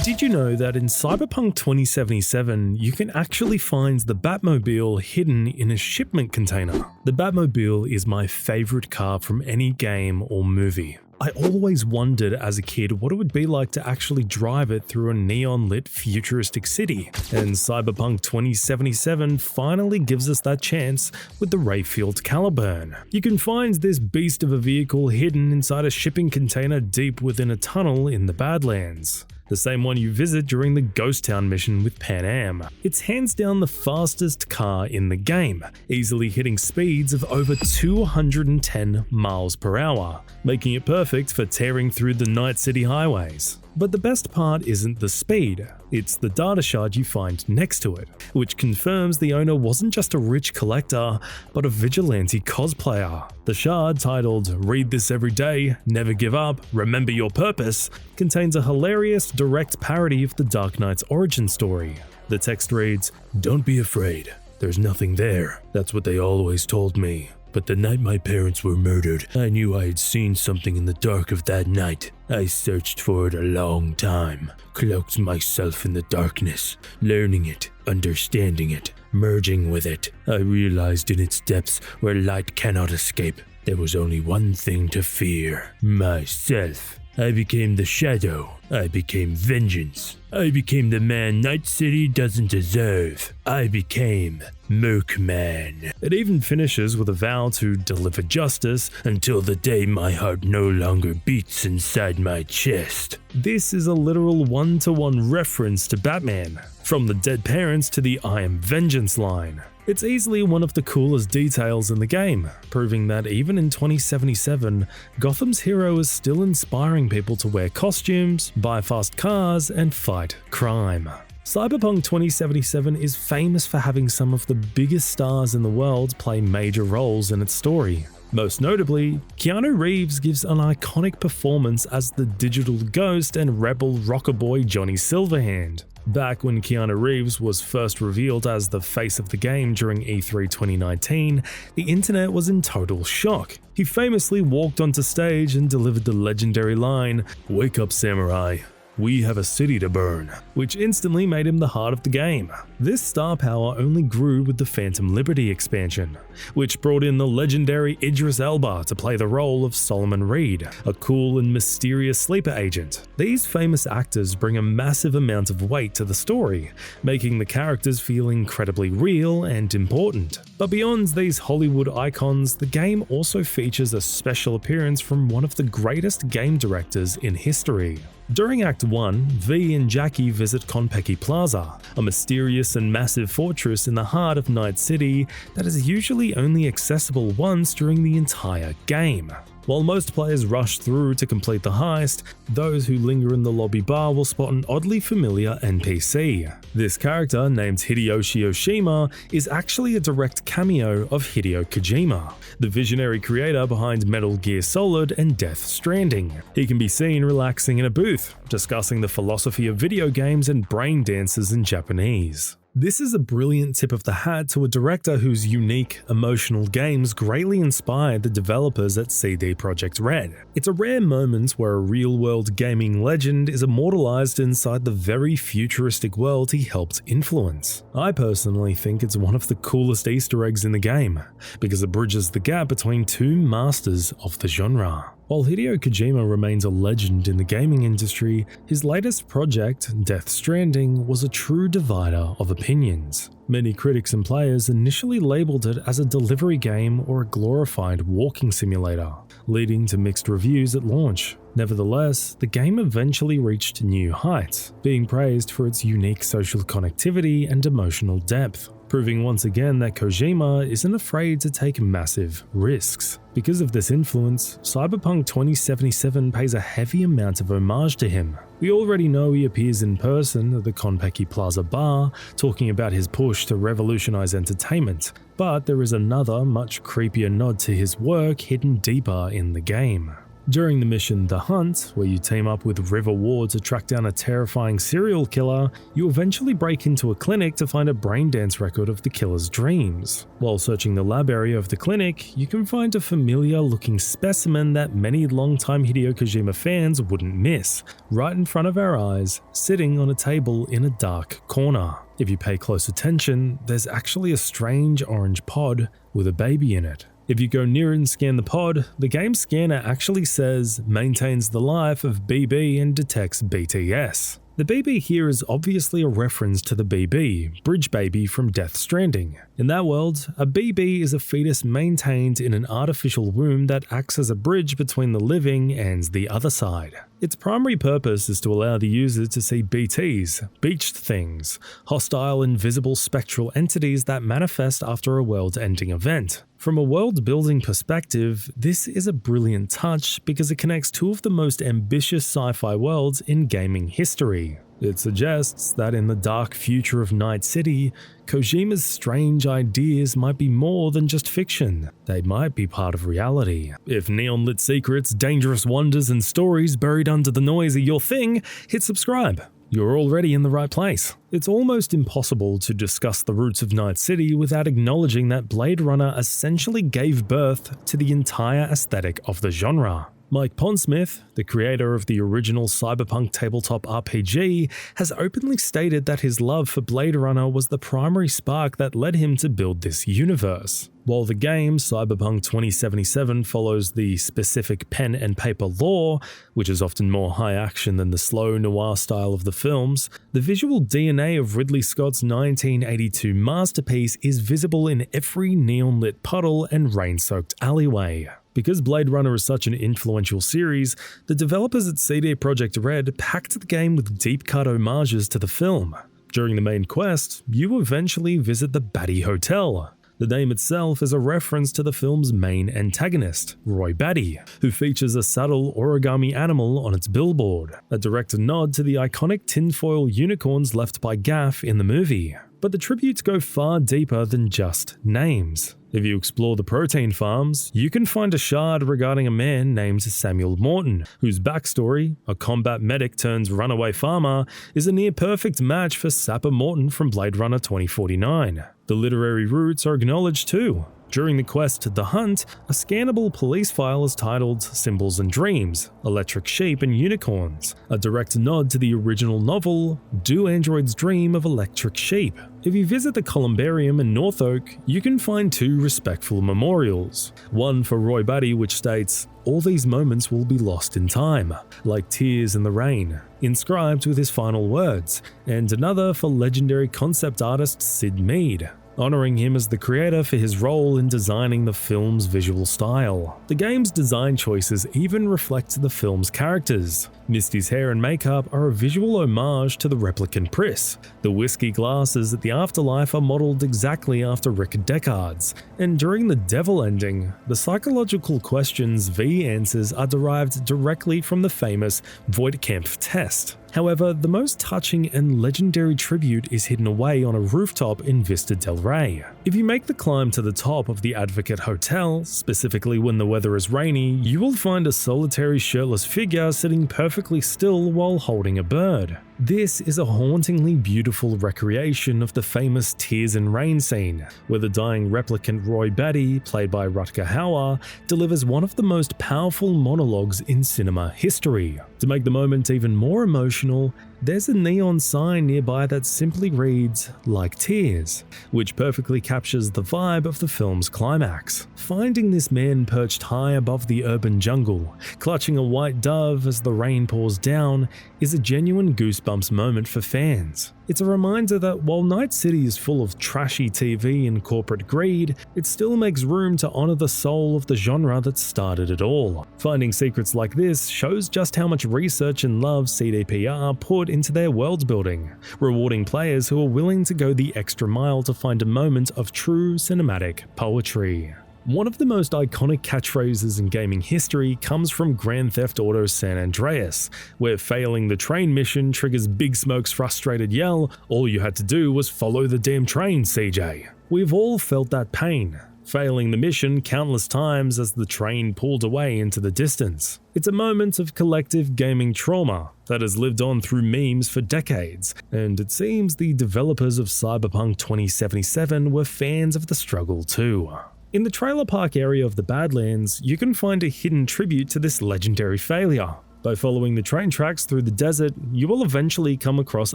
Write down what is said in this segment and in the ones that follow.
Did you know that in Cyberpunk 2077, you can actually find the Batmobile hidden in a shipment container? The Batmobile is my favorite car from any game or movie. I always wondered as a kid what it would be like to actually drive it through a neon-lit futuristic city, and Cyberpunk 2077 finally gives us that chance with the Rayfield Caliburn. You can find this beast of a vehicle hidden inside a shipping container deep within a tunnel in the Badlands. The same one you visit during the Ghost Town mission with Pan Am. It's hands down the fastest car in the game, easily hitting speeds of over 210 miles per hour, making it perfect for tearing through the Night City highways. But the best part isn't the speed, it's the data shard you find next to it, which confirms the owner wasn't just a rich collector, but a vigilante cosplayer. The shard, titled "Read this every day, never give up, remember your purpose," contains a hilarious direct parody of the Dark Knight's origin story. The text reads, "Don't be afraid, there's nothing there. That's what they always told me. But the night my parents were murdered, I knew I had seen something in the dark of that night. I searched for it a long time, cloaked myself in the darkness, learning it, understanding it, merging with it. I realized in its depths where light cannot escape, there was only one thing to fear: myself. I became the shadow. I became vengeance. I became the man Night City doesn't deserve. I became Merkman." It even finishes with a vow to deliver justice until the day my heart no longer beats inside my chest. This is a literal one-to-one reference to Batman, from the dead parents to the "I am vengeance" line. It's easily one of the coolest details in the game, proving that even in 2077, Gotham's hero is still inspiring people to wear costumes, buy fast cars, and fight crime. Cyberpunk 2077 is famous for having some of the biggest stars in the world play major roles in its story. Most notably, Keanu Reeves gives an iconic performance as the digital ghost and rebel rocker boy Johnny Silverhand. Back when Keanu Reeves was first revealed as the face of the game during E3 2019, the internet was in total shock. He famously walked onto stage and delivered the legendary line, "Wake up, samurai. We have a city to burn," which instantly made him the heart of the game. This star power only grew with the Phantom Liberty expansion, which brought in the legendary Idris Elba to play the role of Solomon Reed, a cool and mysterious sleeper agent. These famous actors bring a massive amount of weight to the story, making the characters feel incredibly real and important. But beyond these Hollywood icons, the game also features a special appearance from one of the greatest game directors in history. During Act 1, V and Jackie visit Konpeki Plaza, a mysterious and massive fortress in the heart of Night City that is usually only accessible once during the entire game. While most players rush through to complete the heist, those who linger in the lobby bar will spot an oddly familiar NPC. This character, named Hideyoshi Oshima, is actually a direct cameo of Hideo Kojima, the visionary creator behind Metal Gear Solid and Death Stranding. He can be seen relaxing in a booth, discussing the philosophy of video games and brain dances in Japanese. This is a brilliant tip of the hat to a director whose unique, emotional games greatly inspired the developers at CD Projekt Red. It's a rare moment where a real-world gaming legend is immortalized inside the very futuristic world he helped influence. I personally think it's one of the coolest Easter eggs in the game, because it bridges the gap between two masters of the genre. While Hideo Kojima remains a legend in the gaming industry, his latest project, Death Stranding, was a true divider of opinions. Many critics and players initially labeled it as a delivery game or a glorified walking simulator, leading to mixed reviews at launch. Nevertheless, the game eventually reached new heights, being praised for its unique social connectivity and emotional depth, proving once again that Kojima isn't afraid to take massive risks. Because of this influence, Cyberpunk 2077 pays a heavy amount of homage to him. We already know he appears in person at the Konpeki Plaza bar, talking about his push to revolutionize entertainment, but there is another, much creepier nod to his work hidden deeper in the game. During the mission The Hunt, where you team up with River Ward to track down a terrifying serial killer, you eventually break into a clinic to find a brain dance record of the killer's dreams. While searching the lab area of the clinic, you can find a familiar looking specimen that many longtime Hideo Kojima fans wouldn't miss, right in front of our eyes, sitting on a table in a dark corner. If you pay close attention, there's actually a strange orange pod with a baby in it. If you go near and scan the pod, the game scanner actually says maintains the life of BB and detects BTS. The BB here is obviously a reference to the BB, Bridge Baby from Death Stranding. In that world, a BB is a fetus maintained in an artificial womb that acts as a bridge between the living and the other side. Its primary purpose is to allow the user to see BTs, beached things, hostile invisible spectral entities that manifest after a world-ending event. From a world-building perspective, this is a brilliant touch because it connects two of the most ambitious sci-fi worlds in gaming history. It suggests that in the dark future of Night City, Kojima's strange ideas might be more than just fiction. They might be part of reality. If neon-lit secrets, dangerous wonders, and stories buried under the noise are your thing, hit subscribe. You're already in the right place. It's almost impossible to discuss the roots of Night City without acknowledging that Blade Runner essentially gave birth to the entire aesthetic of the genre. Mike Pondsmith, the creator of the original Cyberpunk tabletop RPG, has openly stated that his love for Blade Runner was the primary spark that led him to build this universe. While the game, Cyberpunk 2077, follows the specific pen and paper lore, which is often more high action than the slow noir style of the films, the visual DNA of Ridley Scott's 1982 masterpiece is visible in every neon-lit puddle and rain-soaked alleyway. Because Blade Runner is such an influential series, the developers at CD Projekt Red packed the game with deep-cut homages to the film. During the main quest, you eventually visit the Batty Hotel. The name itself is a reference to the film's main antagonist, Roy Batty, who features a subtle origami animal on its billboard, a direct nod to the iconic tinfoil unicorns left by Gaff in the movie. But the tributes go far deeper than just names. If you explore the protein farms, you can find a shard regarding a man named Samuel Morton, whose backstory, a combat medic turned runaway farmer, is a near-perfect match for Sapper Morton from Blade Runner 2049. The literary roots are acknowledged too. During the quest The Hunt, a scannable police file is titled Symbols and Dreams, Electric Sheep and Unicorns, a direct nod to the original novel, Do Androids Dream of Electric Sheep? If you visit the Columbarium in Norfolk, you can find two respectful memorials. One for Roy Batty, which states, "All these moments will be lost in time, like tears in the rain," inscribed with his final words, and another for legendary concept artist Sid Mead, honoring him as the creator for his role in designing the film's visual style. The game's design choices even reflect the film's characters. Misty's hair and makeup are a visual homage to the replicant Pris. The whiskey glasses at the afterlife are modeled exactly after Rick Deckard's, and during the devil ending, the psychological questions V answers are derived directly from the famous Voight-Kempf test. However, the most touching and legendary tribute is hidden away on a rooftop in Vista del Rey. If you make the climb to the top of the Advocate Hotel, specifically when the weather is rainy, you will find a solitary shirtless figure sitting perfectly still while holding a bird. This is a hauntingly beautiful recreation of the famous Tears in Rain scene, where the dying replicant Roy Batty, played by Rutger Hauer, delivers one of the most powerful monologues in cinema history. To make the moment even more emotional, there's a neon sign nearby that simply reads, "Like Tears," which perfectly captures the vibe of the film's climax. Finding this man perched high above the urban jungle, clutching a white dove as the rain pours down, is a genuine goosebumps moment for fans. It's a reminder that while Night City is full of trashy TV and corporate greed, it still makes room to honor the soul of the genre that started it all. Finding secrets like this shows just how much research and love CDPR put into their world building, rewarding players who are willing to go the extra mile to find a moment of true cinematic poetry. One of the most iconic catchphrases in gaming history comes from Grand Theft Auto San Andreas, where failing the train mission triggers Big Smoke's frustrated yell, "All you had to do was follow the damn train, CJ." We've all felt that pain. failing the mission countless times as the train pulled away into the distance. It's a moment of collective gaming trauma that has lived on through memes for decades, and it seems the developers of Cyberpunk 2077 were fans of the struggle too. In the trailer park area of the Badlands, you can find a hidden tribute to this legendary failure. By following the train tracks through the desert, you will eventually come across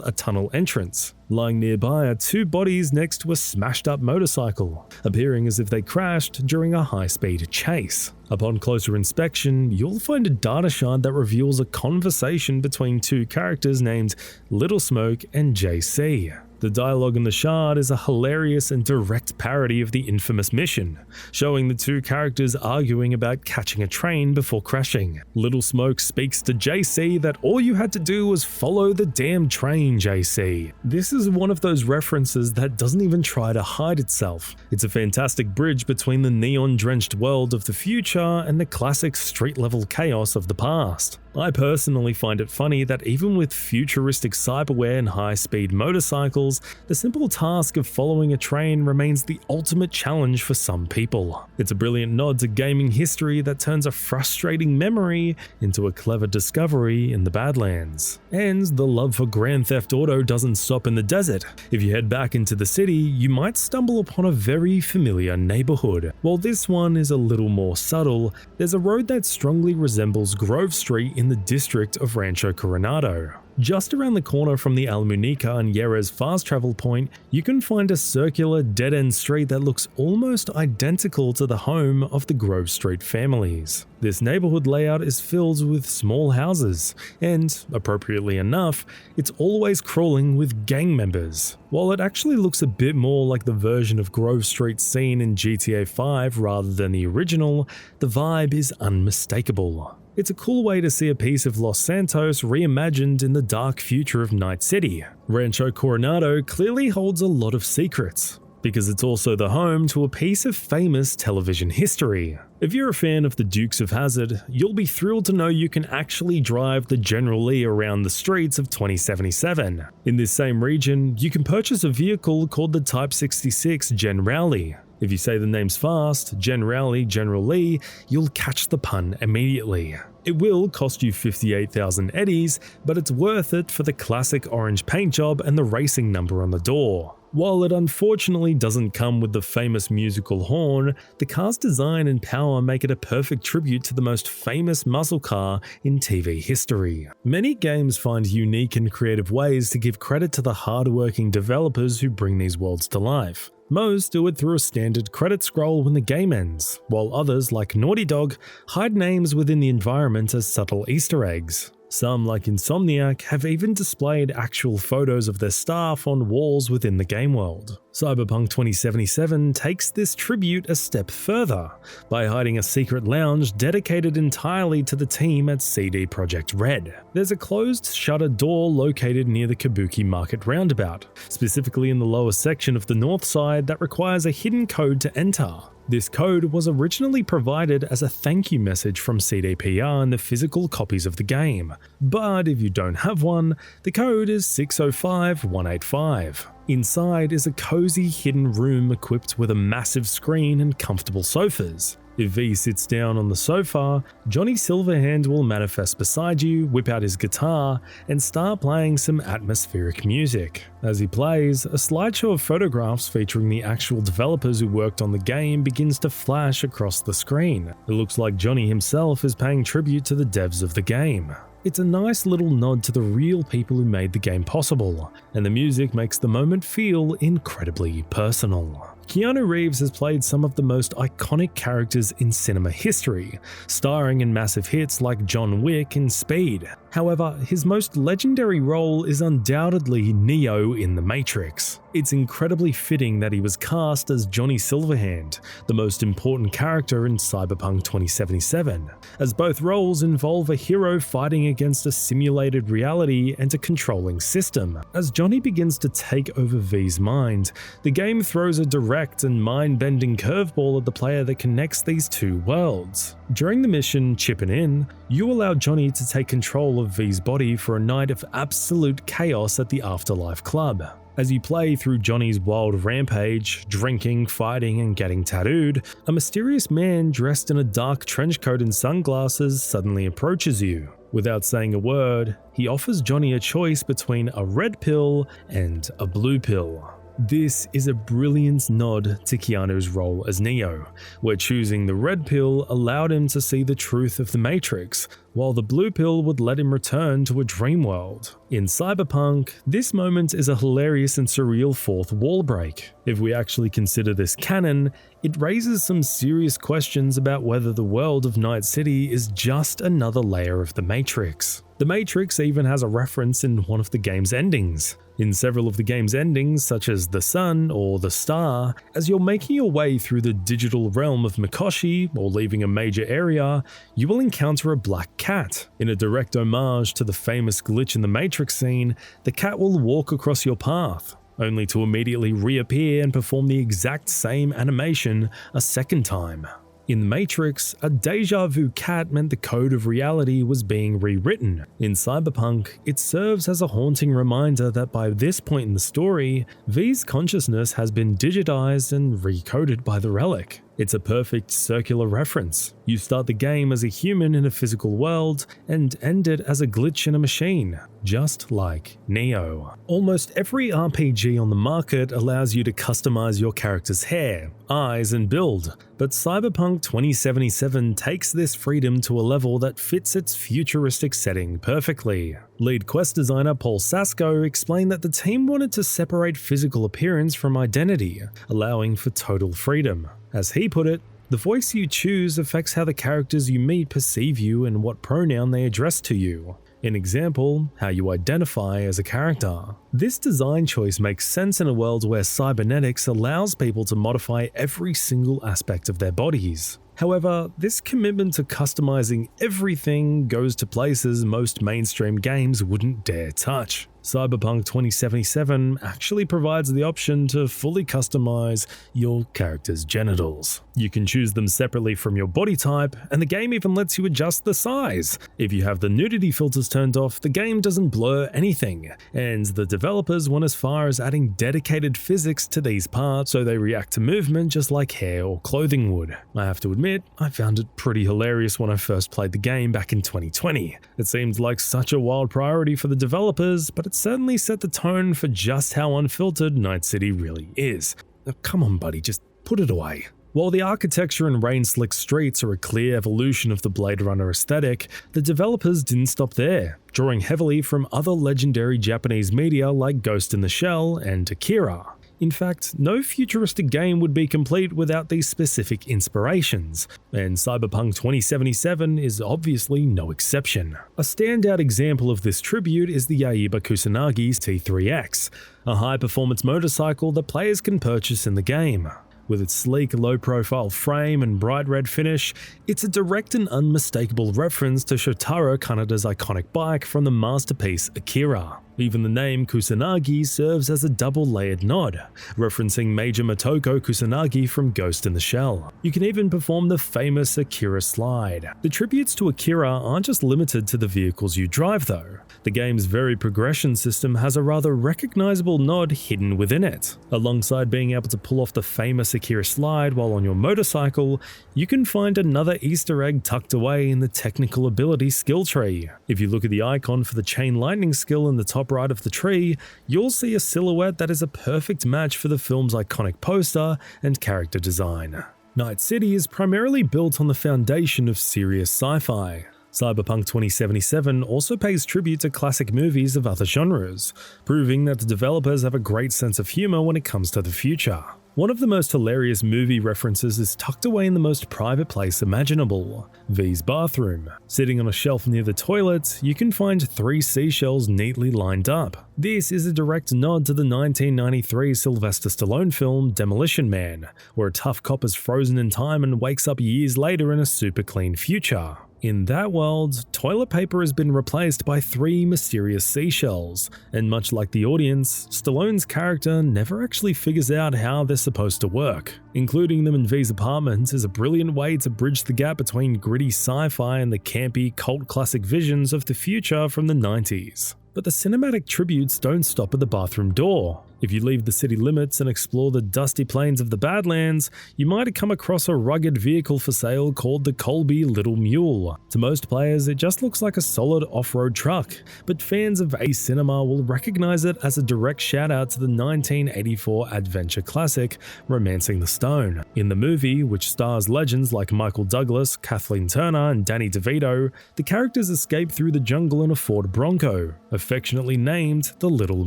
a tunnel entrance. Lying nearby are two bodies next to a smashed up motorcycle, appearing as if they crashed during a high-speed chase. Upon closer inspection, you'll find a data shard that reveals a conversation between two characters named Little Smoke and JC. The dialogue in the shard is a hilarious and direct parody of the infamous mission, showing the two characters arguing about catching a train before crashing. Little Smoke speaks to JC that all you had to do was follow the damn train, JC. This is one of those references that doesn't even try to hide itself. It's a fantastic bridge between the neon-drenched world of the future and the classic street-level chaos of the past. I personally find it funny that even with futuristic cyberware and high-speed motorcycles, the simple task of following a train remains the ultimate challenge for some people. It's a brilliant nod to gaming history that turns a frustrating memory into a clever discovery in the Badlands. And the love for Grand Theft Auto doesn't stop in the desert. If you head back into the city, you might stumble upon a very familiar neighborhood. While this one is a little more subtle, there's a road that strongly resembles Grove Street in the district of Rancho Coronado. Just around the corner from the Almunica and Jerez fast travel point, you can find a circular dead-end street that looks almost identical to the home of the Grove Street families. This neighborhood layout is filled with small houses, and, appropriately enough, it's always crawling with gang members. While it actually looks a bit more like the version of Grove Street seen in GTA 5 rather than the original, the vibe is unmistakable. It's a cool way to see a piece of Los Santos reimagined in the dark future of Night City. Rancho Coronado clearly holds a lot of secrets, because it's also the home to a piece of famous television history. If you're a fan of the Dukes of Hazzard, you'll be thrilled to know you can actually drive the General Lee around the streets of 2077. In this same region, you can purchase a vehicle called the Type 66 Gen Rowley. If you say the names fast, Gen Rowley, General Lee, you'll catch the pun immediately. It will cost you 58,000 eddies, but it's worth it for the classic orange paint job and the racing number on the door. While it unfortunately doesn't come with the famous musical horn, the car's design and power make it a perfect tribute to the most famous muscle car in TV history. Many games find unique and creative ways to give credit to the hard-working developers who bring these worlds to life. Most do it through a standard credit scroll when the game ends, while others, like Naughty Dog, hide names within the environment as subtle Easter eggs. Some, like Insomniac, have even displayed actual photos of their staff on walls within the game world. Cyberpunk 2077 takes this tribute a step further by hiding a secret lounge dedicated entirely to the team at CD Projekt Red. There's a closed shutter door located near the Kabuki Market roundabout, specifically in the lower section of the north side that requires a hidden code to enter. This code was originally provided as a thank you message from CDPR in the physical copies of the game, but if you don't have one, the code is 605185. Inside is a cozy hidden room equipped with a massive screen and comfortable sofas. If V sits down on the sofa, Johnny Silverhand will manifest beside you, whip out his guitar, and start playing some atmospheric music. As he plays, a slideshow of photographs featuring the actual developers who worked on the game begins to flash across the screen. It looks like Johnny himself is paying tribute to the devs of the game. It's a nice little nod to the real people who made the game possible, and the music makes the moment feel incredibly personal. Keanu Reeves has played some of the most iconic characters in cinema history, starring in massive hits like John Wick and Speed. However, his most legendary role is undoubtedly Neo in The Matrix. It's incredibly fitting that he was cast as Johnny Silverhand, the most important character in Cyberpunk 2077, as both roles involve a hero fighting against a simulated reality and a controlling system. As Johnny begins to take over V's mind, the game throws a direct and mind-bending curveball at the player that connects these two worlds. During the mission Chippin' In, you allow Johnny to take control control of V's body for a night of absolute chaos at the Afterlife Club. As you play through Johnny's wild rampage, drinking, fighting, and getting tattooed, a mysterious man dressed in a dark trench coat and sunglasses suddenly approaches you. Without saying a word, he offers Johnny a choice between a red pill and a blue pill. This is a brilliant nod to Keanu's role as Neo, where choosing the red pill allowed him to see the truth of the Matrix, while the blue pill would let him return to a dream world. In Cyberpunk, this moment is a hilarious and surreal fourth wall break. If we actually consider this canon, it raises some serious questions about whether the world of Night City is just another layer of the Matrix. The Matrix even has a reference in one of the game's endings. In several of the game's endings, such as the Sun or the Star, as you're making your way through the digital realm of Mikoshi or leaving a major area, you will encounter a black cat. In a direct homage to the famous glitch in the Matrix scene, the cat will walk across your path, only to immediately reappear and perform the exact same animation a second time. In The Matrix, a deja vu cat meant the code of reality was being rewritten. In Cyberpunk, it serves as a haunting reminder that by this point in the story, V's consciousness has been digitized and recoded by the relic. It's a perfect circular reference. You start the game as a human in a physical world and end it as a glitch in a machine, just like Neo. Almost every RPG on the market allows you to customize your character's hair, eyes, and build, but Cyberpunk 2077 takes this freedom to a level that fits its futuristic setting perfectly. Lead quest designer Paul Sasko explained that the team wanted to separate physical appearance from identity, allowing for total freedom. As he put it, the voice you choose affects how the characters you meet perceive you and what pronoun they address to you. In example, how you identify as a character. This design choice makes sense in a world where cybernetics allows people to modify every single aspect of their bodies. However, this commitment to customizing everything goes to places most mainstream games wouldn't dare touch. Cyberpunk 2077 actually provides the option to fully customize your character's genitals. You can choose them separately from your body type, and the game even lets you adjust the size. If you have the nudity filters turned off, the game doesn't blur anything, and the developers went as far as adding dedicated physics to these parts so they react to movement just like hair or clothing would. I have to admit, I found it pretty hilarious when I first played the game back in 2020. It seemed like such a wild priority for the developers, but it certainly set the tone for just how unfiltered Night City really is. Now, come on buddy, just put it away. While the architecture and rain-slick streets are a clear evolution of the Blade Runner aesthetic, the developers didn't stop there, drawing heavily from other legendary Japanese media like Ghost in the Shell and Akira. In fact, no futuristic game would be complete without these specific inspirations, and Cyberpunk 2077 is obviously no exception. A standout example of this tribute is the Yaiba Kusanagi's T3X, a high-performance motorcycle that players can purchase in the game. With its sleek, low-profile frame and bright red finish, it's a direct and unmistakable reference to Shotaro Kanada's iconic bike from the masterpiece Akira. Even the name Kusanagi serves as a double-layered nod, referencing Major Motoko Kusanagi from Ghost in the Shell. You can even perform the famous Akira slide. The tributes to Akira aren't just limited to the vehicles you drive though. The game's very progression system has a rather recognizable nod hidden within it. Alongside being able to pull off the famous Akira slide while on your motorcycle, you can find another Easter egg tucked away in the technical ability skill tree. If you look at the icon for the chain lightning skill in the top right of the tree, you'll see a silhouette that is a perfect match for the film's iconic poster and character design. Night City is primarily built on the foundation of serious sci-fi. Cyberpunk 2077 also pays tribute to classic movies of other genres, proving that the developers have a great sense of humor when it comes to the future. One of the most hilarious movie references is tucked away in the most private place imaginable, V's bathroom. Sitting on a shelf near the toilet, you can find 3 seashells neatly lined up. This is a direct nod to the 1993 Sylvester Stallone film Demolition Man, where a tough cop is frozen in time and wakes up years later in a super clean future. In that world, toilet paper has been replaced by 3 mysterious seashells, and much like the audience, Stallone's character never actually figures out how they're supposed to work. Including them in V's apartment is a brilliant way to bridge the gap between gritty sci-fi and the campy cult classic visions of the future from the 90s. But the cinematic tributes don't stop at the bathroom door. If you leave the city limits and explore the dusty plains of the Badlands, you might come across a rugged vehicle for sale called the Colby Little Mule. To most players, it just looks like a solid off-road truck, but fans of A cinema will recognize it as a direct shout-out to the 1984 adventure classic, Romancing the Stone. In the movie, which stars legends like Michael Douglas, Kathleen Turner, and Danny DeVito, the characters escape through the jungle in a Ford Bronco, affectionately named the Little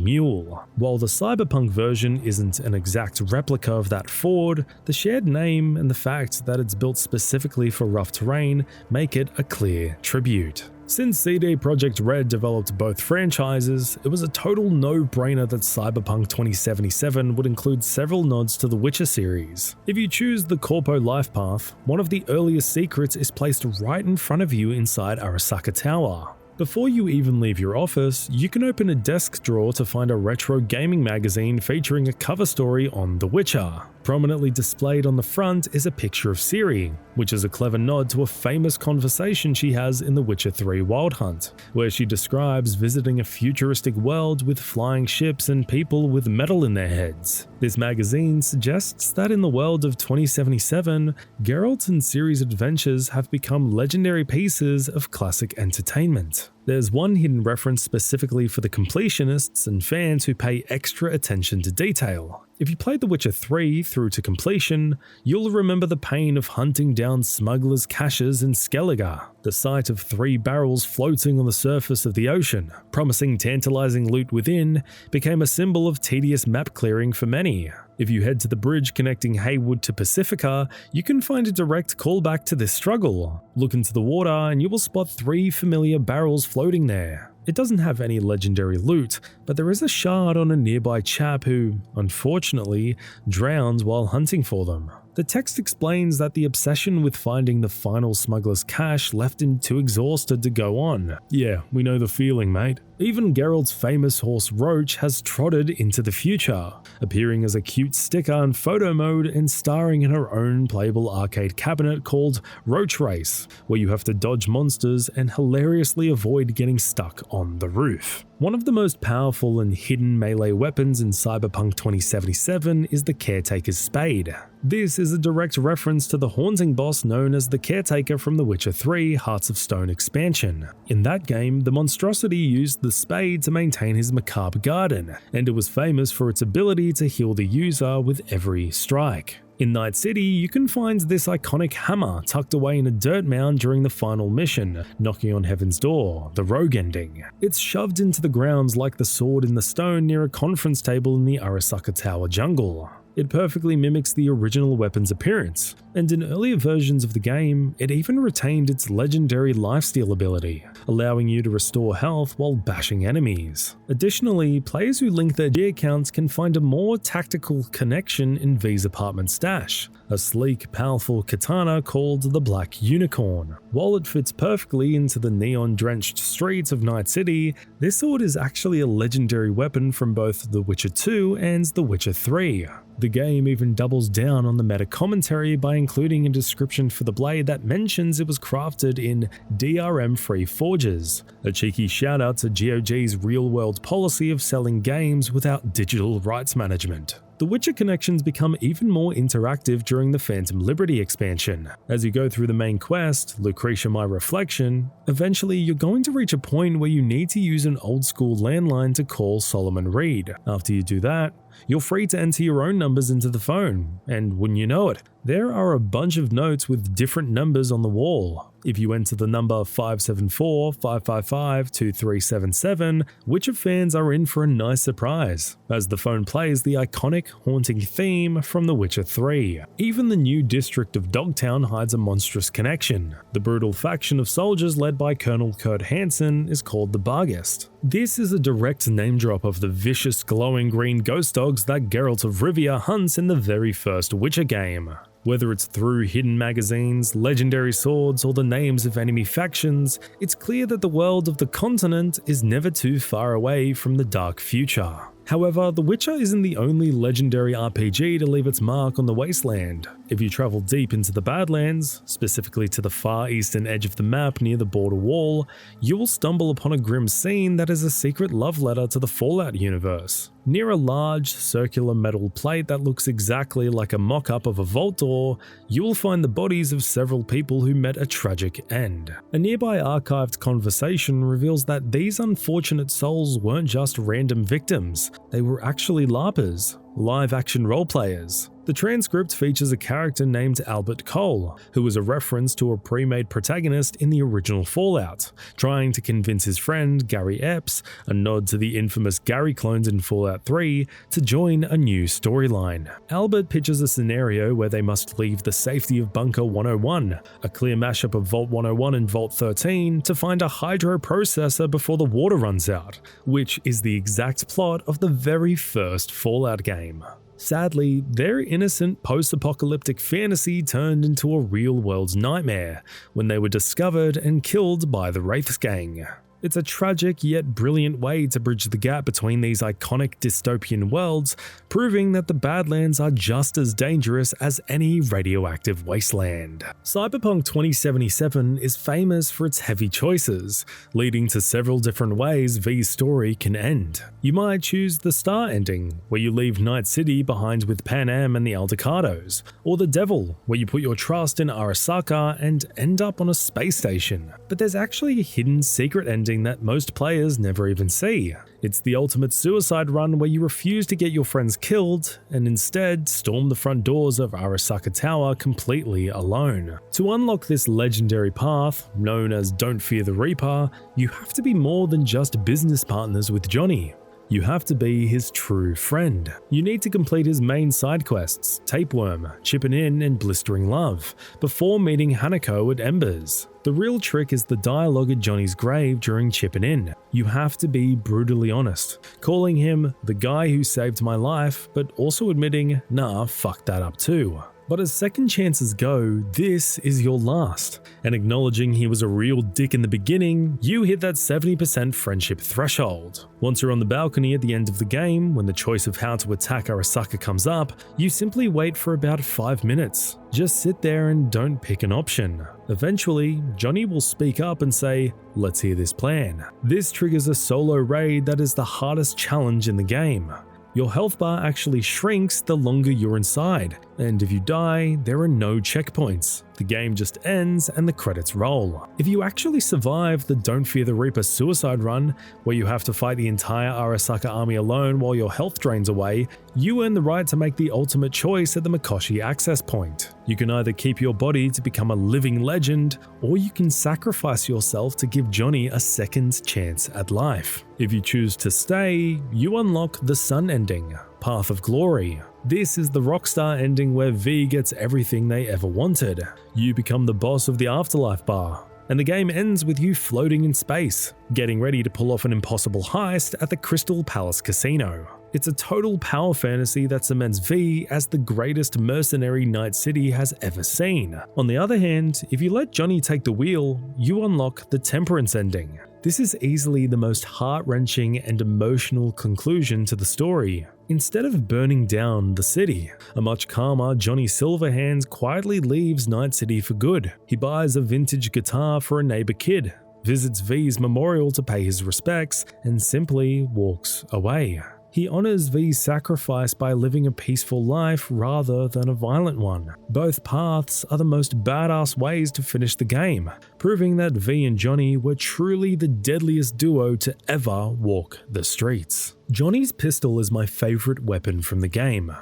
Mule. While the Cyberpunk version isn't an exact replica of that Ford, the shared name and the fact that it's built specifically for rough terrain make it a clear tribute. Since CD Projekt Red developed both franchises, it was a total no-brainer that Cyberpunk 2077 would include several nods to the Witcher series. If you choose the Corpo life path, one of the earliest secrets is placed right in front of you inside Arasaka Tower. Before you even leave your office, you can open a desk drawer to find a retro gaming magazine featuring a cover story on The Witcher. Prominently displayed on the front is a picture of Ciri, which is a clever nod to a famous conversation she has in The Witcher 3 Wild Hunt, where she describes visiting a futuristic world with flying ships and people with metal in their heads. This magazine suggests that in the world of 2077, Geralt and Ciri's adventures have become legendary pieces of classic entertainment. There's one hidden reference specifically for the completionists and fans who pay extra attention to detail. If you played The Witcher 3 through to completion, you'll remember the pain of hunting down smugglers' caches in Skellige. The sight of 3 barrels floating on the surface of the ocean, promising tantalizing loot within, became a symbol of tedious map clearing for many. If you head to the bridge connecting Haywood to Pacifica, you can find a direct callback to this struggle. Look into the water and you will spot 3 familiar barrels floating there. It doesn't have any legendary loot, but there is a shard on a nearby chap who, unfortunately, drowns while hunting for them. The text explains that the obsession with finding the final smuggler's cache left him too exhausted to go on. Yeah, we know the feeling, mate. Even Geralt's famous horse Roach has trotted into the future, appearing as a cute sticker in photo mode and starring in her own playable arcade cabinet called Roach Race, where you have to dodge monsters and hilariously avoid getting stuck on the roof. One of the most powerful and hidden melee weapons in Cyberpunk 2077 is the Caretaker's Spade. This is a direct reference to the haunting boss known as the Caretaker from The Witcher 3 Hearts of Stone expansion. In that game, the monstrosity used the spade to maintain his macabre garden, and it was famous for its ability to heal the user with every strike. In Night City, you can find this iconic hammer tucked away in a dirt mound during the final mission, knocking on Heaven's Door, the rogue ending. It's shoved into the grounds like the sword in the stone near a conference table in the Arasaka Tower jungle. It perfectly mimics the original weapon's appearance, and in earlier versions of the game, it even retained its legendary lifesteal ability, allowing you to restore health while bashing enemies. Additionally, players who link their G accounts can find a more tactical connection in V's apartment stash, a sleek, powerful katana called the Black Unicorn. While it fits perfectly into the neon-drenched streets of Night City, this sword is actually a legendary weapon from both The Witcher 2 and The Witcher 3. The game even doubles down on the meta commentary by including a description for the blade that mentions it was crafted in DRM-free forges, a cheeky shout out to GOG's real-world policy of selling games without digital rights management. The Witcher connections become even more interactive during the Phantom Liberty expansion. As you go through the main quest, Lucretia My Reflection, eventually you're going to reach a point where you need to use an old-school landline to call Solomon Reed. After you do that, you're free to enter your own numbers into the phone, and wouldn't you know it, there are a bunch of notes with different numbers on the wall. If you enter the number 574-555-2377, Witcher fans are in for a nice surprise, as the phone plays the iconic haunting theme from The Witcher 3. Even the new district of Dogtown hides a monstrous connection. The brutal faction of soldiers led by Colonel Kurt Hansen is called the Barghest. This is a direct name drop of the vicious glowing green ghost dogs that Geralt of Rivia hunts in the very first Witcher game. Whether it's through hidden magazines, legendary swords, or the names of enemy factions, it's clear that the world of the continent is never too far away from the dark future. However, The Witcher isn't the only legendary RPG to leave its mark on the wasteland. If you travel deep into the Badlands, specifically to the far eastern edge of the map near the border wall, you will stumble upon a grim scene that is a secret love letter to the Fallout universe. Near a large, circular metal plate that looks exactly like a mock-up of a vault door, you will find the bodies of several people who met a tragic end. A nearby archived conversation reveals that these unfortunate souls weren't just random victims, they were actually LARPers, live-action roleplayers. The transcript features a character named Albert Cole, who was a reference to a pre-made protagonist in the original Fallout, trying to convince his friend Gary Epps, a nod to the infamous Gary clones in Fallout 3, to join a new storyline. Albert pitches a scenario where they must leave the safety of Bunker 101, a clear mashup of Vault 101 and Vault 13, to find a hydro processor before the water runs out, which is the exact plot of the very first Fallout game. Sadly, their innocent post-apocalyptic fantasy turned into a real-world nightmare when they were discovered and killed by the Wraiths gang. It's a tragic yet brilliant way to bridge the gap between these iconic dystopian worlds, proving that the Badlands are just as dangerous as any radioactive wasteland. Cyberpunk 2077 is famous for its heavy choices, leading to several different ways V's story can end. You might choose the Star ending, where you leave Night City behind with Pan Am and the Aldecados, or the Devil, where you put your trust in Arasaka and end up on a space station. But there's actually a hidden secret ending that most players never even see. It's the ultimate suicide run where you refuse to get your friends killed and instead storm the front doors of Arasaka Tower completely alone. To unlock this legendary path, known as Don't Fear the Reaper, you have to be more than just business partners with Johnny. You have to be his true friend. You need to complete his main side quests, Tapeworm, Chippin' In, and Blistering Love, before meeting Hanako at Embers. The real trick is the dialogue at Johnny's grave during Chippin' In. You have to be brutally honest, calling him the guy who saved my life, but also admitting, nah, fuck that up too. But as second chances go, this is your last, and acknowledging he was a real dick in the beginning, you hit that 70% friendship threshold. Once you're on the balcony at the end of the game, when the choice of how to attack Arasaka comes up, you simply wait for about 5 minutes. Just sit there and don't pick an option. Eventually, Johnny will speak up and say, "Let's hear this plan." This triggers a solo raid that is the hardest challenge in the game. Your health bar actually shrinks the longer you're inside, and if you die, there are no checkpoints. The game just ends and the credits roll. If you actually survive the Don't Fear the Reaper suicide run, where you have to fight the entire Arasaka army alone while your health drains away, you earn the right to make the ultimate choice at the Mikoshi access point. You can either keep your body to become a living legend, or you can sacrifice yourself to give Johnny a second chance at life. If you choose to stay, you unlock the Sun ending, Path of Glory. This is the Rockstar ending where V gets everything they ever wanted. You become the boss of the Afterlife bar, and the game ends with you floating in space, getting ready to pull off an impossible heist at the Crystal Palace Casino. It's a total power fantasy that cements V as the greatest mercenary Night City has ever seen. On the other hand, if you let Johnny take the wheel, you unlock the Temperance ending. This is easily the most heart-wrenching and emotional conclusion to the story. Instead of burning down the city, a much calmer Johnny Silverhands quietly leaves Night City for good. He buys a vintage guitar for a neighbor kid, visits V's memorial to pay his respects, and simply walks away. He honors V's sacrifice by living a peaceful life rather than a violent one. Both paths are the most badass ways to finish the game, proving that V and Johnny were truly the deadliest duo to ever walk the streets. Johnny's pistol is my favorite weapon from the game.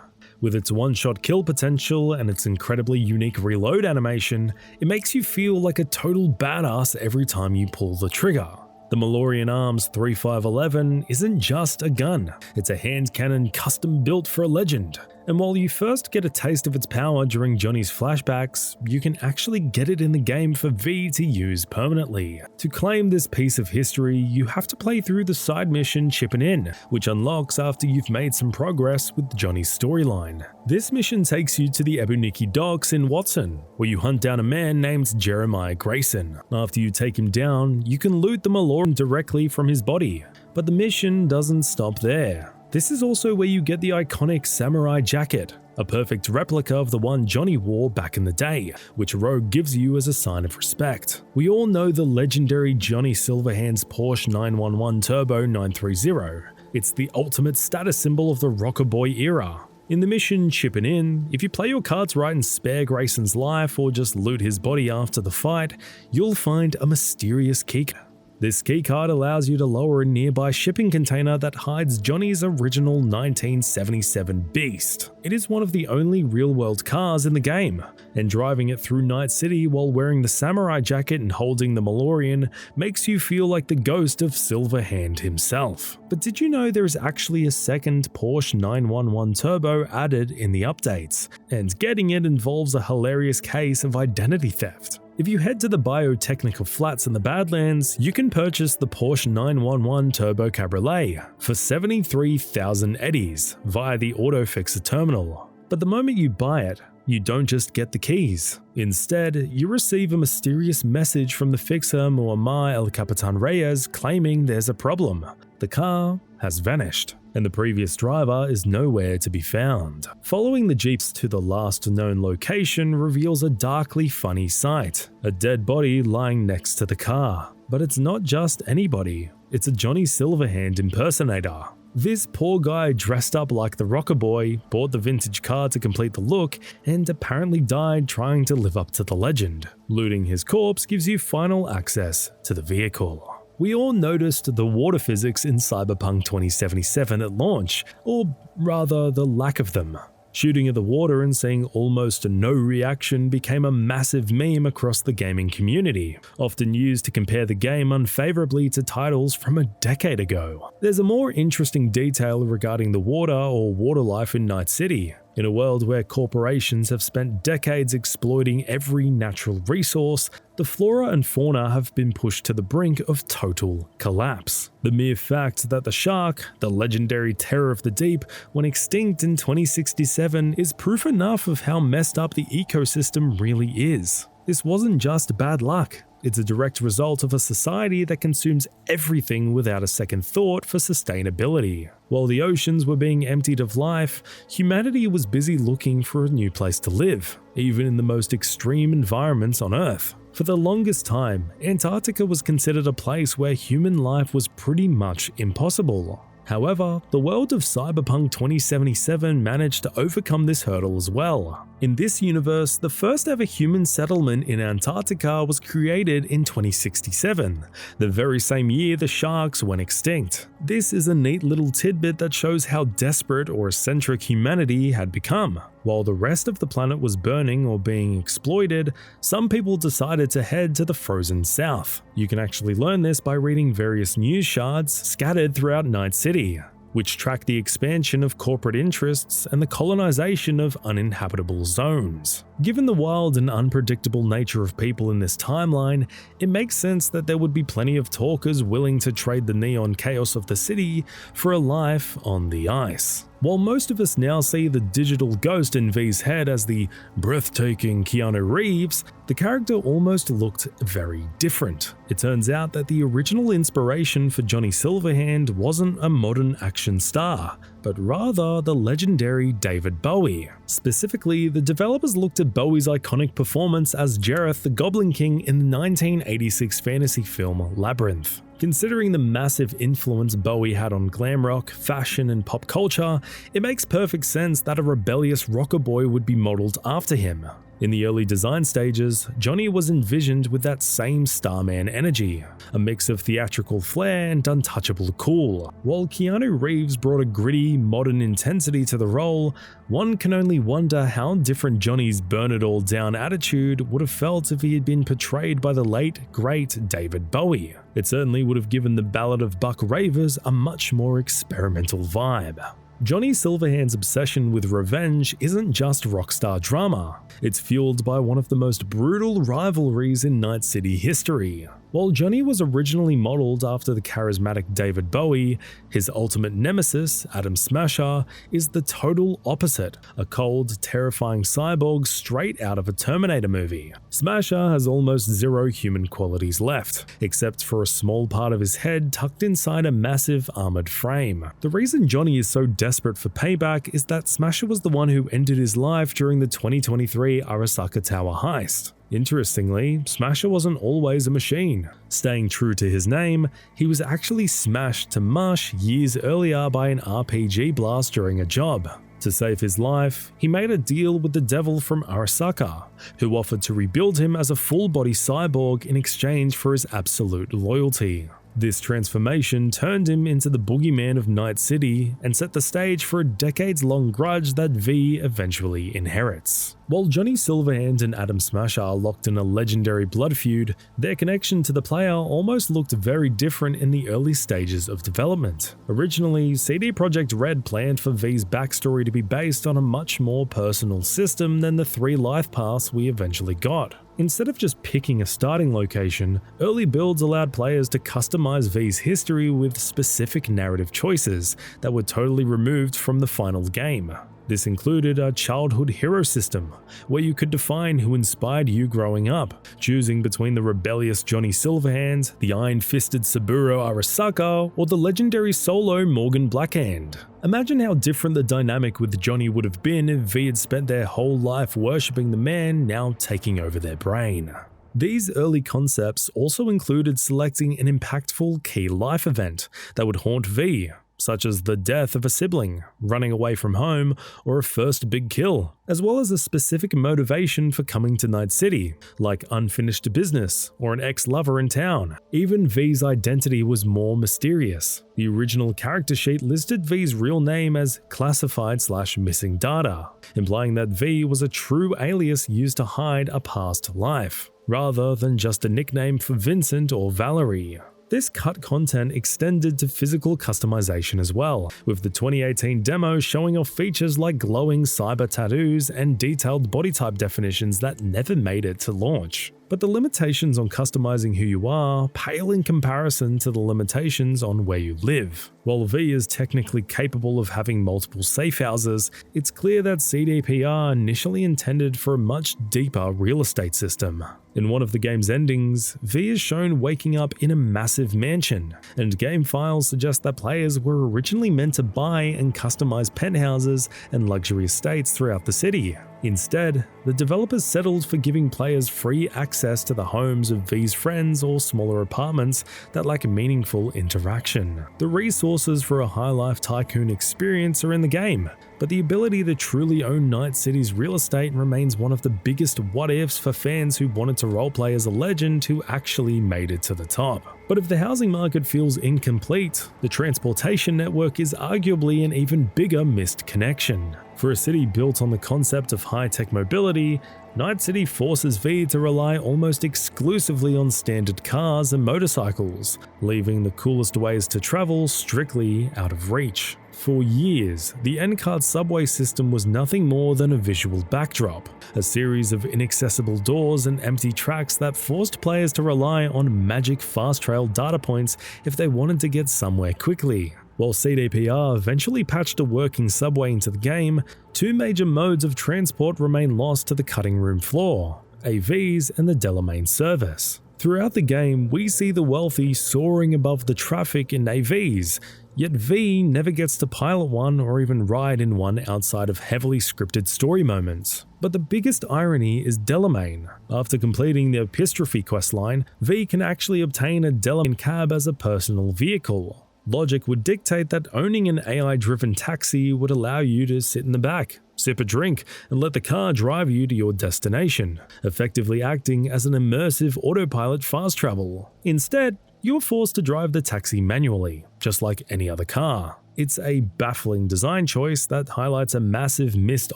With its one-shot kill potential and its incredibly unique reload animation, it makes you feel like a total badass every time you pull the trigger. The Malorian Arms 3511 isn't just a gun, it's a hand cannon custom built for a legend. And while you first get a taste of its power during Johnny's flashbacks, you can actually get it in the game for V to use permanently. To claim this piece of history, you have to play through the side mission Chippin' In, which unlocks after you've made some progress with Johnny's storyline. This mission takes you to the Ebuniki docks in Watson, where you hunt down a man named Jeremiah Grayson. After you take him down, you can loot the Maloran directly from his body. But the mission doesn't stop there. This is also where you get the iconic samurai jacket, a perfect replica of the one Johnny wore back in the day, which Rogue gives you as a sign of respect. We all know the legendary Johnny Silverhand's Porsche 911 Turbo 930. It's the ultimate status symbol of the rocker boy era. In the mission Chippin' In, if you play your cards right and spare Grayson's life or just loot his body after the fight, you'll find a mysterious keycard. This keycard allows you to lower a nearby shipping container that hides Johnny's original 1977 Beast. It is one of the only real-world cars in the game, and driving it through Night City while wearing the samurai jacket and holding the Malorian makes you feel like the ghost of Silverhand himself. But did you know there is actually a second Porsche 911 Turbo added in the updates, and getting it involves a hilarious case of identity theft. If you head to the Biotechnical Flats in the Badlands, you can purchase the Porsche 911 Turbo Cabriolet for 73,000 eddies via the AutoFixer terminal. But the moment you buy it, you don't just get the keys. Instead, you receive a mysterious message from the fixer Muammar El Capitan Reyes claiming there's a problem. The car has vanished, and the previous driver is nowhere to be found. Following the jeeps to the last known location reveals a darkly funny sight, a dead body lying next to the car. But it's not just anybody, it's a Johnny Silverhand impersonator. This poor guy dressed up like the rocker boy, bought the vintage car to complete the look, and apparently died trying to live up to the legend. Looting his corpse gives you final access to the vehicle. We all noticed the water physics in Cyberpunk 2077 at launch, or rather the lack of them. Shooting at the water and seeing almost no reaction became a massive meme across the gaming community, often used to compare the game unfavorably to titles from a decade ago. There's a more interesting detail regarding the water or water life in Night City. In a world where corporations have spent decades exploiting every natural resource, the flora and fauna have been pushed to the brink of total collapse. The mere fact that the shark, the legendary terror of the deep, went extinct in 2067 is proof enough of how messed up the ecosystem really is. This wasn't just bad luck. It's a direct result of a society that consumes everything without a second thought for sustainability. While the oceans were being emptied of life, humanity was busy looking for a new place to live, even in the most extreme environments on Earth. For the longest time, Antarctica was considered a place where human life was pretty much impossible. However, the world of Cyberpunk 2077 managed to overcome this hurdle as well. In this universe, the first ever human settlement in Antarctica was created in 2067, the very same year the sharks went extinct. This is a neat little tidbit that shows how desperate or eccentric humanity had become. While the rest of the planet was burning or being exploited, some people decided to head to the frozen south. You can actually learn this by reading various news shards scattered throughout Night City, which track the expansion of corporate interests and the colonization of uninhabitable zones. Given the wild and unpredictable nature of people in this timeline, it makes sense that there would be plenty of talkers willing to trade the neon chaos of the city for a life on the ice. While most of us now see the digital ghost in V's head as the breathtaking Keanu Reeves, the character almost looked very different. It turns out that the original inspiration for Johnny Silverhand wasn't a modern action star, but rather the legendary David Bowie. Specifically, the developers looked at Bowie's iconic performance as Jareth the Goblin King in the 1986 fantasy film Labyrinth. Considering the massive influence Bowie had on glam rock, fashion, and pop culture, it makes perfect sense that a rebellious rocker boy would be modeled after him. In the early design stages, Johnny was envisioned with that same Starman energy, a mix of theatrical flair and untouchable cool. While Keanu Reeves brought a gritty, modern intensity to the role, one can only wonder how different Johnny's burn-it-all-down attitude would have felt if he had been portrayed by the late, great David Bowie. It certainly would have given the Ballad of Buck Ravers a much more experimental vibe. Johnny Silverhand's obsession with revenge isn't just rockstar drama, it's fueled by one of the most brutal rivalries in Night City history. While Johnny was originally modeled after the charismatic David Bowie, his ultimate nemesis, Adam Smasher, is the total opposite, a cold, terrifying cyborg straight out of a Terminator movie. Smasher has almost zero human qualities left, except for a small part of his head tucked inside a massive armored frame. The reason Johnny is so desperate for payback is that Smasher was the one who ended his life during the 2023 Arasaka Tower heist. Interestingly, Smasher wasn't always a machine. Staying true to his name, he was actually smashed to mush years earlier by an RPG blast during a job. To save his life, he made a deal with the devil from Arasaka, who offered to rebuild him as a full-body cyborg in exchange for his absolute loyalty. This transformation turned him into the boogeyman of Night City and set the stage for a decades-long grudge that V eventually inherits. While Johnny Silverhand and Adam Smasher are locked in a legendary blood feud, their connection to the player almost looked very different in the early stages of development. Originally, CD Projekt Red planned for V's backstory to be based on a much more personal system than the 3 life paths we eventually got. Instead of just picking a starting location, early builds allowed players to customize V's history with specific narrative choices that were totally removed from the final game. This included a childhood hero system, where you could define who inspired you growing up, choosing between the rebellious Johnny Silverhand, the iron-fisted Saburo Arasaka, or the legendary solo Morgan Blackhand. Imagine how different the dynamic with Johnny would have been if V had spent their whole life worshipping the man now taking over their brain. These early concepts also included selecting an impactful key life event that would haunt V, such as the death of a sibling, running away from home, or a first big kill, as well as a specific motivation for coming to Night City, like unfinished business or an ex-lover in town. Even V's identity was more mysterious. The original character sheet listed V's real name as classified/missing data, implying that V was a true alias used to hide a past life, rather than just a nickname for Vincent or Valerie. This cut content extended to physical customization as well, with the 2018 demo showing off features like glowing cyber tattoos and detailed body type definitions that never made it to launch. But the limitations on customizing who you are pale in comparison to the limitations on where you live. While V is technically capable of having multiple safe houses, it's clear that CDPR initially intended for a much deeper real estate system. In one of the game's endings, V is shown waking up in a massive mansion, and game files suggest that players were originally meant to buy and customize penthouses and luxury estates throughout the city. Instead, the developers settled for giving players free access to the homes of V's friends or smaller apartments that lack meaningful interaction. The resources for a high-life tycoon experience are in the game, but the ability to truly own Night City's real estate remains one of the biggest what-ifs for fans who wanted to roleplay as a legend who actually made it to the top. But if the housing market feels incomplete, the transportation network is arguably an even bigger missed connection. For a city built on the concept of high-tech mobility, Night City forces V to rely almost exclusively on standard cars and motorcycles, leaving the coolest ways to travel strictly out of reach. For years, the N-Cart subway system was nothing more than a visual backdrop, a series of inaccessible doors and empty tracks that forced players to rely on magic fast-trail data points if they wanted to get somewhere quickly. While CDPR eventually patched a working subway into the game, 2 major modes of transport remain lost to the cutting room floor: AVs and the Delamain service. Throughout the game, we see the wealthy soaring above the traffic in AVs, yet V never gets to pilot one or even ride in one outside of heavily scripted story moments. But the biggest irony is Delamain. After completing the Epistrophe questline, V can actually obtain a Delamain cab as a personal vehicle. Logic would dictate that owning an AI-driven taxi would allow you to sit in the back, sip a drink, and let the car drive you to your destination, effectively acting as an immersive autopilot fast travel. Instead, you are forced to drive the taxi manually, just like any other car. It's a baffling design choice that highlights a massive missed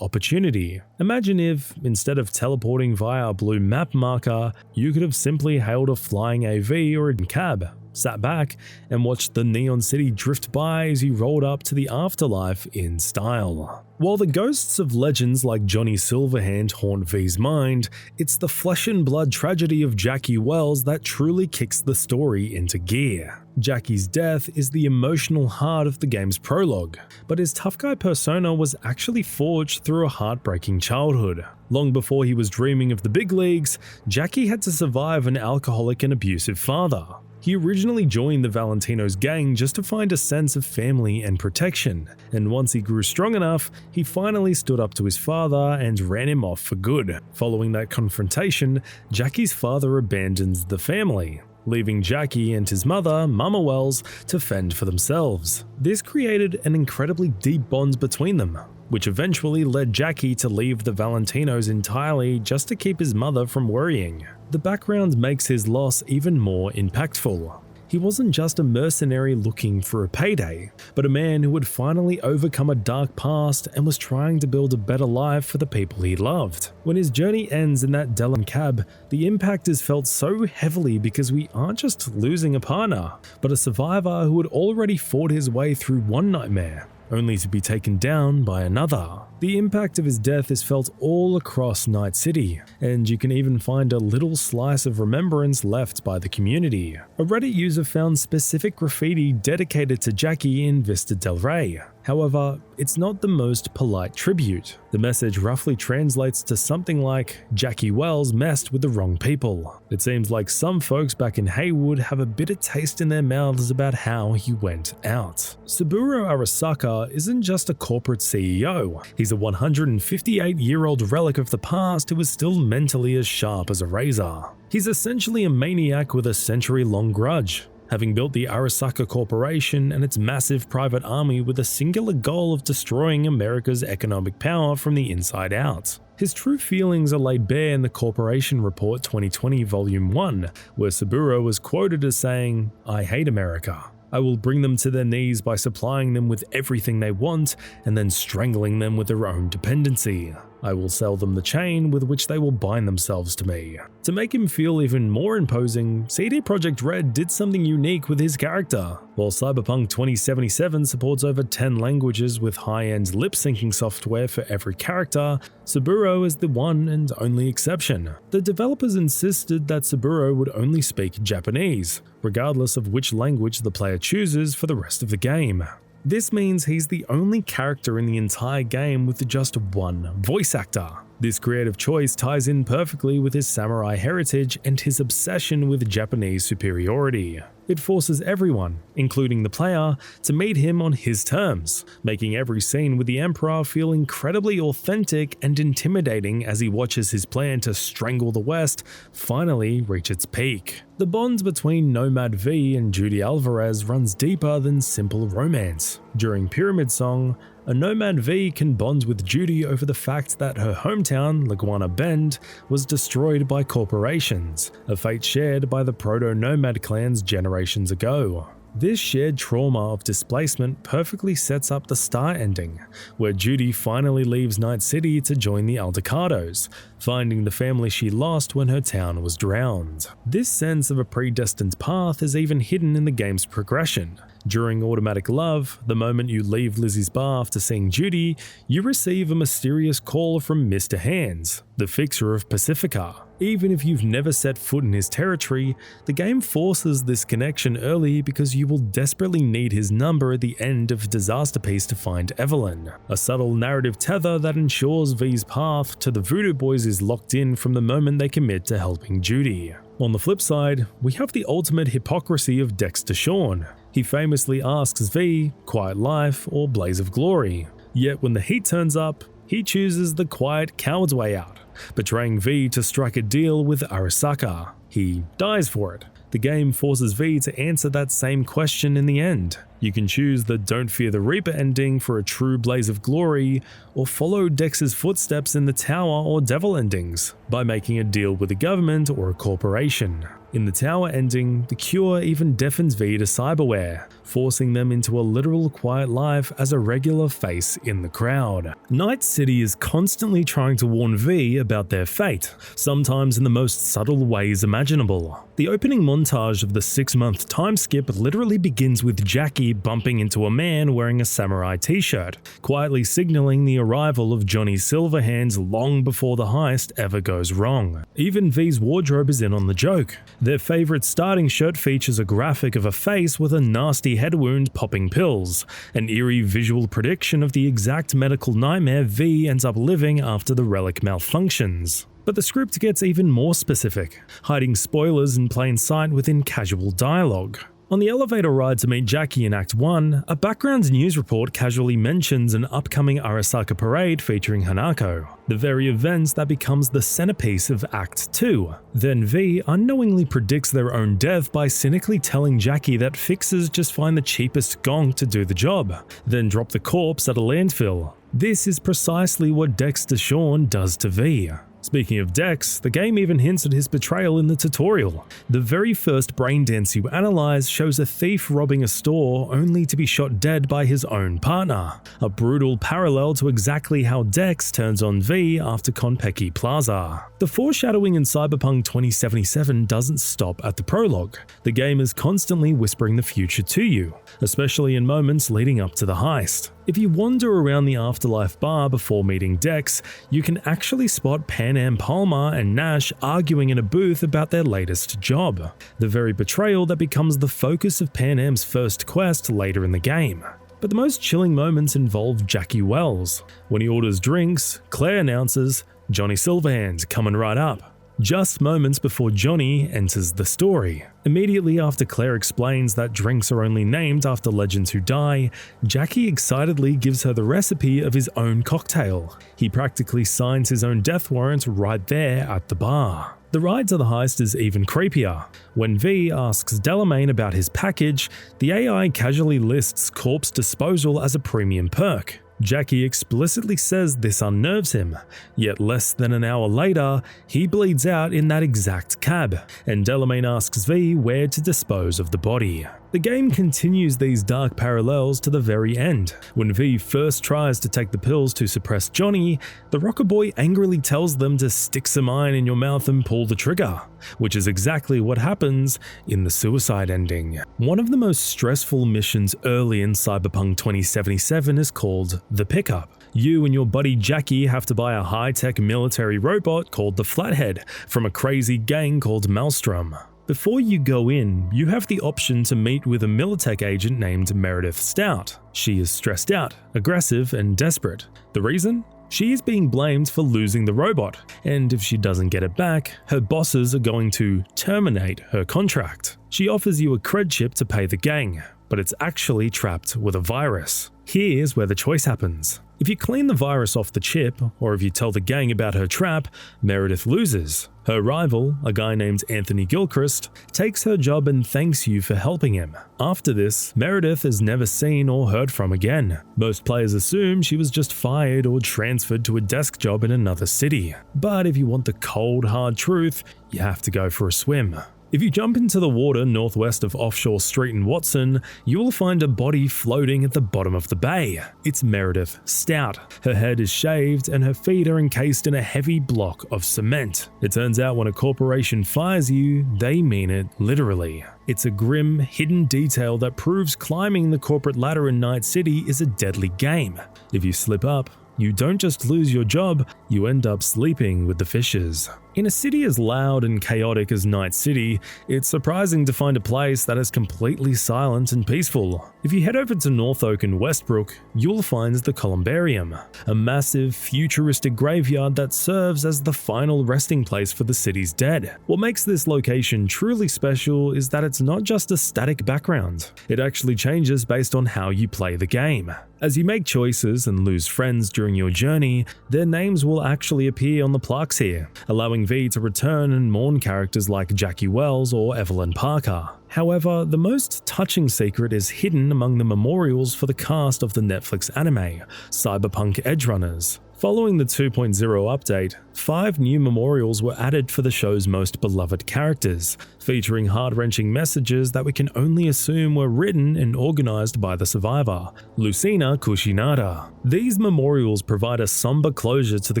opportunity. Imagine if, instead of teleporting via a blue map marker, you could have simply hailed a flying AV or a cab. sat back, and watched the neon city drift by as he rolled up to the afterlife in style. While the ghosts of legends like Johnny Silverhand haunt V's mind, it's the flesh and blood tragedy of Jackie Wells that truly kicks the story into gear. Jackie's death is the emotional heart of the game's prologue, but his tough guy persona was actually forged through a heartbreaking childhood. Long before he was dreaming of the big leagues, Jackie had to survive an alcoholic and abusive father. He originally joined the Valentino's gang just to find a sense of family and protection, and once he grew strong enough, he finally stood up to his father and ran him off for good. Following that confrontation, Jackie's father abandons the family, leaving Jackie and his mother, Mama Wells, to fend for themselves. This created an incredibly deep bond between them, which eventually led Jackie to leave the Valentinos entirely just to keep his mother from worrying. The background makes his loss even more impactful. He wasn't just a mercenary looking for a payday, but a man who had finally overcome a dark past and was trying to build a better life for the people he loved. When his journey ends in that Delon cab, the impact is felt so heavily because we aren't just losing a partner, but a survivor who had already fought his way through one nightmare, only to be taken down by another. The impact of his death is felt all across Night City, and you can even find a little slice of remembrance left by the community. A Reddit user found specific graffiti dedicated to Jackie in Vista del Rey. However, it's not the most polite tribute. The message roughly translates to something like, "Jackie Wells messed with the wrong people." It seems like some folks back in Haywood have a bitter taste in their mouths about how he went out. Saburo Arasaka isn't just a corporate CEO. He's a 158-year-old relic of the past who is still mentally as sharp as a razor. He's essentially a maniac with a century-long grudge, having built the Arasaka Corporation and its massive private army with a singular goal of destroying America's economic power from the inside out. His true feelings are laid bare in the Corporation Report 2020 Volume 1, where Saburo was quoted as saying, "I hate America. I will bring them to their knees by supplying them with everything they want and then strangling them with their own dependency. I will sell them the chain with which they will bind themselves to me." To make him feel even more imposing, CD Projekt Red did something unique with his character. While Cyberpunk 2077 supports over 10 languages with high-end lip-syncing software for every character, Saburo is the one and only exception. The developers insisted that Saburo would only speak Japanese, regardless of which language the player chooses for the rest of the game. This means he's the only character in the entire game with just one voice actor. This creative choice ties in perfectly with his samurai heritage and his obsession with Japanese superiority. It forces everyone, including the player, to meet him on his terms, making every scene with the Emperor feel incredibly authentic and intimidating as he watches his plan to strangle the West finally reach its peak. The bond between Nomad V and Judy Alvarez runs deeper than simple romance. During Pyramid Song, a Nomad V can bond with Judy over the fact that her hometown, Laguana Bend, was destroyed by corporations, a fate shared by the proto-nomad clans generations ago. This shared trauma of displacement perfectly sets up the Star ending, where Judy finally leaves Night City to join the Aldecados, finding the family she lost when her town was drowned. This sense of a predestined path is even hidden in the game's progression. During Automatic Love, the moment you leave Lizzie's bar after seeing Judy, you receive a mysterious call from Mr. Hands, the fixer of Pacifica. Even if you've never set foot in his territory, the game forces this connection early because you will desperately need his number at the end of Disaster Piece to find Evelyn, a subtle narrative tether that ensures V's path to the Voodoo Boys is locked in from the moment they commit to helping Judy. On the flip side, we have the ultimate hypocrisy of Dexter Shawn. He famously asks V, Quiet Life or Blaze of Glory, yet when the heat turns up, he chooses the quiet coward's way out, betraying V to strike a deal with Arasaka. He dies for it. The game forces V to answer that same question in the end. You can choose the Don't Fear the Reaper ending for a true Blaze of Glory, or follow Dex's footsteps in the Tower or Devil endings by making a deal with the government or a corporation. In the Tower ending, the Cure even deafens V to cyberware, forcing them into a literal quiet life as a regular face in the crowd. Night City is constantly trying to warn V about their fate, sometimes in the most subtle ways imaginable. The opening montage of the 6-month time skip literally begins with Jackie bumping into a man wearing a samurai t-shirt, quietly signaling the arrival of Johnny Silverhands long before the heist ever goes wrong. Even V's wardrobe is in on the joke. Their favorite starting shot features a graphic of a face with a nasty head wound popping pills, an eerie visual prediction of the exact medical nightmare V ends up living after the relic malfunctions. But the script gets even more specific, hiding spoilers in plain sight within casual dialogue. On the elevator ride to meet Jackie in Act 1, a background news report casually mentions an upcoming Arasaka parade featuring Hanako, the very event that becomes the centerpiece of Act 2. Then V unknowingly predicts their own death by cynically telling Jackie that fixers just find the cheapest gong to do the job, then drop the corpse at a landfill. This is precisely what Dexter Shawn does to V. Speaking of Dex, the game even hints at his betrayal in the tutorial. The very first brain dance you analyze shows a thief robbing a store only to be shot dead by his own partner, a brutal parallel to exactly how Dex turns on V after Konpeki Plaza. The foreshadowing in Cyberpunk 2077 doesn't stop at the prologue. The game is constantly whispering the future to you, especially in moments leading up to the heist. If you wander around the Afterlife bar before meeting Dex, you can actually spot Pan Am Palmer and Nash arguing in a booth about their latest job, the very betrayal that becomes the focus of Pan Am's first quest later in the game. But the most chilling moments involve Jackie Wells. When he orders drinks, Claire announces, "Johnny Silverhands coming right up," just moments before Johnny enters the story. Immediately after Claire explains that drinks are only named after legends who die, Jackie excitedly gives her the recipe of his own cocktail. He practically signs his own death warrant right there at the bar. The ride to the heist is even creepier. When V asks Delamain about his package, the AI casually lists corpse disposal as a premium perk. Jackie explicitly says this unnerves him, yet less than an hour later, he bleeds out in that exact cab, and Delamain asks V where to dispose of the body. The game continues these dark parallels to the very end. When V first tries to take the pills to suppress Johnny, the rocker boy angrily tells them to stick some iron in your mouth and pull the trigger, which is exactly what happens in the suicide ending. One of the most stressful missions early in Cyberpunk 2077 is called The Pickup. You and your buddy Jackie have to buy a high-tech military robot called the Flathead from a crazy gang called Maelstrom. Before you go in, you have the option to meet with a Militech agent named Meredith Stout. She is stressed out, aggressive, and desperate. The reason? She is being blamed for losing the robot, and if she doesn't get it back, her bosses are going to terminate her contract. She offers you a cred chip to pay the gang, but it's actually trapped with a virus. Here's where the choice happens. If you clean the virus off the chip, or if you tell the gang about her trap, Meredith loses. Her rival, a guy named Anthony Gilchrist, takes her job and thanks you for helping him. After this, Meredith is never seen or heard from again. Most players assume she was just fired or transferred to a desk job in another city. But if you want the cold, hard truth, you have to go for a swim. If you jump into the water northwest of Offshore Street in Watson, you will find a body floating at the bottom of the bay. It's Meredith Stout. Her head is shaved and her feet are encased in a heavy block of cement. It turns out when a corporation fires you, they mean it literally. It's a grim, hidden detail that proves climbing the corporate ladder in Night City is a deadly game. If you slip up, you don't just lose your job, you end up sleeping with the fishes. In a city as loud and chaotic as Night City, it's surprising to find a place that is completely silent and peaceful. If you head over to North Oak and Westbrook, you'll find the Columbarium, a massive, futuristic graveyard that serves as the final resting place for the city's dead. What makes this location truly special is that it's not just a static background. It actually changes based on how you play the game. As you make choices and lose friends during your journey, their names will actually appear on the plaques here, allowing V to return and mourn characters like Jackie Wells or Evelyn Parker. However, the most touching secret is hidden among the memorials for the cast of the Netflix anime, Cyberpunk Edgerunners. Following the 2.0 update, 5 new memorials were added for the show's most beloved characters, featuring heart-wrenching messages that we can only assume were written and organized by the survivor, Lucina Kushinada. These memorials provide a somber closure to the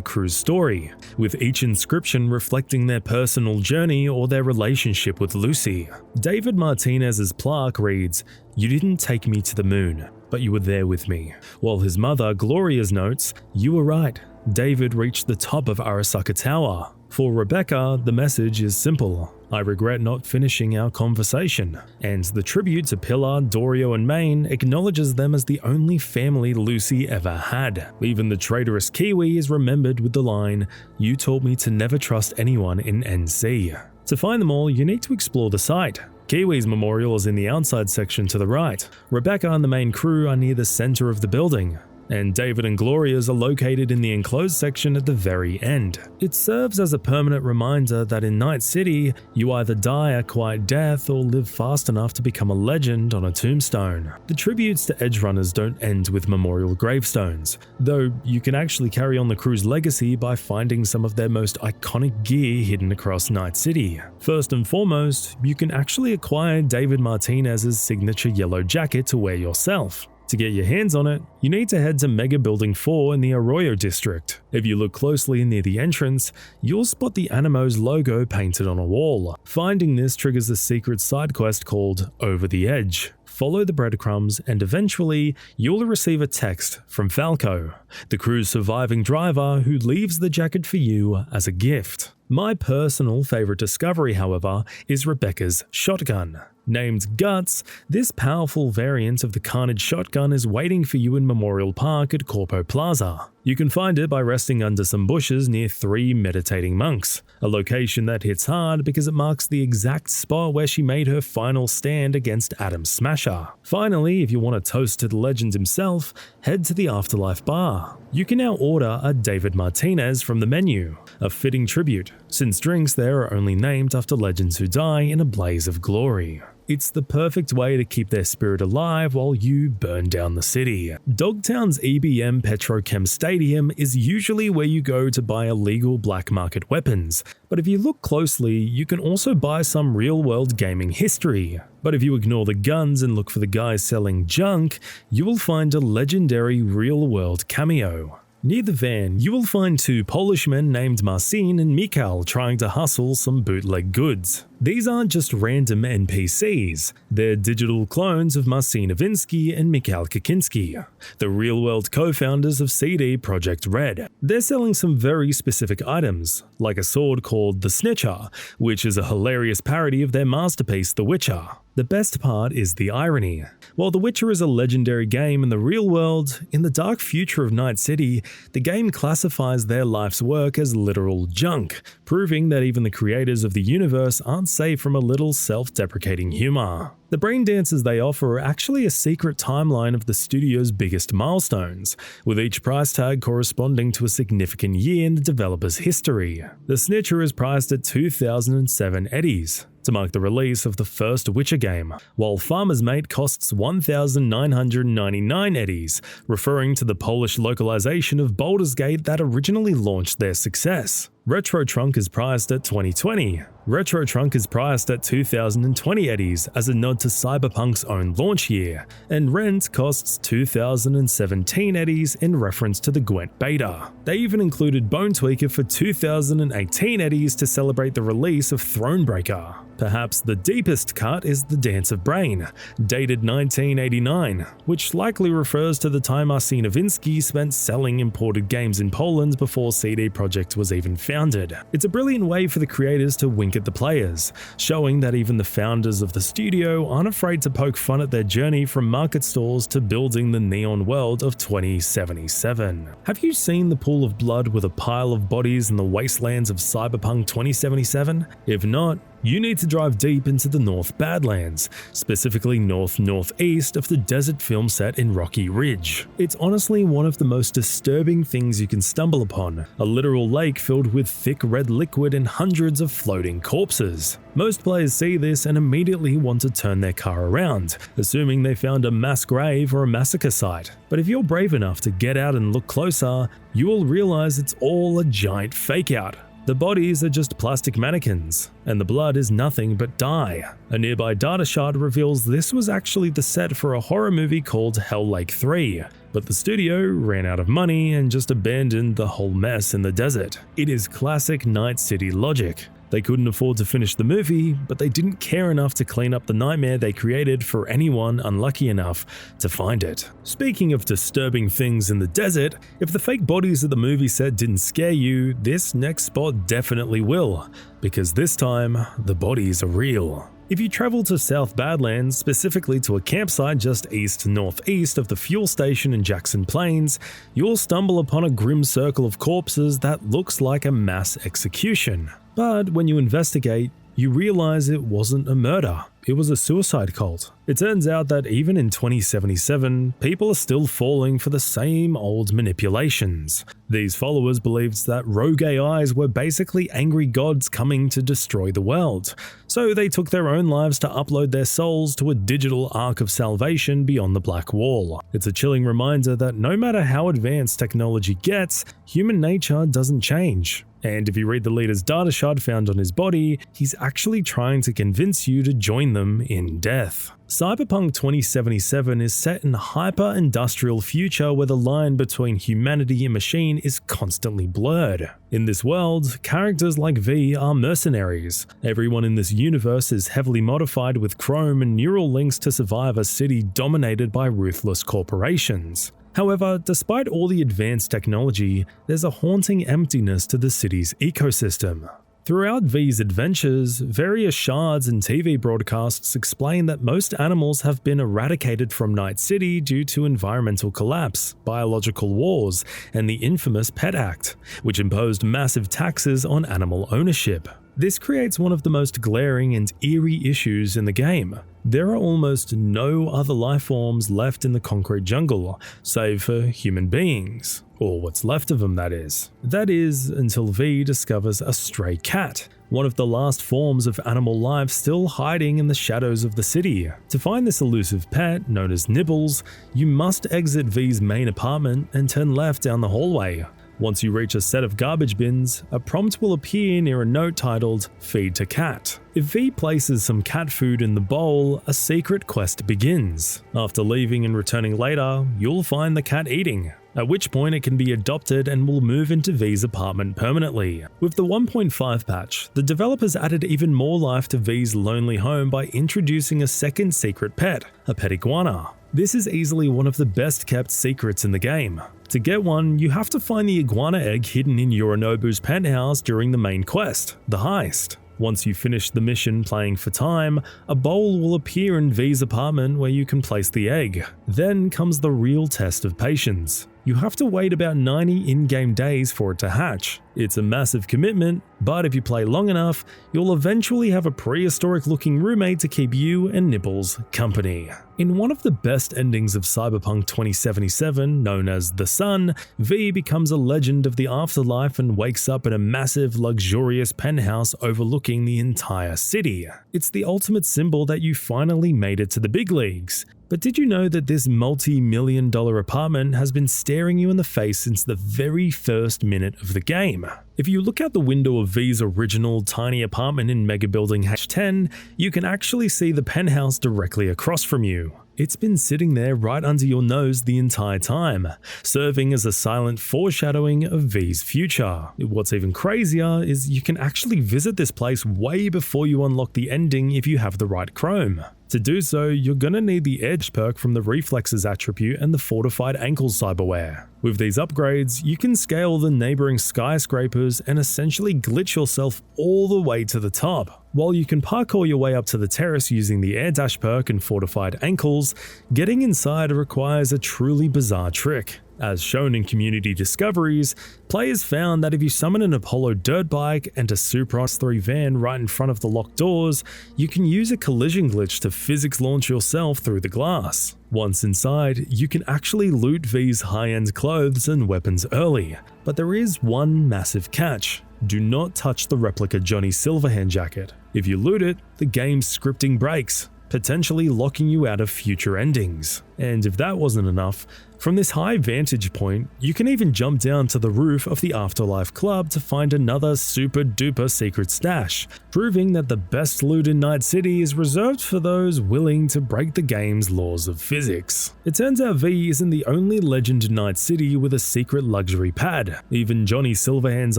crew's story, with each inscription reflecting their personal journey or their relationship with Lucy. David Martinez's plaque reads, "You didn't take me to the moon, but you were there with me," while his mother, Gloria's, notes, "You were right, David reached the top of Arasaka Tower." For Rebecca, the message is simple: "I regret not finishing our conversation," and the tribute to Pilar, Dorio, and Maine acknowledges them as the only family Lucy ever had. Even the traitorous Kiwi is remembered with the line, "You taught me to never trust anyone in NC." To find them all, you need to explore the site. Kiwi's memorial is in the outside section to the right. Rebecca and the main crew are near the center of the building, and David and Gloria's are located in the enclosed section at the very end. It serves as a permanent reminder that in Night City, you either die a quiet death or live fast enough to become a legend on a tombstone. The tributes to edgerunners don't end with memorial gravestones, though you can actually carry on the crew's legacy by finding some of their most iconic gear hidden across Night City. First and foremost, you can actually acquire David Martinez's signature yellow jacket to wear yourself. To get your hands on it, you need to head to Mega Building 4 in the Arroyo district. If you look closely near the entrance, you'll spot the Animo's logo painted on a wall. Finding this triggers a secret side quest called Over the Edge. Follow the breadcrumbs and eventually you'll receive a text from Falco, the crew's surviving driver who leaves the jacket for you as a gift. My personal favorite discovery, however, is Rebecca's shotgun. Named Guts, this powerful variant of the Carnage shotgun is waiting for you in Memorial Park at Corpo Plaza. You can find it by resting under some bushes near 3 meditating monks, a location that hits hard because it marks the exact spot where she made her final stand against Adam Smasher. Finally, if you want to toast to the legend himself, head to the Afterlife Bar. You can now order a David Martinez from the menu, a fitting tribute, since drinks there are only named after legends who die in a blaze of glory. It's the perfect way to keep their spirit alive while you burn down the city. Dogtown's EBM Petrochem Stadium is usually where you go to buy illegal black market weapons, but if you look closely, you can also buy some real-world gaming history. But if you ignore the guns and look for the guys selling junk, you will find a legendary real-world cameo. Near the van, you will find 2 Polish men named Marcin and Mikhail trying to hustle some bootleg goods. These aren't just random NPCs, they're digital clones of Marcin Nowinski and Mikhail Kaczynski, the real-world co-founders of CD Projekt Red. They're selling some very specific items, like a sword called the Snitcher, which is a hilarious parody of their masterpiece The Witcher. The best part is the irony. While The Witcher is a legendary game in the real world, in the dark future of Night City, the game classifies their life's work as literal junk, proving that even the creators of the universe aren't safe from a little self-deprecating humor. The brain dances they offer are actually a secret timeline of the studio's biggest milestones, with each price tag corresponding to a significant year in the developer's history. The Snitcher is priced at 2,007 eddies, to mark the release of the first Witcher game, while Farmer's Mate costs 1,999 eddies, referring to the Polish localization of Baldur's Gate that originally launched their success. Retro Trunk is priced at 2020. Retro Trunk is priced at 2,020 eddies as a nod to Cyberpunk's own launch year, and Rent costs 2,017 eddies in reference to the Gwent beta. They even included Bone Tweaker for 2,018 eddies to celebrate the release of Thronebreaker. Perhaps the deepest cut is the Dance of Brain, dated 1989, which likely refers to the time Marcin Nowinski spent selling imported games in Poland before CD Projekt was even founded. It's a brilliant way for the creators to wink at the players, showing that even the founders of the studio aren't afraid to poke fun at their journey from market stalls to building the neon world of 2077. Have you seen the pool of blood with a pile of bodies in the wastelands of Cyberpunk 2077? If not, You need to drive deep into the North Badlands, specifically north-northeast of the desert film set in Rocky Ridge. It's honestly one of the most disturbing things you can stumble upon, a literal lake filled with thick red liquid and hundreds of floating corpses. Most players see this and immediately want to turn their car around, assuming they found a mass grave or a massacre site. But if you're brave enough to get out and look closer, you will realize it's all a giant fake-out. The bodies are just plastic mannequins, and the blood is nothing but dye. A nearby data shard reveals this was actually the set for a horror movie called Hell Lake 3, but the studio ran out of money and just abandoned the whole mess in the desert. It is classic Night City logic. They couldn't afford to finish the movie, but they didn't care enough to clean up the nightmare they created for anyone unlucky enough to find it. Speaking of disturbing things in the desert, if the fake bodies at the movie set didn't scare you, this next spot definitely will, because this time, the bodies are real. If you travel to South Badlands, specifically to a campsite just east-northeast of the fuel station in Jackson Plains, you'll stumble upon a grim circle of corpses that looks like a mass execution. But when you investigate, you realize it wasn't a murder, it was a suicide cult. It turns out that even in 2077, people are still falling for the same old manipulations. These followers believed that rogue AIs were basically angry gods coming to destroy the world, so they took their own lives to upload their souls to a digital ark of salvation beyond the Black Wall. It's a chilling reminder that no matter how advanced technology gets, human nature doesn't change. And if you read the leader's data shard found on his body, he's actually trying to convince you to join them in death. Cyberpunk 2077 is set in a hyper-industrial future where the line between humanity and machine is constantly blurred. In this world, characters like V are mercenaries. Everyone in this universe is heavily modified with chrome and neural links to survive a city dominated by ruthless corporations. However, despite all the advanced technology, there's a haunting emptiness to the city's ecosystem. Throughout V's adventures, various shards and TV broadcasts explain that most animals have been eradicated from Night City due to environmental collapse, biological wars, and the infamous Pet Act, which imposed massive taxes on animal ownership. This creates one of the most glaring and eerie issues in the game. There are almost no other life forms left in the concrete jungle, save for human beings. Or what's left of them, that is. That is, until V discovers a stray cat, one of the last forms of animal life still hiding in the shadows of the city. To find this elusive pet, known as Nibbles, you must exit V's main apartment and turn left down the hallway. Once you reach a set of garbage bins, a prompt will appear near a note titled "Feed to Cat." If V places some cat food in the bowl, a secret quest begins. After leaving and returning later, you'll find the cat eating, at which point it can be adopted and will move into V's apartment permanently. With the 1.5 patch, the developers added even more life to V's lonely home by introducing a second secret pet, a pet iguana. This is easily one of the best kept secrets in the game. To get one, you have to find the iguana egg hidden in Yorinobu's penthouse during the main quest, the heist. Once you finish the mission playing for time, a bowl will appear in V's apartment where you can place the egg. Then comes the real test of patience. You have to wait about 90 in-game days for it to hatch. It's a massive commitment, but if you play long enough, you'll eventually have a prehistoric-looking roommate to keep you and Nibbles company. In one of the best endings of Cyberpunk 2077, known as The Sun, V becomes a legend of the afterlife and wakes up in a massive, luxurious penthouse overlooking the entire city. It's the ultimate symbol that you finally made it to the big leagues. But did you know that this multi-million-dollar apartment has been staring you in the face since the very first minute of the game? If you look out the window of V's original tiny apartment in Mega Building H10, you can actually see the penthouse directly across from you. It's been sitting there right under your nose the entire time, serving as a silent foreshadowing of V's future. What's even crazier is you can actually visit this place way before you unlock the ending if you have the right Chrome. To do so, you're gonna need the Edge perk from the Reflexes attribute and the Fortified Ankles cyberware. With these upgrades, you can scale the neighboring skyscrapers and essentially glitch yourself all the way to the top. While you can parkour your way up to the terrace using the Air Dash perk and Fortified Ankles, getting inside requires a truly bizarre trick. As shown in community discoveries, players found that if you summon an Apollo dirt bike and a Super S3 van right in front of the locked doors, you can use a collision glitch to physics launch yourself through the glass. Once inside, you can actually loot V's high-end clothes and weapons early, but there is one massive catch. Do not touch the replica Johnny Silverhand jacket. If you loot it, the game's scripting breaks, potentially locking you out of future endings. And if that wasn't enough, from this high vantage point, you can even jump down to the roof of the Afterlife Club to find another super duper secret stash, proving that the best loot in Night City is reserved for those willing to break the game's laws of physics. It turns out V isn't the only legend in Night City with a secret luxury pad. Even Johnny Silverhand's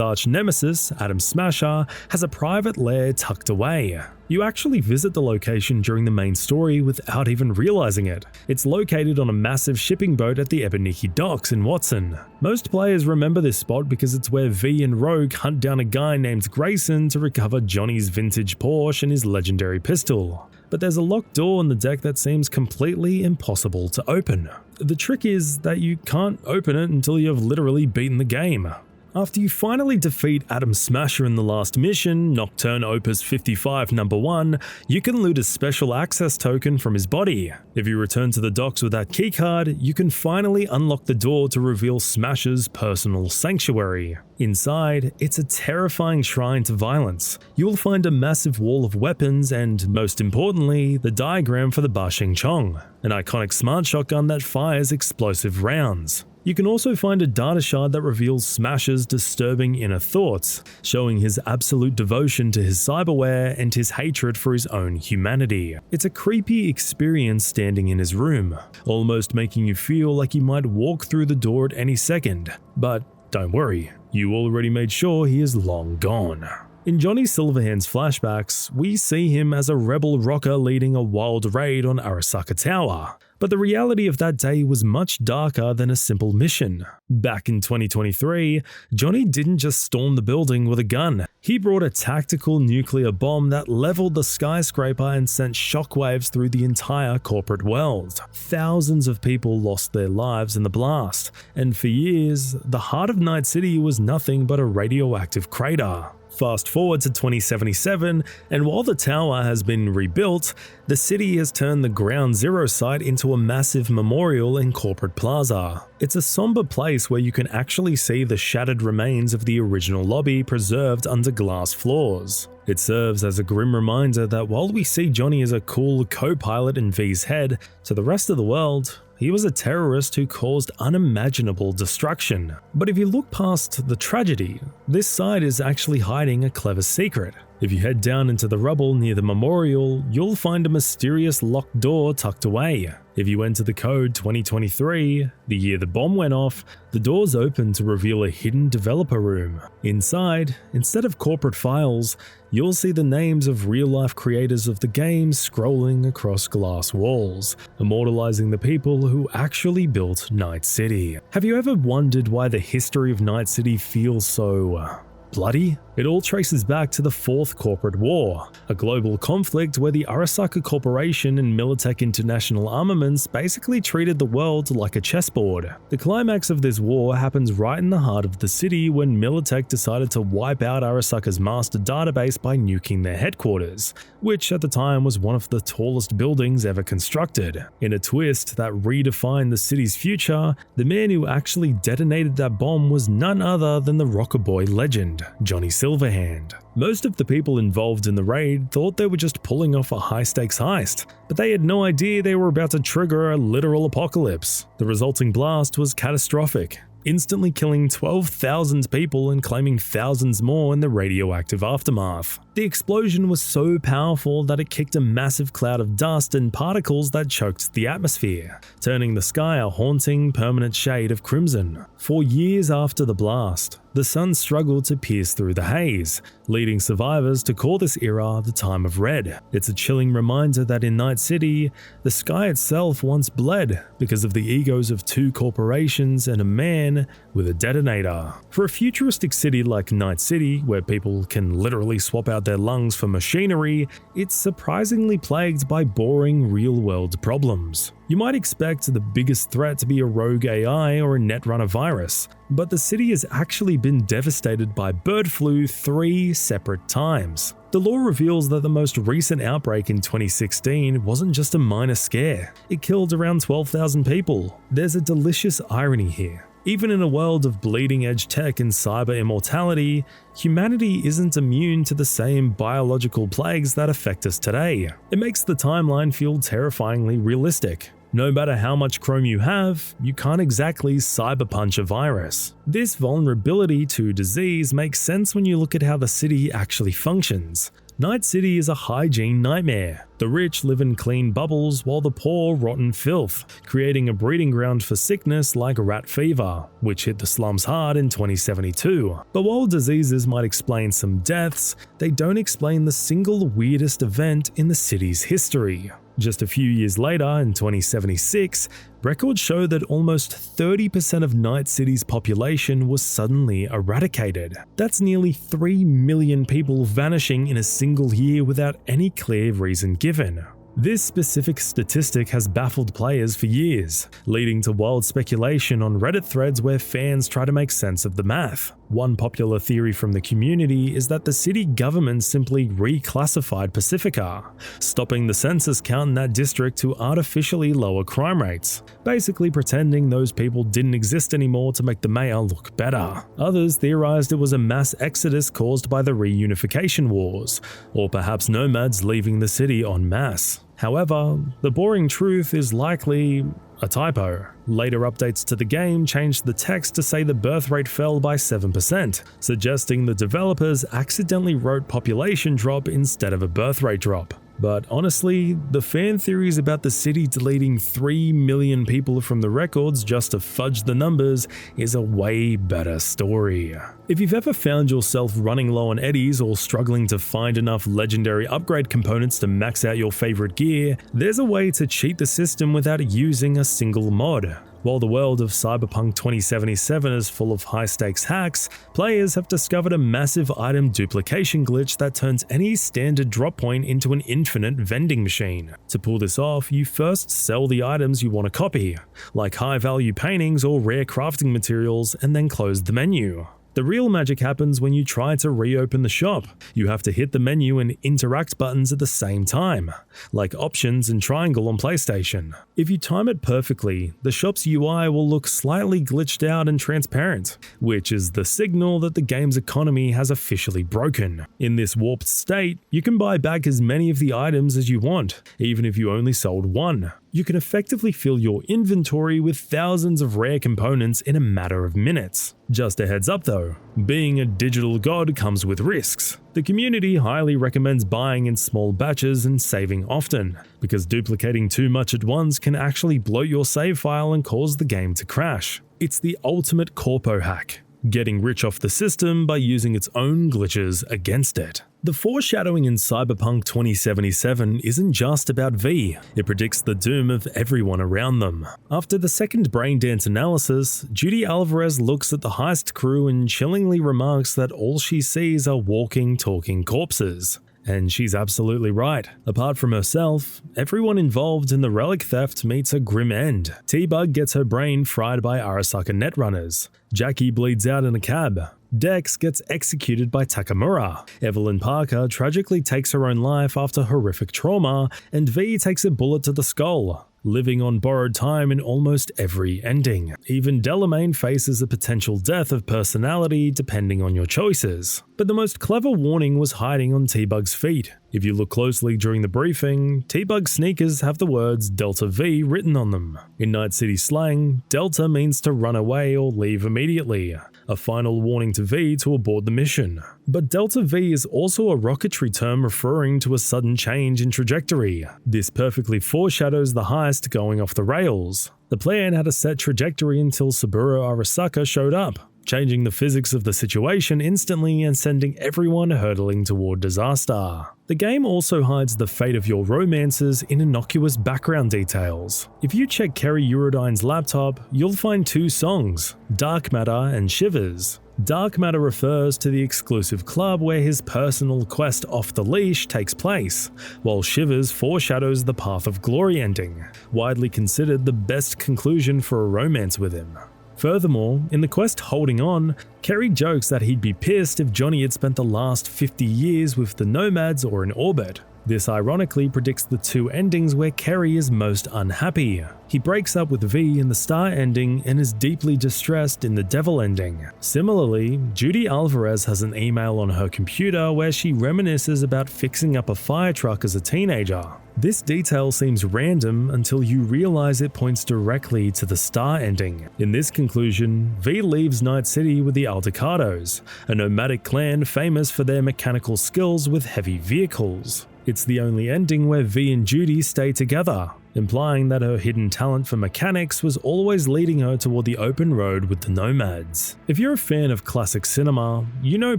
arch nemesis, Adam Smasher, has a private lair tucked away. You actually visit the location during the main story without even realizing it. It's located on a massive shipping boat at the Ebeniki docks in Watson. Most players remember this spot because it's where V and Rogue hunt down a guy named Grayson to recover Johnny's vintage Porsche and his legendary pistol. But there's a locked door on the deck that seems completely impossible to open. The trick is that you can't open it until you have literally beaten the game. After you finally defeat Adam Smasher in the last mission, Nocturne Opus 55 No. 1, you can loot a special access token from his body. If you return to the docks with that keycard, you can finally unlock the door to reveal Smasher's personal sanctuary. Inside, it's a terrifying shrine to violence. You will find a massive wall of weapons and, most importantly, the diagram for the Ba Sheng Chong, an iconic smart shotgun that fires explosive rounds. You can also find a data shard that reveals Smasher's disturbing inner thoughts, showing his absolute devotion to his cyberware and his hatred for his own humanity. It's a creepy experience standing in his room, almost making you feel like you might walk through the door at any second. But don't worry, you already made sure he is long gone. In Johnny Silverhand's flashbacks, we see him as a rebel rocker leading a wild raid on Arasaka Tower. But the reality of that day was much darker than a simple mission. Back in 2023, Johnny didn't just storm the building with a gun. He brought a tactical nuclear bomb that leveled the skyscraper and sent shockwaves through the entire corporate world. Thousands of people lost their lives in the blast, and for years, the heart of Night City was nothing but a radioactive crater. Fast forward to 2077, and while the tower has been rebuilt, the city has turned the Ground Zero site into a massive memorial and corporate plaza. It's a somber place where you can actually see the shattered remains of the original lobby preserved under glass floors. It serves as a grim reminder that while we see Johnny as a cool co-pilot in V's head, to the rest of the world, he was a terrorist who caused unimaginable destruction. But if you look past the tragedy, this site is actually hiding a clever secret. If you head down into the rubble near the memorial, you'll find a mysterious locked door tucked away. If you enter the code 2023, the year the bomb went off, the doors open to reveal a hidden developer room. Inside, instead of corporate files, you'll see the names of real-life creators of the game scrolling across glass walls, immortalizing the people who actually built Night City. Have you ever wondered why the history of Night City feels so bloody? It all traces back to the Fourth Corporate War, a global conflict where the Arasaka Corporation and Militech International Armaments basically treated the world like a chessboard. The climax of this war happens right in the heart of the city when Militech decided to wipe out Arasaka's master database by nuking their headquarters, which at the time was one of the tallest buildings ever constructed. In a twist that redefined the city's future, the man who actually detonated that bomb was none other than the rocker boy legend, Johnny Silverhand. Most of the people involved in the raid thought they were just pulling off a high-stakes heist, but they had no idea they were about to trigger a literal apocalypse. The resulting blast was catastrophic, instantly killing 12,000 people and claiming thousands more in the radioactive aftermath. The explosion was so powerful that it kicked a massive cloud of dust and particles that choked the atmosphere, turning the sky a haunting, permanent shade of crimson. For years after the blast, the the sun struggled to pierce through the haze, leading survivors to call this era the Time of Red. It's a chilling reminder that in Night City, the sky itself once bled because of the egos of two corporations and a man with a detonator. For a futuristic city like Night City, where people can literally swap out their lungs for machinery, it's surprisingly plagued by boring real-world problems. You might expect the biggest threat to be a rogue AI or a netrunner virus, but the city has actually been devastated by bird flu 3 separate times. The lore reveals that the most recent outbreak in 2016 wasn't just a minor scare. It killed around 12,000 people. There's a delicious irony here. Even in a world of bleeding-edge tech and cyber immortality, humanity isn't immune to the same biological plagues that affect us today. It makes the timeline feel terrifyingly realistic. No matter how much chrome you have, you can't exactly cyberpunch a virus. This vulnerability to disease makes sense when you look at how the city actually functions. Night City is a hygiene nightmare. The rich live in clean bubbles while the poor rot in filth, creating a breeding ground for sickness like rat fever, which hit the slums hard in 2072. But while diseases might explain some deaths, they don't explain the single weirdest event in the city's history. Just a few years later, in 2076, records show that almost 30% of Night City's population was suddenly eradicated. That's nearly 3 million people vanishing in a single year without any clear reason given. This specific statistic has baffled players for years, leading to wild speculation on Reddit threads where fans try to make sense of the math. One popular theory from the community is that the city government simply reclassified Pacifica, stopping the census count in that district to artificially lower crime rates, basically pretending those people didn't exist anymore to make the mayor look better. Others theorized it was a mass exodus caused by the reunification wars, or perhaps nomads leaving the city en masse. However, the boring truth is likely a typo. Later updates to the game changed the text to say the birth rate fell by 7%, suggesting the developers accidentally wrote population drop instead of a birth rate drop. But honestly, the fan theories about the city deleting 3 million people from the records just to fudge the numbers is a way better story. If you've ever found yourself running low on eddies or struggling to find enough legendary upgrade components to max out your favorite gear, there's a way to cheat the system without using a single mod. While the world of Cyberpunk 2077 is full of high-stakes hacks, players have discovered a massive item duplication glitch that turns any standard drop point into an infinite vending machine. To pull this off, you first sell the items you want to copy, like high-value paintings or rare crafting materials, and then close the menu. The real magic happens when you try to reopen the shop. You have to hit the menu and interact buttons at the same time, like options and triangle on PlayStation. If you time it perfectly, the shop's UI will look slightly glitched out and transparent, which is the signal that the game's economy has officially broken. In this warped state, you can buy back as many of the items as you want, even if you only sold one. You can effectively fill your inventory with thousands of rare components in a matter of minutes. Just a heads up though, being a digital god comes with risks. The community highly recommends buying in small batches and saving often, because duplicating too much at once can actually bloat your save file and cause the game to crash. It's the ultimate corpo hack, getting rich off the system by using its own glitches against it. The foreshadowing in Cyberpunk 2077 isn't just about V, it predicts the doom of everyone around them. After the second braindance analysis, Judy Alvarez looks at the heist crew and chillingly remarks that all she sees are walking, talking corpses. And she's absolutely right. Apart from herself, everyone involved in the relic theft meets a grim end. T-Bug gets her brain fried by Arasaka netrunners. Jackie bleeds out in a cab. Dex gets executed by Takamura. Evelyn Parker tragically takes her own life after horrific trauma, and V takes a bullet to the skull, living on borrowed time in almost every ending. Even Delamain faces a potential death of personality depending on your choices. But the most clever warning was hiding on T-Bug's feet. If you look closely during the briefing, T-Bug's sneakers have the words Delta V written on them. In Night City slang, Delta means to run away or leave immediately, a final warning to V to abort the mission. But Delta V is also a rocketry term referring to a sudden change in trajectory. This perfectly foreshadows the heist going off the rails. The plan had a set trajectory until Saburo Arasaka showed up. changing the physics of the situation instantly and sending everyone hurtling toward disaster. The game also hides the fate of your romances in innocuous background details. If you check Kerry Eurodyne's laptop, you'll find two songs, Dark Matter and Shivers. Dark Matter refers to the exclusive club where his personal quest off the leash takes place, while Shivers foreshadows the Path of Glory ending, widely considered the best conclusion for a romance with him. Furthermore, in the quest Holding On, Kerry jokes that he'd be pissed if Johnny had spent the last 50 years with the Nomads or in orbit. This ironically predicts the two endings where Kerry is most unhappy. He breaks up with V in the Star ending and is deeply distressed in the Devil ending. Similarly, Judy Alvarez has an email on her computer where she reminisces about fixing up a fire truck as a teenager. This detail seems random until you realize it points directly to the Star ending. In this conclusion, V leaves Night City with the Aldecados, a nomadic clan famous for their mechanical skills with heavy vehicles. It's the only ending where V and Judy stay together, implying that her hidden talent for mechanics was always leading her toward the open road with the Nomads. If you're a fan of classic cinema, you know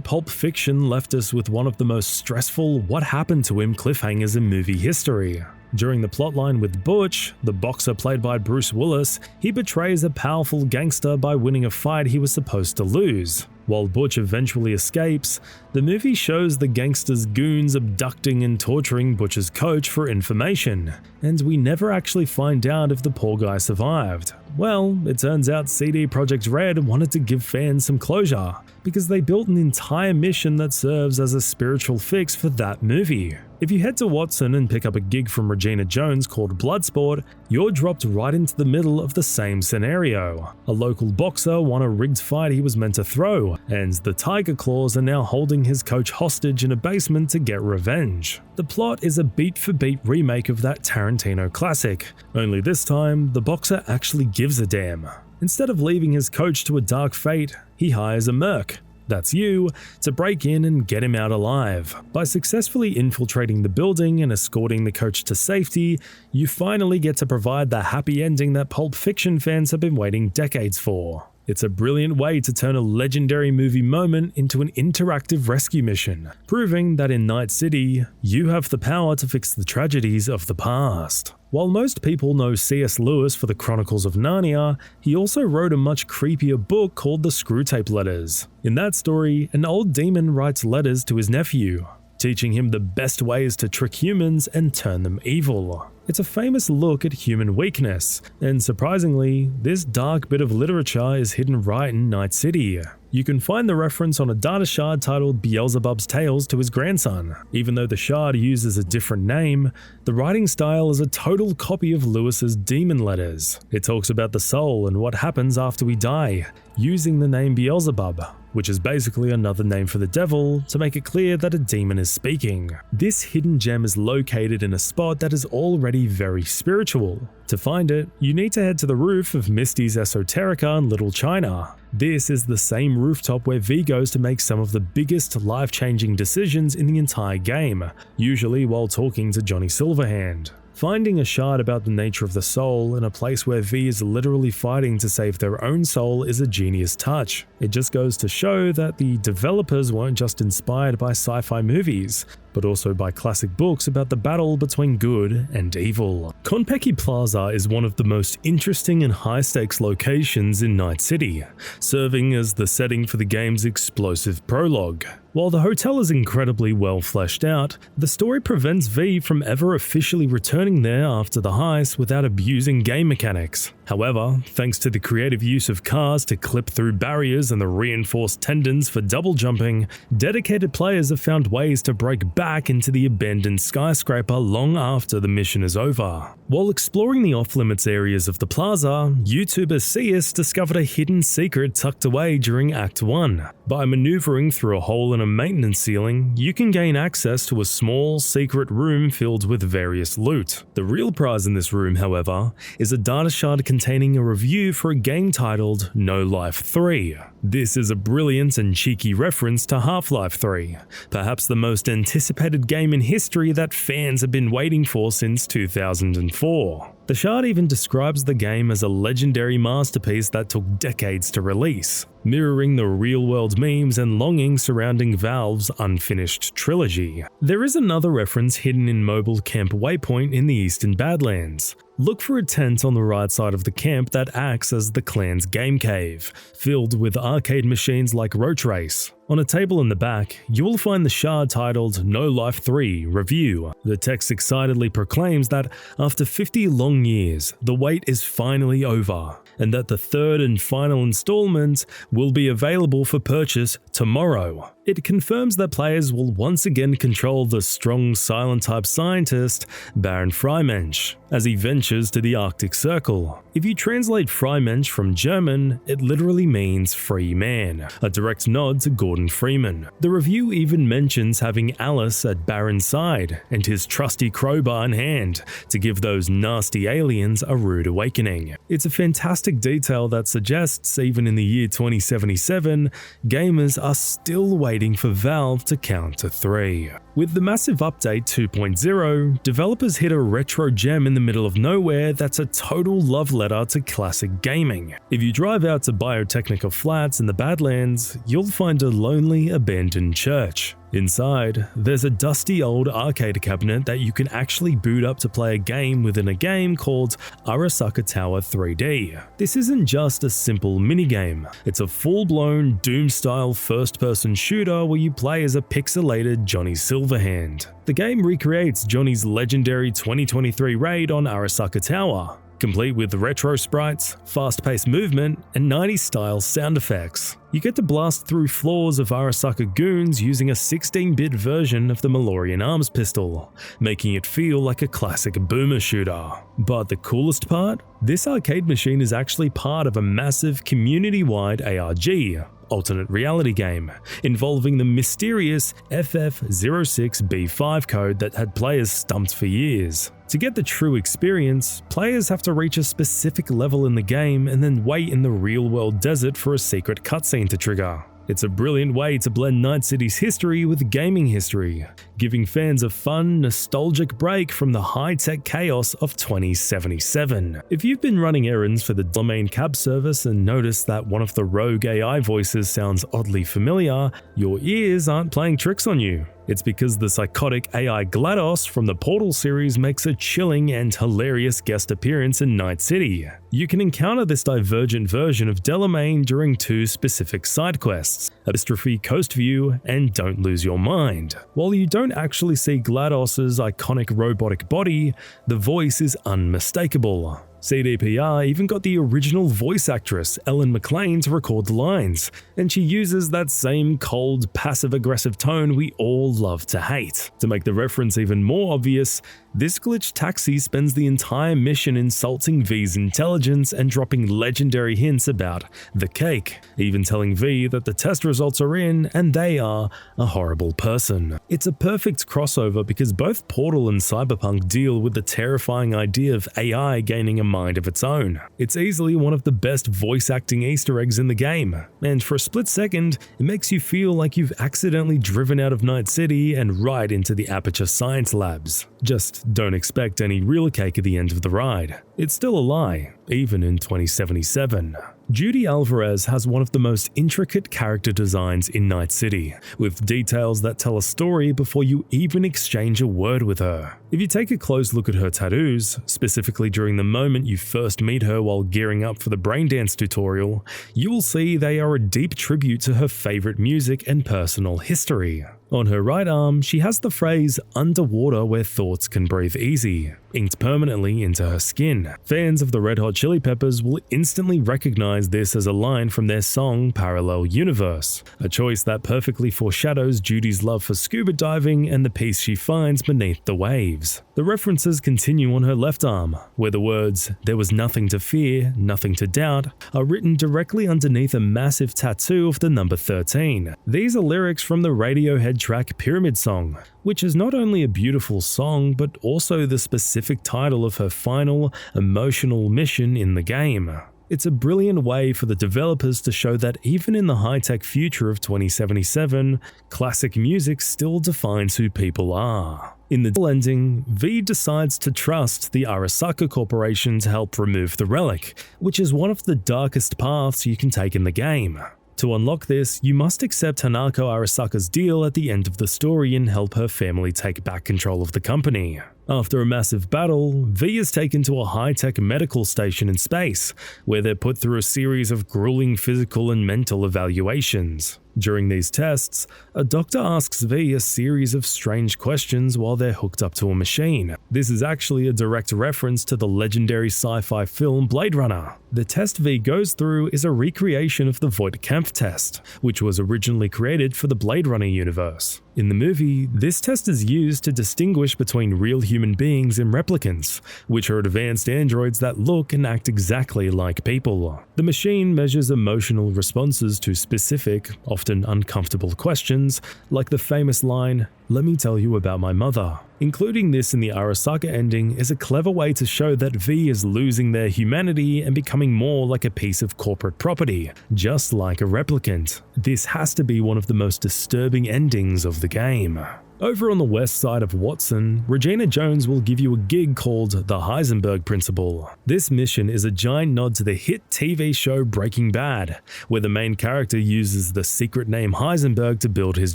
Pulp Fiction left us with one of the most stressful what happened to him cliffhangers in movie history. During the plotline with Butch, the boxer played by Bruce Willis, he betrays a powerful gangster by winning a fight he was supposed to lose. While Butch eventually escapes, the movie shows the gangster's goons abducting and torturing Butch's coach for information, and we never actually find out if the poor guy survived. Well, it turns out CD Projekt Red wanted to give fans some closure, because they built an entire mission that serves as a spiritual fix for that movie. If you head to Watson and pick up a gig from Regina Jones called Bloodsport, you're dropped right into the middle of the same scenario. A local boxer won a rigged fight he was meant to throw, and the Tiger Claws are now holding his coach hostage in a basement to get revenge. The plot is a beat-for-beat remake of that Tarantino classic, only this time the boxer actually gives a damn. Instead of leaving his coach to a dark fate, he hires a merc, that's you, to break in and get him out alive. By successfully infiltrating the building and escorting the coach to safety, you finally get to provide the happy ending that Pulp Fiction fans have been waiting decades for. It's a brilliant way to turn a legendary movie moment into an interactive rescue mission, proving that in Night City, you have the power to fix the tragedies of the past. While most people know C.S. Lewis for the Chronicles of Narnia, he also wrote a much creepier book called The Screwtape Letters. In that story, an old demon writes letters to his nephew, teaching him the best ways to trick humans and turn them evil. It's a famous look at human weakness, and surprisingly, this dark bit of literature is hidden right in Night City. You can find the reference on a data shard titled Beelzebub's Tales to his grandson. Even though the shard uses a different name, the writing style is a total copy of Lewis's Demon Letters. It talks about the soul and what happens after we die, using the name Beelzebub, which is basically another name for the devil, to make it clear that a demon is speaking. This hidden gem is located in a spot that is already very spiritual. To find it, you need to head to the roof of Misty's Esoterica in Little China. This is the same rooftop where V goes to make some of the biggest life-changing decisions in the entire game, usually while talking to Johnny Silverhand. Finding a shard about the nature of the soul in a place where V is literally fighting to save their own soul is a genius touch. It just goes to show that the developers weren't just inspired by sci-fi movies, but also by classic books about the battle between good and evil. Konpeki Plaza is one of the most interesting and high-stakes locations in Night City, serving as the setting for the game's explosive prologue. While the hotel is incredibly well fleshed out, the story prevents V from ever officially returning there after the heist without abusing game mechanics. However, thanks to the creative use of cars to clip through barriers and the reinforced tendons for double jumping, dedicated players have found ways to break back into the abandoned skyscraper long after the mission is over. While exploring the off-limits areas of the plaza, YouTuber Syrric discovered a hidden secret tucked away during Act 1. By maneuvering through a hole in a maintenance ceiling, you can gain access to a small, secret room filled with various loot. The real prize in this room, however, is a data shard containing a review for a game titled No Life 3. This is a brilliant and cheeky reference to Half-Life 3, perhaps the most anticipated game in history that fans have been waiting for since 2004. The shard even describes the game as a legendary masterpiece that took decades to release, mirroring the real-world memes and longing surrounding Valve's unfinished trilogy. There is another reference hidden in Mobile Camp Waypoint in the Eastern Badlands. Look for a tent on the right side of the camp that acts as the clan's game cave, filled with arcade machines like Roach Race. On a table in the back, you will find the shard titled No Life 3 Review. The text excitedly proclaims that after 50 long years, the wait is finally over, and that the third and final installment will be available for purchase tomorrow. It confirms that players will once again control the strong silent-type scientist, Baron Freimensch, as he ventures to the Arctic Circle. If you translate Freimensch from German, it literally means free man, a direct nod to Gordon Freeman. The review even mentions having Alice at Baron's side and his trusty crowbar in hand to give those nasty aliens a rude awakening. It's a fantastic detail that suggests even in the year 2077, gamers are still waiting for Valve to count to 3. With the massive update 2.0, developers hit a retro gem in the middle of nowhere that's a total love letter to classic gaming. If you drive out to Biotechnica Flats in the Badlands, you'll find a lonely, abandoned church. Inside, there's a dusty old arcade cabinet that you can actually boot up to play a game within a game called Arasaka Tower 3D. This isn't just a simple minigame, it's a full-blown Doom-style first-person shooter where you play as a pixelated Johnny Silverhand. The game recreates Johnny's legendary 2023 raid on Arasaka Tower, complete with retro sprites, fast-paced movement, and 90s-style sound effects. You get to blast through floors of Arasaka goons using a 16-bit version of the Malorian arms pistol, making it feel like a classic boomer shooter. But the coolest part? This arcade machine is actually part of a massive community-wide ARG, alternate reality game, involving the mysterious FF06B5 code that had players stumped for years. To get the true experience, players have to reach a specific level in the game and then wait in the real-world desert for a secret cutscene to trigger. It's a brilliant way to blend Night City's history with gaming history, giving fans a fun, nostalgic break from the high-tech chaos of 2077. If you've been running errands for the domain cab service and noticed that one of the rogue AI voices sounds oddly familiar, your ears aren't playing tricks on you. It's because the psychotic AI GLaDOS from the Portal series makes a chilling and hilarious guest appearance in Night City. You can encounter this divergent version of Delamain during 2 specific side quests, Epistrophe Coast View and Don't Lose Your Mind. While you don't actually see GLaDOS's iconic robotic body, the voice is unmistakable. CDPR even got the original voice actress Ellen McLean to record the lines, and she uses that same cold, passive-aggressive tone we all love to hate. To make the reference even more obvious, this glitched taxi spends the entire mission insulting V's intelligence and dropping legendary hints about the cake, even telling V that the test results are in and they are a horrible person. It's a perfect crossover because both Portal and Cyberpunk deal with the terrifying idea of AI gaining a mind of its own. It's easily one of the best voice acting Easter eggs in the game, and for a split second, it makes you feel like you've accidentally driven out of Night City and right into the Aperture Science Labs. Just don't expect any real cake at the end of the ride. It's still a lie, even in 2077. Judy Alvarez has one of the most intricate character designs in Night City, with details that tell a story before you even exchange a word with her. If you take a close look at her tattoos, specifically during the moment you first meet her while gearing up for the braindance tutorial, you will see they are a deep tribute to her favorite music and personal history. On her right arm, she has the phrase "underwater where thoughts can breathe easy" inked permanently into her skin. Fans of the Red Hot Chili Peppers will instantly recognize this as a line from their song Parallel Universe, a choice that perfectly foreshadows Judy's love for scuba diving and the peace she finds beneath the waves. The references continue on her left arm, where the words "there was nothing to fear, nothing to doubt" are written directly underneath a massive tattoo of the number 13. These are lyrics from the Radiohead track Pyramid Song, which is not only a beautiful song but also the specific title of her final, emotional mission in the game. It's a brilliant way for the developers to show that even in the high-tech future of 2077, classic music still defines who people are. In the ending, V decides to trust the Arasaka Corporation to help remove the relic, which is one of the darkest paths you can take in the game. To unlock this, you must accept Hanako Arasaka's deal at the end of the story and help her family take back control of the company. After a massive battle, V is taken to a high-tech medical station in space, where they're put through a series of grueling physical and mental evaluations. During these tests, a doctor asks V a series of strange questions while they're hooked up to a machine. This is actually a direct reference to the legendary sci-fi film Blade Runner. The test V goes through is a recreation of the Voight-Kampff test, which was originally created for the Blade Runner universe. In the movie, this test is used to distinguish between real human beings and replicants, which are advanced androids that look and act exactly like people. The machine measures emotional responses to specific, often uncomfortable questions, like the famous line, "Let me tell you about my mother." Including this in the Arasaka ending is a clever way to show that V is losing their humanity and becoming more like a piece of corporate property, just like a replicant. This has to be one of the most disturbing endings of the game. Over on the west side of Watson, Regina Jones will give you a gig called the Heisenberg Principle. This mission is a giant nod to the hit TV show Breaking Bad, where the main character uses the secret name Heisenberg to build his